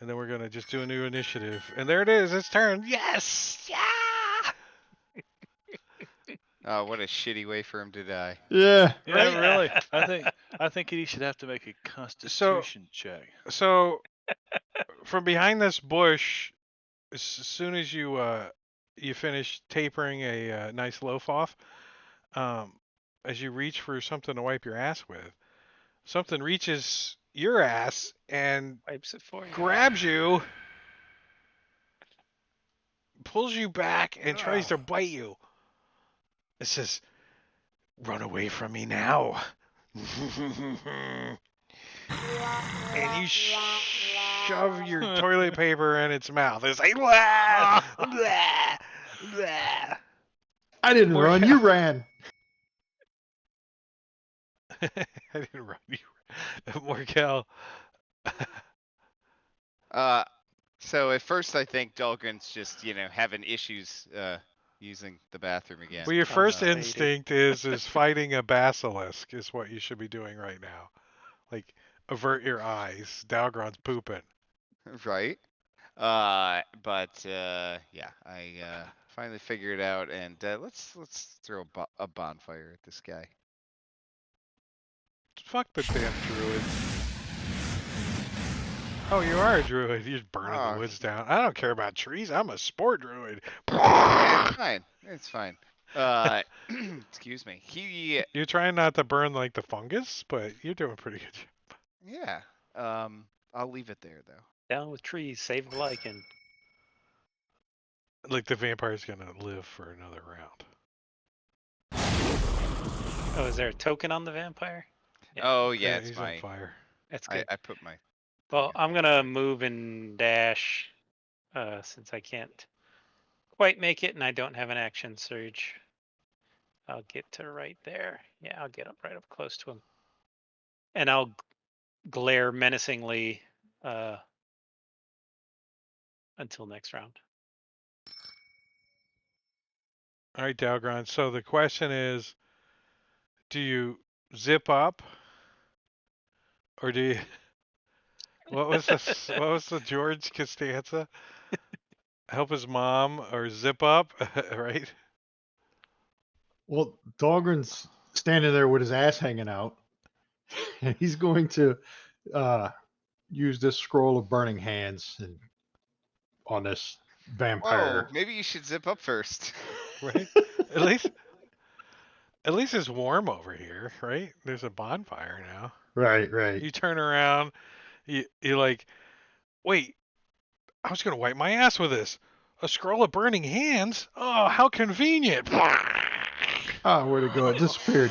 and then we're gonna just do a new initiative. And there it is. It's turn. Yes. Yeah. Oh, what a shitty way for him to die. Yeah. Yeah, Right? really. I think he should have to make a Constitution check. So from behind this bush, as soon as you you finish tapering a nice loaf off, um, as you reach for something to wipe your ass with, something reaches your ass and Wipes it for you. grabs you, pulls you back, and tries to bite you. It says, "Run away from me now." And you shove your toilet paper in its mouth. It's like, "Blah, blah, blah." I didn't More run. cow- You ran. I didn't run you. Morkel. So at first I think Dahlgren's just, having issues using the bathroom again. Well, your first Constipated. instinct is fighting a basilisk is what you should be doing right now. Like, avert your eyes. Dalgron's pooping. Right? But yeah, I finally figured it out, and let's throw a bonfire at this guy. Fuck the damn druid. Oh, you are a druid. You're just burning Oh, the woods down. I don't care about trees. I'm a sport druid. Yeah, it's fine. It's fine. Excuse me. You're trying not to burn like the fungus, but you're doing pretty good. Yeah. I'll leave it there though. Down with trees, save the lichen. Like the vampire's gonna live for another round. Oh, is there a token on the vampire? Yeah. Oh yeah, he's it's on my. fire. That's good. I put my. Well, thing I'm in gonna move and dash, since I can't quite make it and I don't have an action surge. I'll get to right there. Yeah, I'll get up right up close to him. And I'll glare menacingly until next round. All right, Dalgron. So the question is, do you zip up, or do you? What was the George Costanza? Help his mom or zip up, right? Well, Dahlgren's standing there with his ass hanging out. And he's going to use this scroll of burning hands and on this Whoa, vampire. maybe you should zip up first. Right? At At least it's warm over here, right? There's a bonfire now. Right, right. You turn around, you're like, wait, I was gonna wipe my ass with this. A scroll of burning hands? Oh, how convenient! Ah, where'd it go? It disappeared.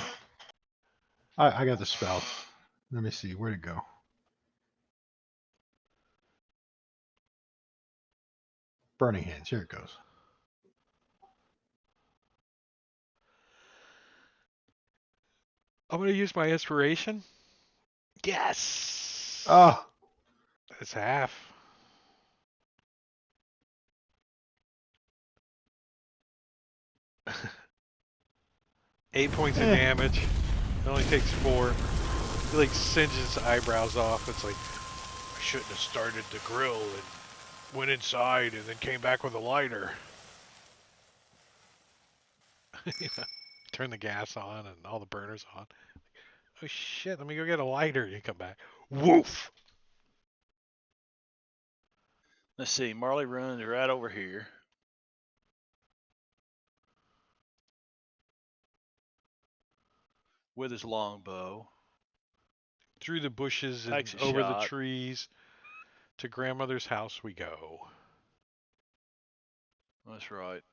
I got the spell. Let me see. Where'd it go? Burning hands. Here it goes. I'm gonna use my inspiration. Yes! Ah, It's half. Eight points of Eh. damage. It only takes 4. He like singes his eyebrows off. It's like, I shouldn't have started the grill and went inside and then came back with a lighter. You know, turn the gas on and all the burners on. Oh shit, let me go get a lighter. You come back. Woof! Let's see. Marley runs right over here. With his longbow. Through the bushes and Takes a over the shot. trees to grandmother's house we go. That's right.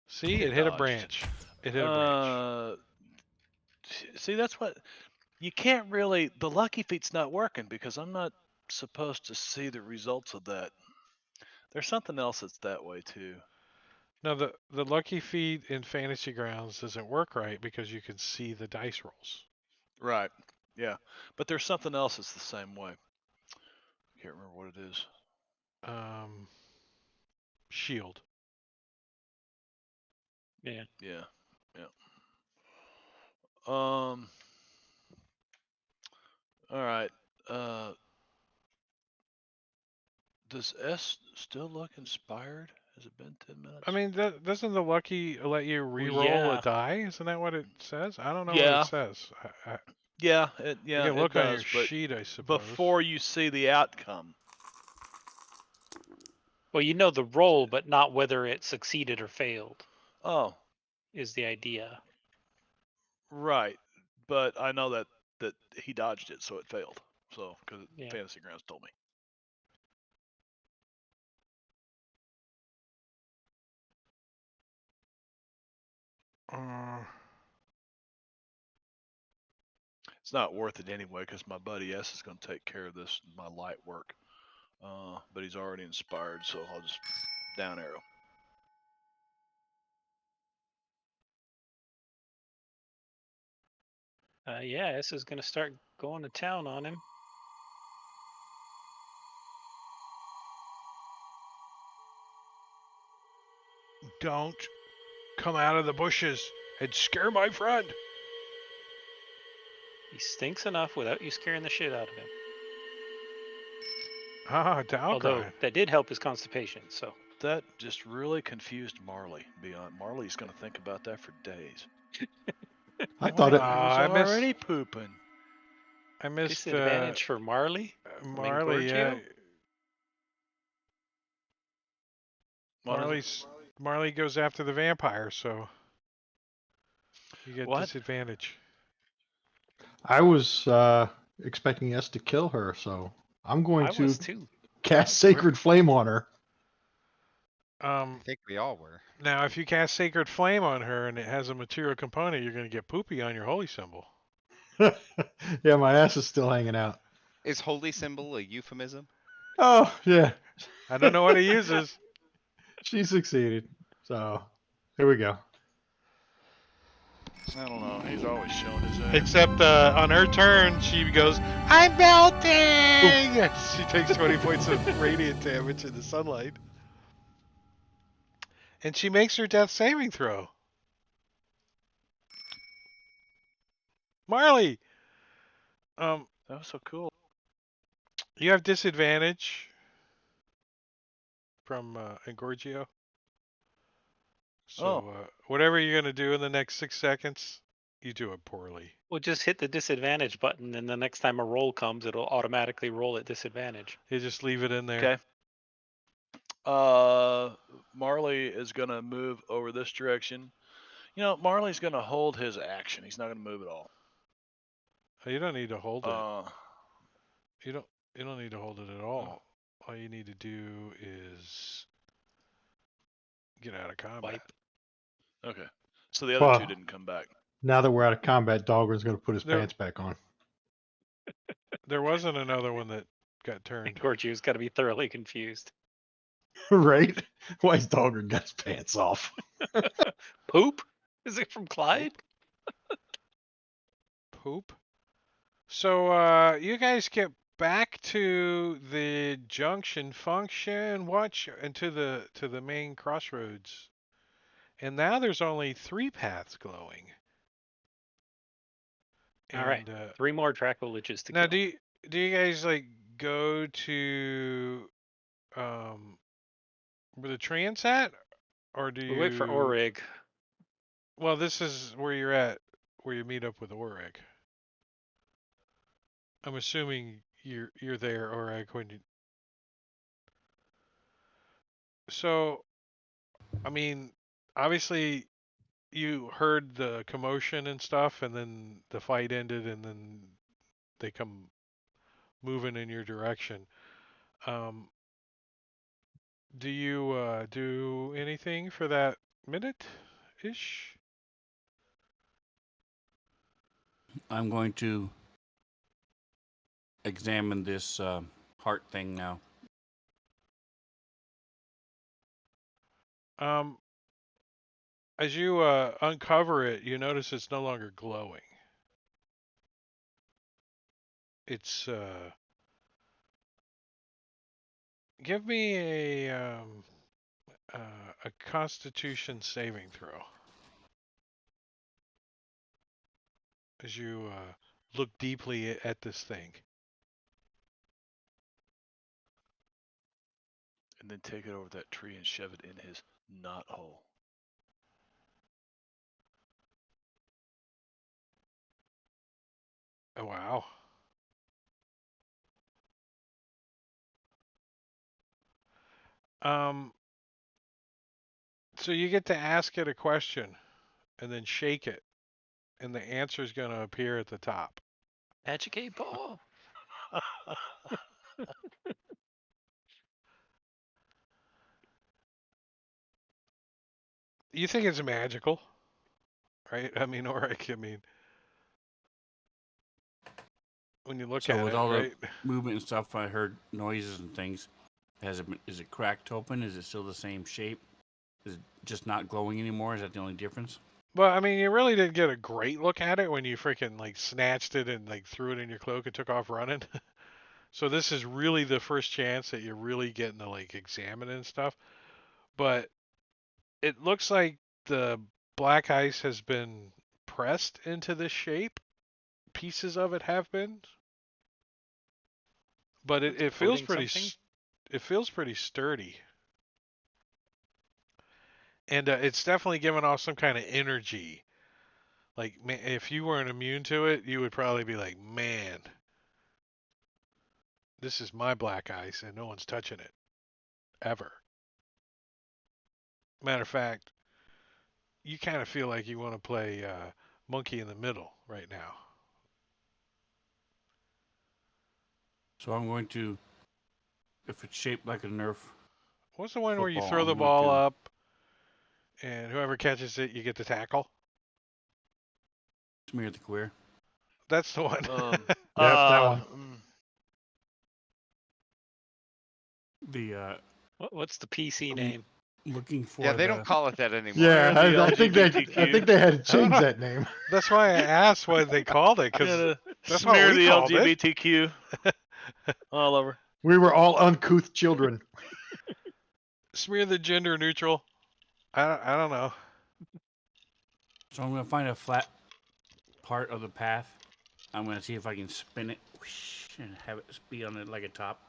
See, It it hit a dodged. branch. It hit a branch. See, that's what you can't really. The lucky feat's not working because I'm not supposed to see the results of that. There's something else that's that way too. Now the lucky feed in Fantasy Grounds doesn't work right because you can see the dice rolls. Right. Yeah. But there's something else that's the same way. Can't remember what it is. Shield. Yeah. Yeah. Yeah. All right. Does S still look inspired? Has it been 10 minutes? I mean, doesn't the lucky let you re-roll yeah. a die? Isn't that what it says? I don't know what Yeah. it says. Yeah. You can It look on your does. But sheet, I suppose. before you see the outcome. Well, you know the roll, but not whether it succeeded or failed Oh, is the idea. right. But I know that he dodged it, so it failed. So because Yeah. Fantasy Grounds told me. It's not worth it anyway because my buddy S is going to take care of this, my light work. But he's already inspired, so I'll just down arrow. Yeah, S is going to start going to town on him. Don't come out of the bushes and scare my friend. He stinks enough without you scaring the shit out of him. Ah, down Although cry. that did help his constipation, so. That just really confused Marley. Marley's going to think about that for days. I thought it. He was I missed. already pooping. I missed Disadvantage for Marley? from Marley. Yeah, Engorgio? Marley goes after the vampire, so you get What? disadvantage. I was expecting us to kill her, so I'm going I to was too. cast Sacred Flame on her. I think we all were. Now, if you cast Sacred Flame on her and it has a material component, you're going to get poopy on your holy symbol. Yeah, my ass is still hanging out. Is holy symbol a euphemism? Oh, yeah. I don't know what he uses. She succeeded. So, here we go. I don't know. He's always showing his ass. Except on her turn, she goes, I'm melting! She takes 20 points of radiant damage in the sunlight. And she makes her death saving throw. Marley! That was so cool. You have disadvantage from Engorgio. So whatever you're going to do in the next 6 seconds, you do it poorly. Well, just hit the disadvantage button, and the next time a roll comes, it'll automatically roll at disadvantage. You just leave it in there. Okay. Marley is gonna move over this direction. You know, Marley's gonna hold his action. He's not gonna move at all. You don't need to hold it. Uh, You don't need to hold it at all. All you need to do is get out of combat. Wipe. okay. So the other Well, two didn't come back. now that we're out of combat, Dahlgren's going to put his There- pants back on. There wasn't another one that got turned. Gorgio's got to be thoroughly confused. Right? Why's Dahlgren got his pants off? Poop? Is it from Clyde? Poop. So you guys get back to the junction function, watch and to the main crossroads. And now there's only 3 paths glowing. All right. And, 3 more Dracoliches to now kill. do you guys like go to where the train's at, or do you We wait for Orig. Well, this is where you're at, where you meet up with Orig. I'm assuming you're there, Orig, when you. So, I mean, obviously you heard the commotion and stuff, and then the fight ended, and then they come moving in your direction. Do you do anything for that minute-ish? I'm going to examine this heart thing now. As you uncover it, you notice it's no longer glowing. It's give me a Constitution saving throw as you look deeply at this thing. And then take it over that tree and shove it in his knot hole. Oh, wow. So you get to ask it a question and then shake it, and the answer is going to appear at the top. Magic 8 Ball. You think it's magical, right? I mean, when you look So at with it, all right? the movement and stuff, I heard noises and things. Is it cracked open? Is it still the same shape? Is it just not glowing anymore? Is that the only difference? Well, I mean, you really didn't get a great look at it when you freaking like snatched it and like threw it in your cloak and took off running. So this is really the first chance that you're really getting to like examine it and stuff. But it looks like the black ice has been pressed into this shape. Pieces of it have been, but It's it feels coating pretty. something? It feels pretty sturdy, and it's definitely giving off some kind of energy. Like, if you weren't immune to it, you would probably be like, man, this is my black ice, and no one's touching it ever. Matter of fact, you kind of feel like you want to play monkey in the middle right now. So I'm going to, if it's shaped like a Nerf What's the one where you football, throw I'm the going ball to up, and whoever catches it, you get to tackle? smear the queer. That's the one. Yep, that one. The What's the PC Um, name? looking for Yeah, they the don't call it that anymore. Yeah, the I think they LGBTQ. had to I don't change know. that name. That's why I asked what they called it, because Yeah, that's what smear we the called it. LGBTQ all over. We were all uncouth children. Smear the gender neutral. I don't know. So I'm going to find a flat part of the path. I'm going to see if I can spin it whoosh, and have it be on it like a top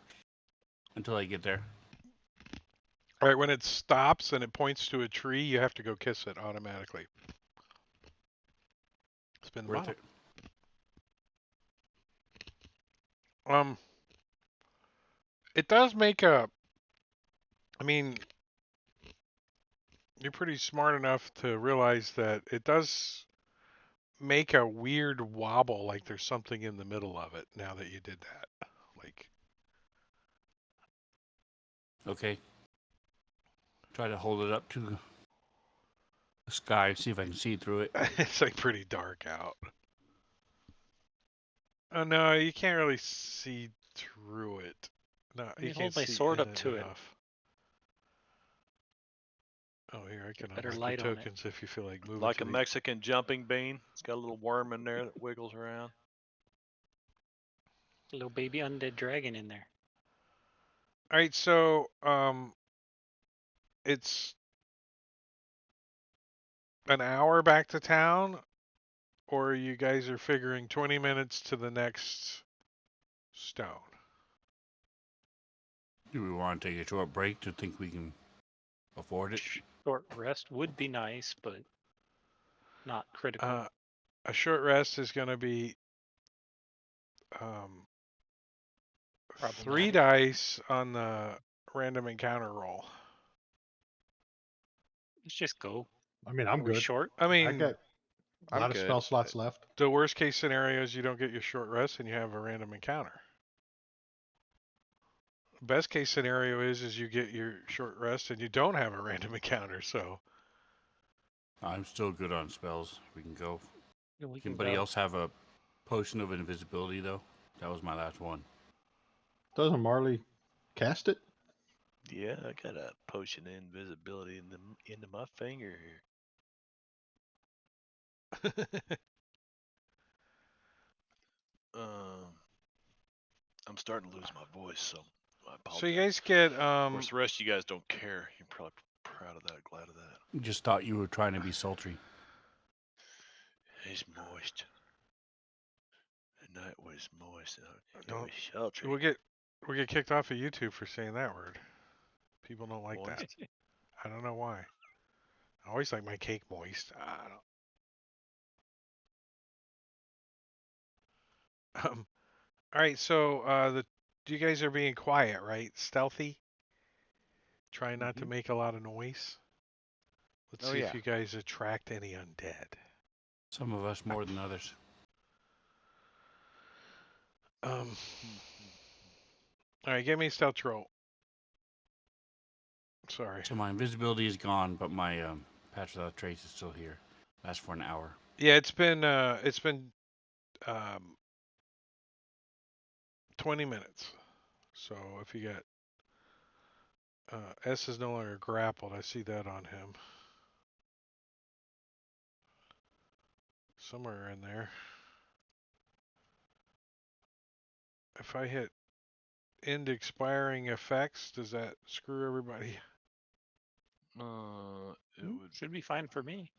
until I get there. All right, when it stops and it points to a tree, you have to go kiss it automatically. Spin the Worth bottle. it. It does make a I mean, you're pretty smart enough to realize that it does make a weird wobble, like there's something in the middle of it. Now that you did that, like Okay. Try to hold it up to the sky and see if I can see through it. it's like pretty dark out. Oh no, you can't really see through it. No, Let you me can't hold my see sword in up it to it. enough. Oh, here I can Get better unlock your light on it. tokens if you feel like moving Like to a the. Mexican jumping bean. It's got a little worm in there that wiggles around. Little baby undead dragon in there. All right, so it's an hour back to town, or you guys are figuring 20 minutes to the next stone. Do we want to take a short break to think we can afford it? Short rest would be nice, but not critical. A short rest is going to be um, 3 Problematic. dice on the random encounter roll. Let's just go. I mean, Are I'm we good. short? I I mean, got a I'm lot of good. spell slots left. the worst case scenario is you don't get your short rest and you have a random encounter. Best case scenario is you get your short rest and you don't have a random encounter. So I'm still good on spells. We can go. Yeah, we can Anybody go. else have a potion of invisibility though? That was my last one. Doesn't Marley cast it? Yeah, I got a potion of invisibility into my finger here. I'm starting to lose my voice, so I apologize. so you guys get Of course, the rest of you guys don't care. You're probably proud of that, glad of that. Just thought you were trying to be sultry. It's moist. The night was moist. It Don't- was sultry. we'll get kicked off of YouTube for saying that word. People don't like that. Moist. I don't know why. I always like my cake moist. I don't. All right, so you guys are being quiet, right? Stealthy. Try not to make a lot of noise. Let's Oh, see if yeah. you guys attract any undead. Some of us more than others. All right, give me a stealth roll. Sorry. So my invisibility is gone, but my patch without trace is still here. Lasts for an hour. Yeah, it's been 20 minutes. So if you got S is no longer grappled, I see that on him. Somewhere in there. If I hit end expiring effects, does that screw everybody? It would Should be fine for me.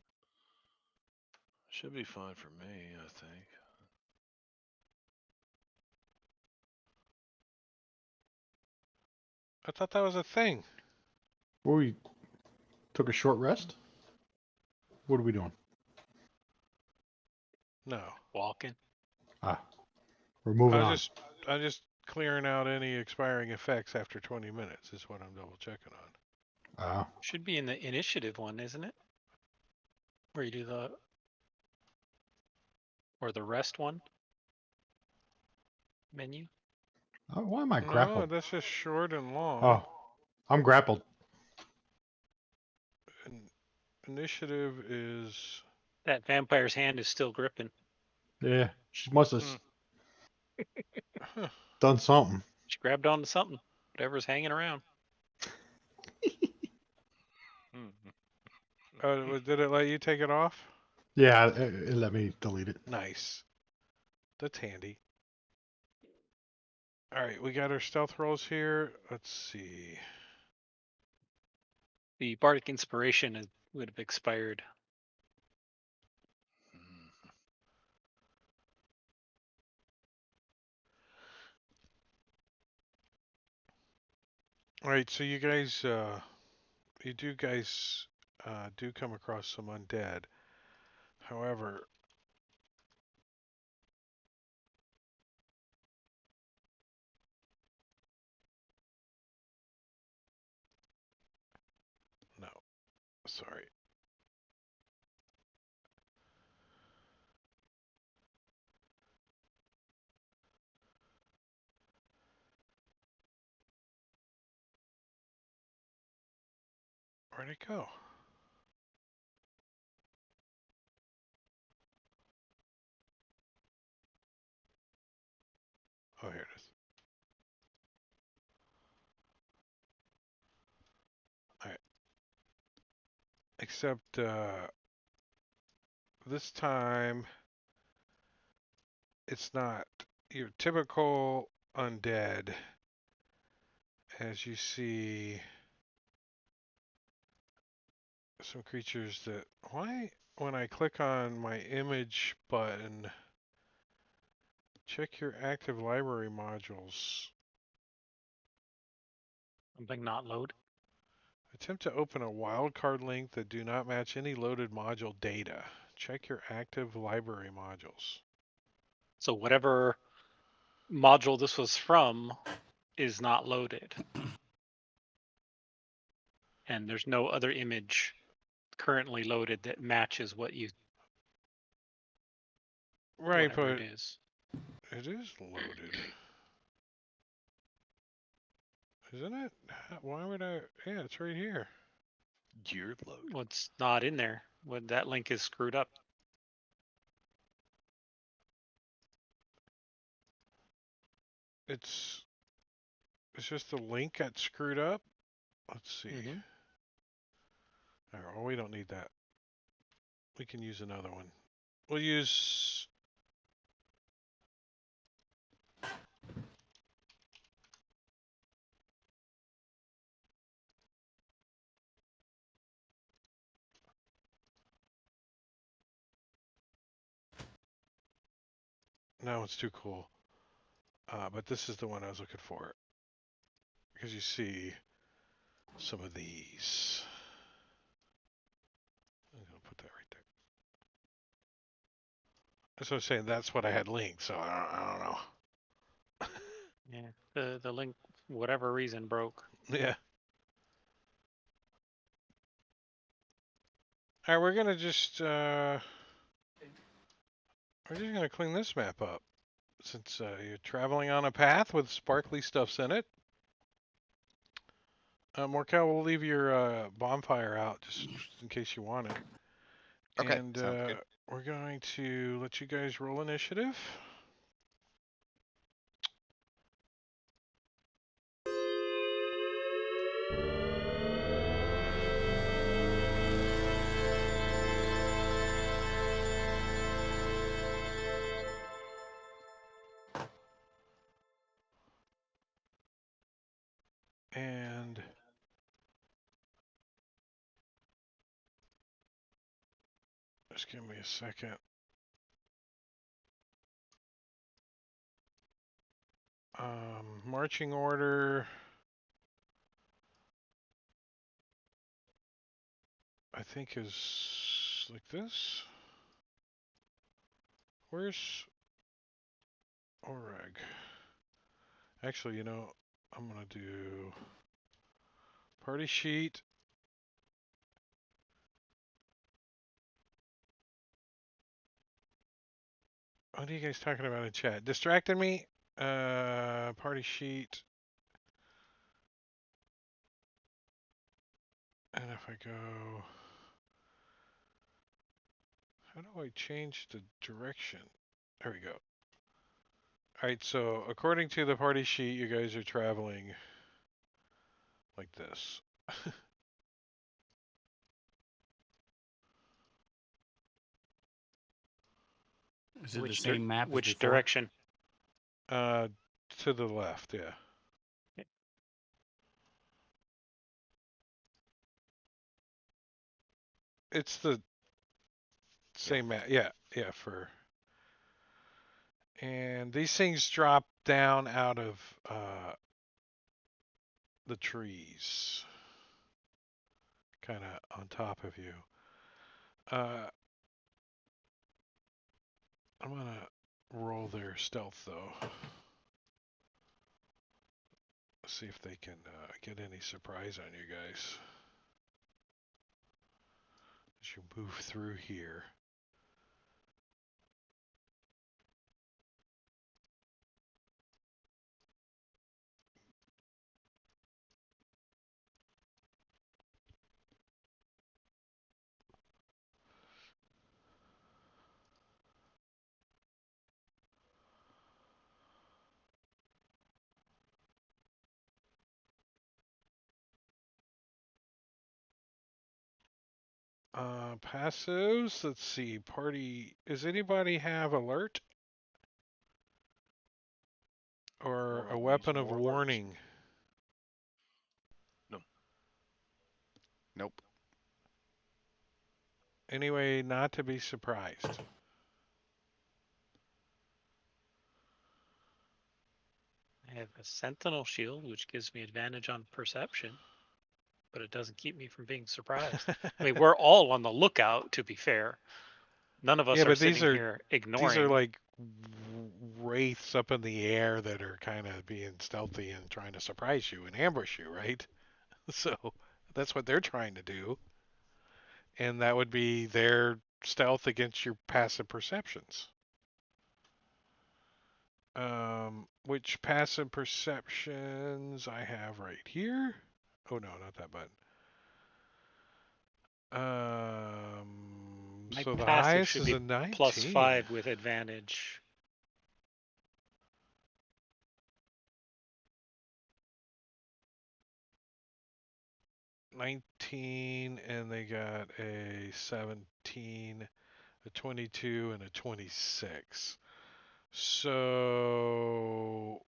should be fine for me, I think. I thought that was a thing. Well, we took a short rest. What are we doing? No. Walking. Ah, we're moving I'm on. just clearing out any expiring effects after 20 minutes is what I'm double checking on. Ah, Should be in the initiative one, isn't it? Where you do the or the rest one menu. oh, why am I No, grappled? that's just short and long. Oh, I'm grappled. And initiative is That vampire's hand is still gripping. Yeah, she must have huh. done something. She grabbed onto something, whatever's hanging around. Did it let you take it off? Yeah, it let me delete it. Nice. That's handy. All right, we got our stealth rolls here. Let's see. The bardic inspiration would have expired. All right, so you guys, do come across some undead. However, Sorry. Where'd it go? Oh, here it is. Alright. Except, this time, it's not your typical undead. As you see, some creatures that... Why, when I click on my image button, check your active library modules. Something not load. Attempt to open a wildcard link that do not match any loaded module data. Check your active library modules. So whatever module this was from is not loaded. And there's no other image currently loaded that matches what you Right, whatever but it is. it is loaded. Isn't it? Why would I? Yeah, it's right here. You're loaded. What's not in there? When that link is screwed up. It's just the link got screwed up. Let's see. Mm-hmm. All right, well, we don't need that. We can use another one. We'll use... No, it's too cool. But this is the one I was looking for. Because you see some of these. I'm going to put that right there. That's what I'm saying. That's what I had linked, so I don't know. Yeah. The link, whatever reason, broke. Yeah. All right, we're gonna just clean this map up since you're traveling on a path with sparkly stuffs in it. Morkel, we'll leave your bonfire out just in case you want it. Okay, And sounds good. we're going to let you guys roll initiative. And just give me a second. Marching order. I think is like this. Where's Oreg? Actually, you know, I'm gonna do party sheet. What are you guys talking about in chat? Distracted me? Party sheet. And if I go... How do I change the direction? There we go. Alright, so according to the party sheet, you guys are traveling like this. Is it the Which same map as which before? direction? To the left, yeah. It's the same map, yeah, for... And these things drop down out of the trees. Kind of on top of you. I'm gonna roll their stealth though. See if they can get any surprise on you guys. as you move through here. Passives. Let's see. Party. Does anybody have alert or a Warlord needs weapon of more alerts. warning? No. Nope. Anyway, not to be surprised. I have a sentinel shield, which gives me advantage on perception, but it doesn't keep me from being surprised. I mean, we're all on the lookout, to be fair. None of us Yeah, are but these sitting are here these ignoring. are like wraiths up in the air that are kind of being stealthy and trying to surprise you and ambush you, right? So that's what they're trying to do, and that would be their stealth against your passive perceptions. Which passive perceptions I have right here? Oh no, not that button. My So the passive highest should is be a 19. +5 with advantage. $19, and they got a 17, a 22, and a 26. So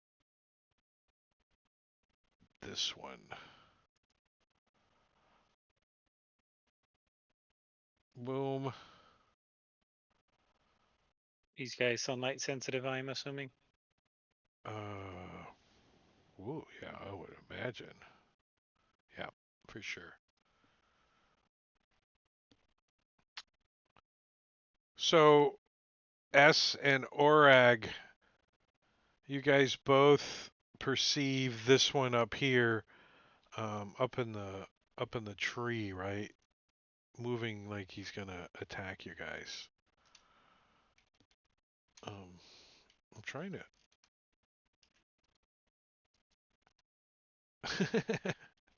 this one. Boom. These guys sunlight sensitive, I'm assuming. Ooh, yeah, I would imagine. Yeah, for sure. So S and Orag, you guys both perceive this one up here, up in the tree, right? Moving like he's gonna attack you guys. I'm trying to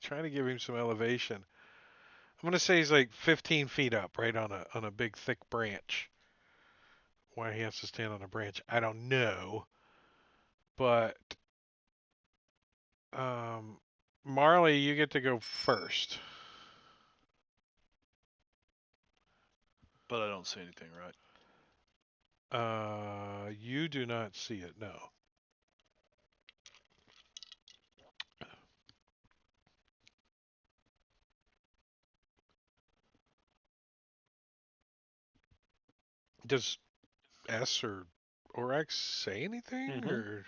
trying to give him some elevation. I'm gonna say he's like 15 feet up, right on a big thick branch. Why he has to stand on a branch, I don't know. But Marley, you get to go first. But I don't see anything, right? You do not see it, no. Does S or Orex say anything, Mhm. or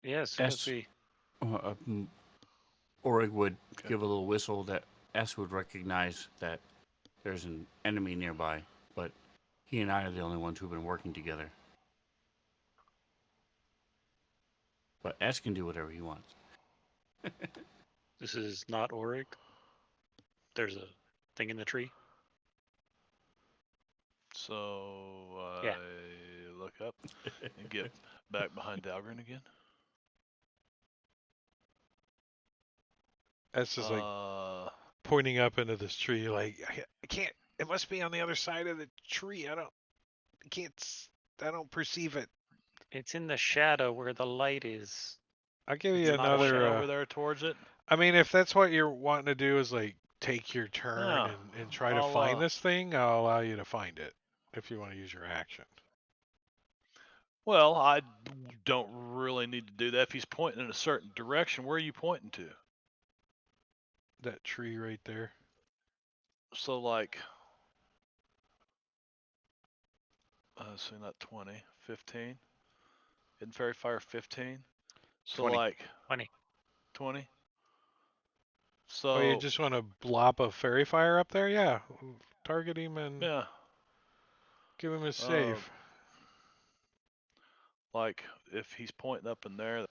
Yeah, as soon as S, we Orig would Okay. give a little whistle that S would recognize that there's an enemy nearby, but he and I are the only ones who've been working together. But S can do whatever he wants. this is not Auric. There's a thing in the tree. So I Yeah. look up and get back behind Dalgren again. S is like pointing up into this tree, like I can't. It must be on the other side of the tree. I can't. I don't perceive it. It's in the shadow where the light is. I'll give It's you not Pointing another. over there towards it. I mean, if that's what you're wanting to do, is like take your turn Yeah. and try to I'll, find this thing, I'll allow you to find it if you want to use your action. Well, I don't really need to do that. If he's pointing in a certain direction, where are you pointing to? That tree right there. So like, so not 20, 15. Isn't Fairy Fire 15? So 20. like 20. 20. Oh, you So just want to blop a fairy fire up there? Yeah. Target him and yeah, give him his uh, save. like if he's pointing up in there,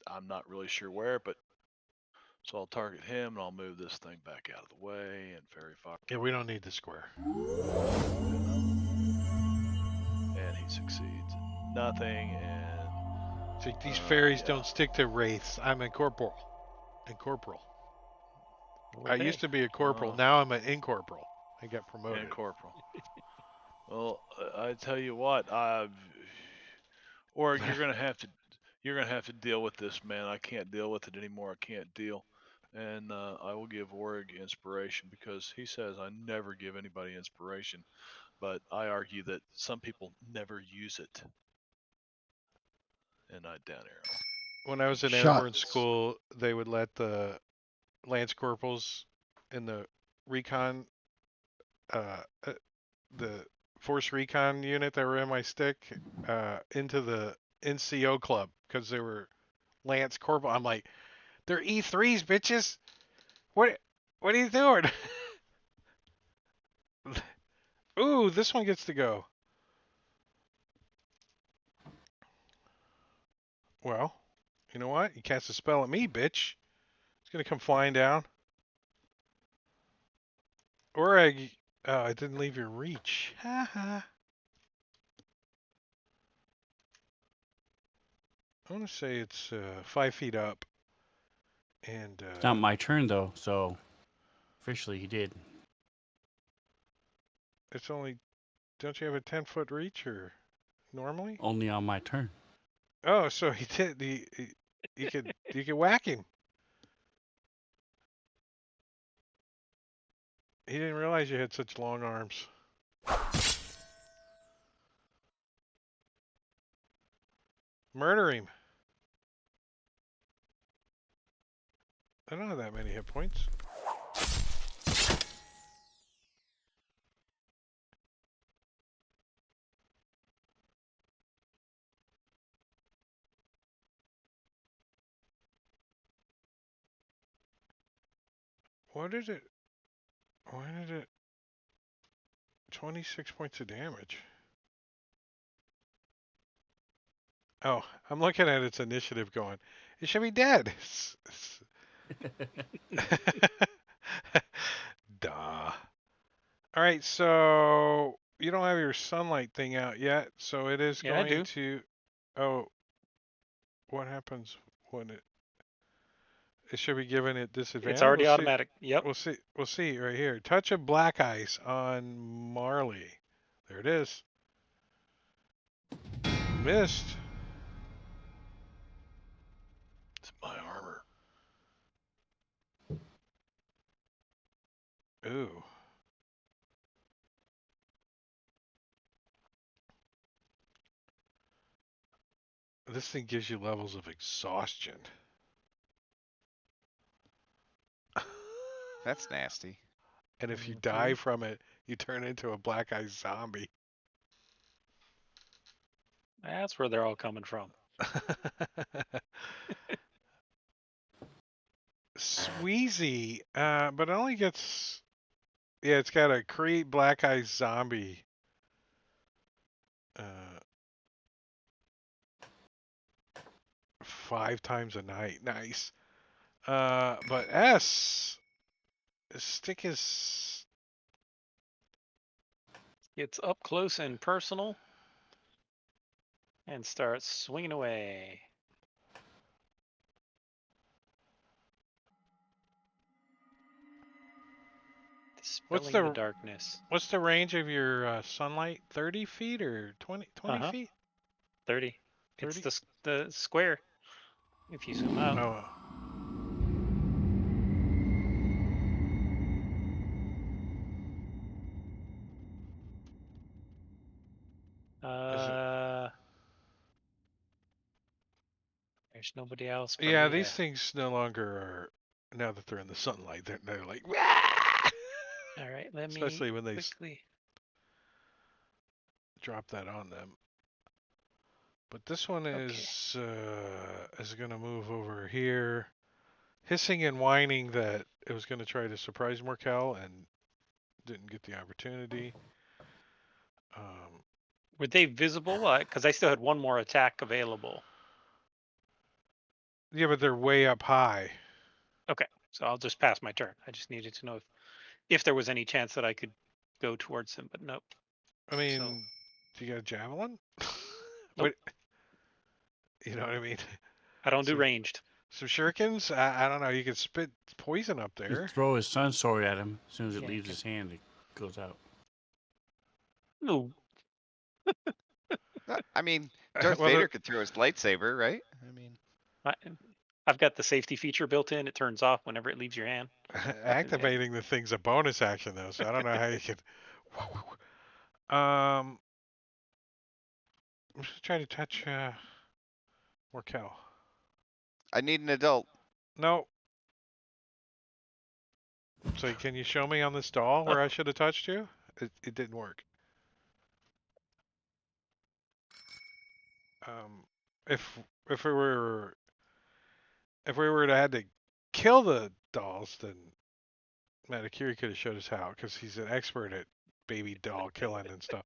I'm not really sure where, but So I'll target him, and I'll move this thing back out of the way, and Fairy Fox. Yeah, we don't need the square. And he succeeds. Nothing, and See, these fairies yeah. don't stick to wraiths. I'm a corporal. Incorporal. Were I they? used to be a corporal. Oh. Now I'm an incorporal. I got promoted. And corporal. Well, I tell you what, or you're gonna have to deal with this, man. I can't deal with it anymore. I can't deal, and I will give Orig inspiration because he says I never give anybody inspiration, but I argue that some people never use it. And I down arrow. When I was in airborne school, they would let the lance corporals in the recon, the force recon unit that were in my stick, into the NCO club because they were lance corporal. I'm like, they're E3s, bitches. What are you doing? Ooh, this one gets to go. Well, you know what? You cast a spell at me, bitch. It's gonna come flying down. Or I didn't leave your reach. Ha ha. I want to say it's 5 feet up. And It's not my turn though, so officially he did. it's only. Don't you have a 10-foot reach or normally? Only on my turn. Oh, so he did. You could whack him. He didn't realize you had such long arms. Murder him. I don't have that many hit points. What did it? Why did it? 26 points of damage. Oh, I'm looking at its initiative going, it should be dead. Duh. Alright, so you don't have your sunlight thing out yet, so it is Yeah, I going do. to. Oh, what happens when it should be given it disadvantage? It's already We'll see. automatic. Yep. We'll see right here. Touch of black ice on Marley. There it is. Missed. It's my armor. Ooh. This thing gives you levels of exhaustion. That's nasty. And if you die from it, you turn into a black eye zombie. That's where they're all coming from. Sweezy, but it only gets. Yeah, it's got a create black eye zombie. 5 times a night. Nice. But stick is. It's up close and personal and starts swinging away. What's Dispelling the the darkness. What's the range of your sunlight? 30 feet or 20 Uh-huh. feet? 30. 30? It's the square. If you zoom out. Oh. There's nobody else. For Yeah, me these to... things no longer are. Now that they're in the sunlight, they're like. All right, let me Especially when they quickly drop that on them. But this one is going to move over here, hissing and whining that it was going to try to surprise Morkel and didn't get the opportunity. Were they visible? Because I still had one more attack available. Yeah, but they're way up high. Okay. So I'll just pass my turn. I just needed to know if there was any chance that I could go towards him, but nope. I mean, So- do you got a javelin? Nope. You know what I mean? I don't do So- ranged. Some shurikens? I don't know. You could spit poison up You there. throw his sun sword at him. As soon as it Yeah, leaves okay. his hand, it goes out. No. I mean, Darth Well, Vader could throw his lightsaber, right? I mean, I've got the safety feature built in. It turns off whenever it leaves your hand. activating the thing's a bonus action though, so I don't know how you could. I'm just trying to touch Morkel. I need an adult. No. So can you show me on this doll where I should have touched you? It didn't work. If if we were to had to kill the dolls, then Matakiri could have showed us how, because he's an expert at baby doll killing and stuff.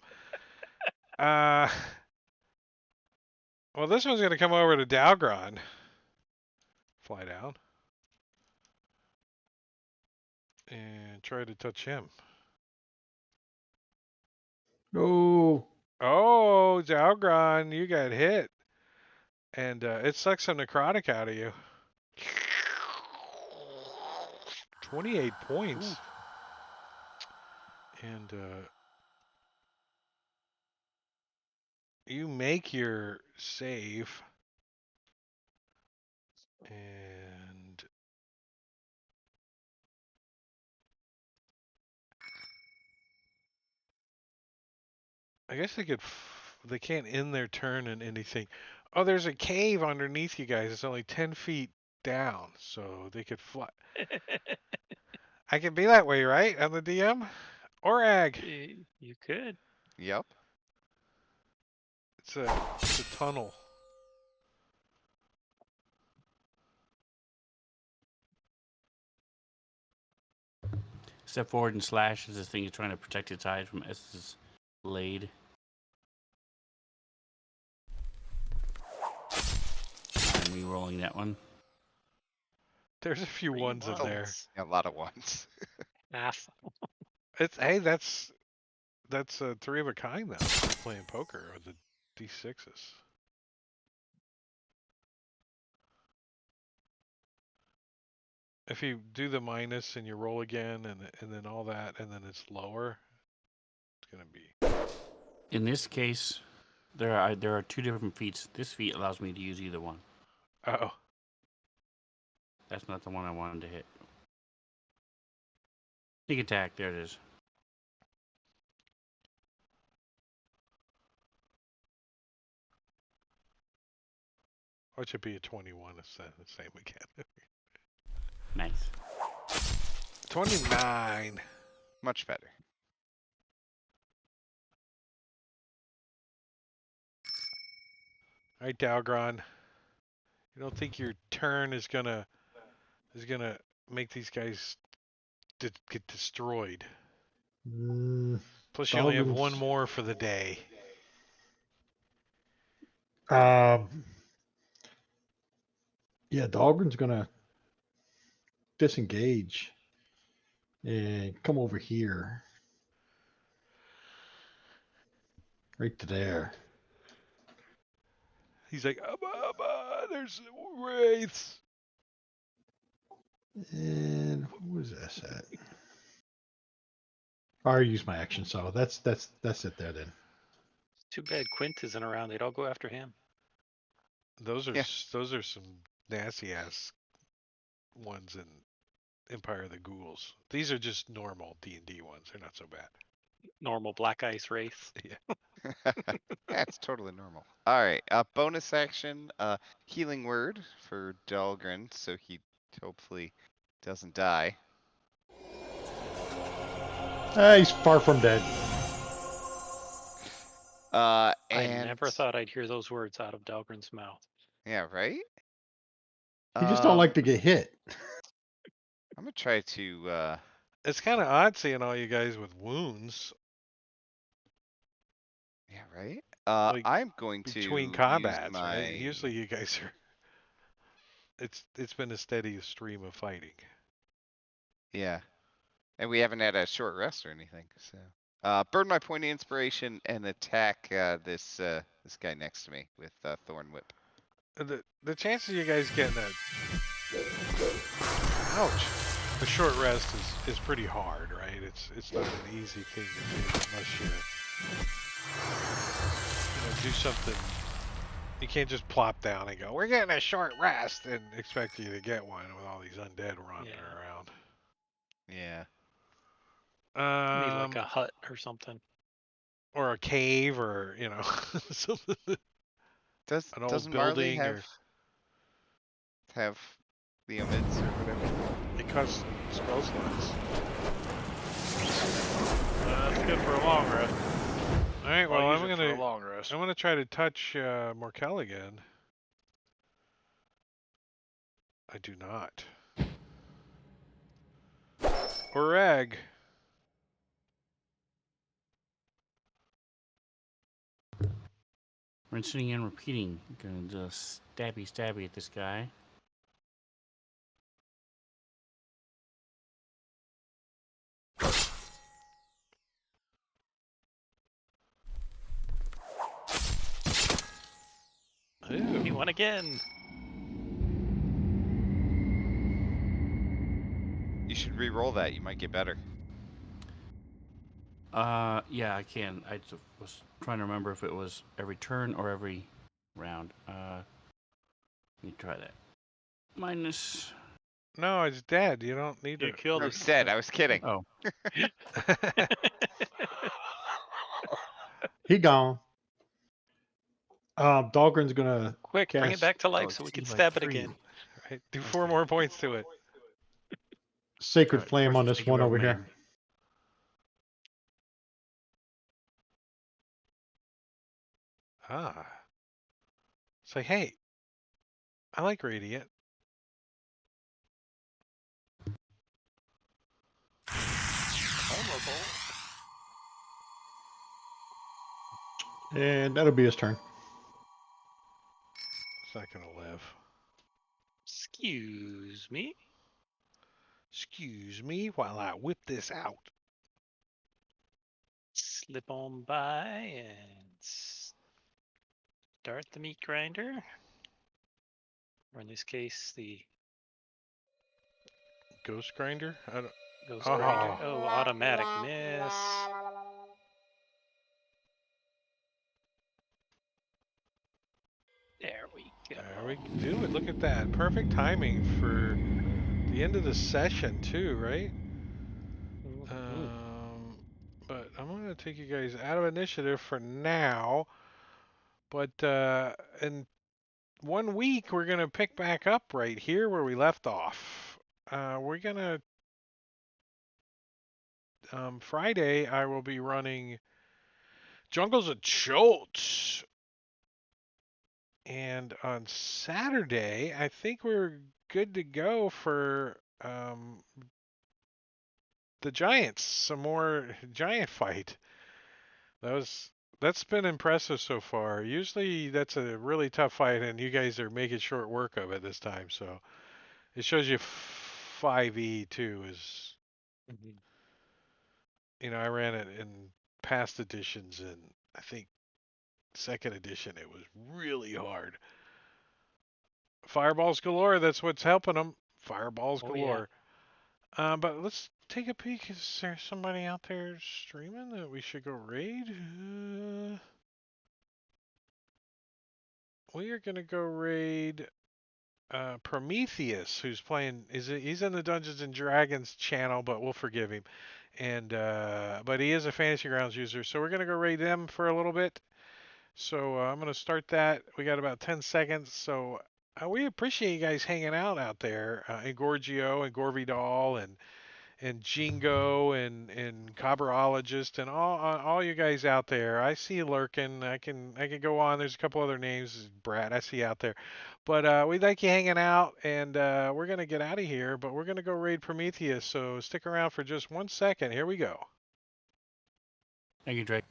Well, this one's gonna come over to Dalgron. Fly down. And try to touch him. No. Oh, Dalgron, you got hit. And it sucks some necrotic out of you. 28 points. And you make your save. And I guess they can't end their turn in anything. Oh, there's a cave underneath you guys. It's only 10 feet down, so they could fly. I can be that way, right? On the DM? Or Ag. You could. Yep. It's a tunnel. Step forward and slash as this thing is trying to protect its eyes from S's blade. I'm re-rolling that one. There's a few ones in there. A lot of ones. It's hey, that's a 3 of a kind though. If you're playing poker or the D6s. If you do the minus and you roll again and then all that and then it's lower, it's gonna be. In this case, there are two different feats. This feat allows me to use either one. Oh. That's not the one I wanted to hit. Sneak attack, there it is. Or it should be a 21 instead of the same again. Nice. 29. Much better. Alright, Dalgron. You don't think your turn is gonna make these guys get destroyed? Plus, you only have one more for the day. Yeah, Dahlgren's gonna disengage and come over here. Right to there. He's like, there's wraiths. And what was this at? I already used my action, so that's it there then. Too bad Quint isn't around. They'd all go after him. Those are some nasty ass ones in Empire of the Ghouls. These are just normal D&D ones. They're not so bad. Normal black ice wraith. Yeah. That's totally normal. All right. Bonus action. Healing word for Dahlgren, so he hopefully doesn't die. He's far from dead. I And never thought I'd hear those words out of Dahlgren's mouth. yeah, right. You just don't like to get hit. I'm gonna try to. It's kind of odd seeing all you guys with wounds. Yeah, right. Like, I'm going to between use combats, my... right? Usually you guys are. It's been a steady stream of fighting. Yeah. And we haven't had a short rest or anything, so. Burn my point of inspiration and attack this guy next to me with Thorn Whip. The chances of you guys getting a ouch, a short rest is pretty hard, right? It's not an easy thing to do unless you do something. You can't just plop down and go, "We're getting a short rest," and expect you to get one with all these undead running around. Yeah. Need like a hut or something. Or a cave, or something. An old Doesn't Marley building, or have the omids or whatever? it costs spell slots. That's good for a long rest. All right, well, I'll I'm use it for a gonna long rest. try to touch Morkel again. I do not. Or egg. Rinsing and repeating. Gonna just stabby at this guy. Ooh. He won again. You should re-roll that. You might get better. Yeah, I can. I was trying to remember if it was every turn or every round. Let me try that. Minus. No, it's dead. You don't need You to. killed No, it. it's dead. I was kidding. Oh, He gone. Dahlgren's gonna Quick, bring it cast back to life oh, so we it's can like stab it 3. again. Right, do 4 more points to it. Sacred Alright, Flame on first this take one a over red here. man. Ah. Say, hey, I like Radiant. And that'll be his turn. It's not gonna live. Excuse me. Excuse me while I whip this out. Slip on by and start the meat grinder. Or in this case, the Ghost Grinder? I don't. ghost Oh. grinder. Oh, automatic miss. There we go. There we do it. Look at that. Perfect timing for the end of the session, too, right? But I'm going to take you guys out of initiative for now. But in 1 week, we're going to pick back up right here where we left off. We're going to. Friday, I will be running Jungles of Jolts. And on Saturday, I think we're good to go for the Giants. Some more giant fight. That's been impressive so far. Usually that's a really tough fight, and you guys are making short work of it this time. So it shows you 5e too is. I ran it in past editions, and I think second edition it was really hard. Fireballs galore. That's what's helping them. Fireballs galore. Yeah. But let's take a peek. Is there somebody out there streaming that we should go raid? We are gonna go raid Prometheus, who's playing. He's in the Dungeons and Dragons channel, but we'll forgive him. And but he is a Fantasy Grounds user, so we're gonna go raid them for a little bit. So I'm gonna start that. We got about 10 seconds. So we appreciate you guys hanging out there, and Gorgio and Gorvidal and Jingo and Cobrologist and all you guys out there. I see you lurking. I can go on. There's a couple other names, Brad. I see you out there, but we like you hanging out, and we're gonna get out of here. But we're gonna go raid Prometheus. So stick around for just 1 second. Here we go. Thank you, Drake.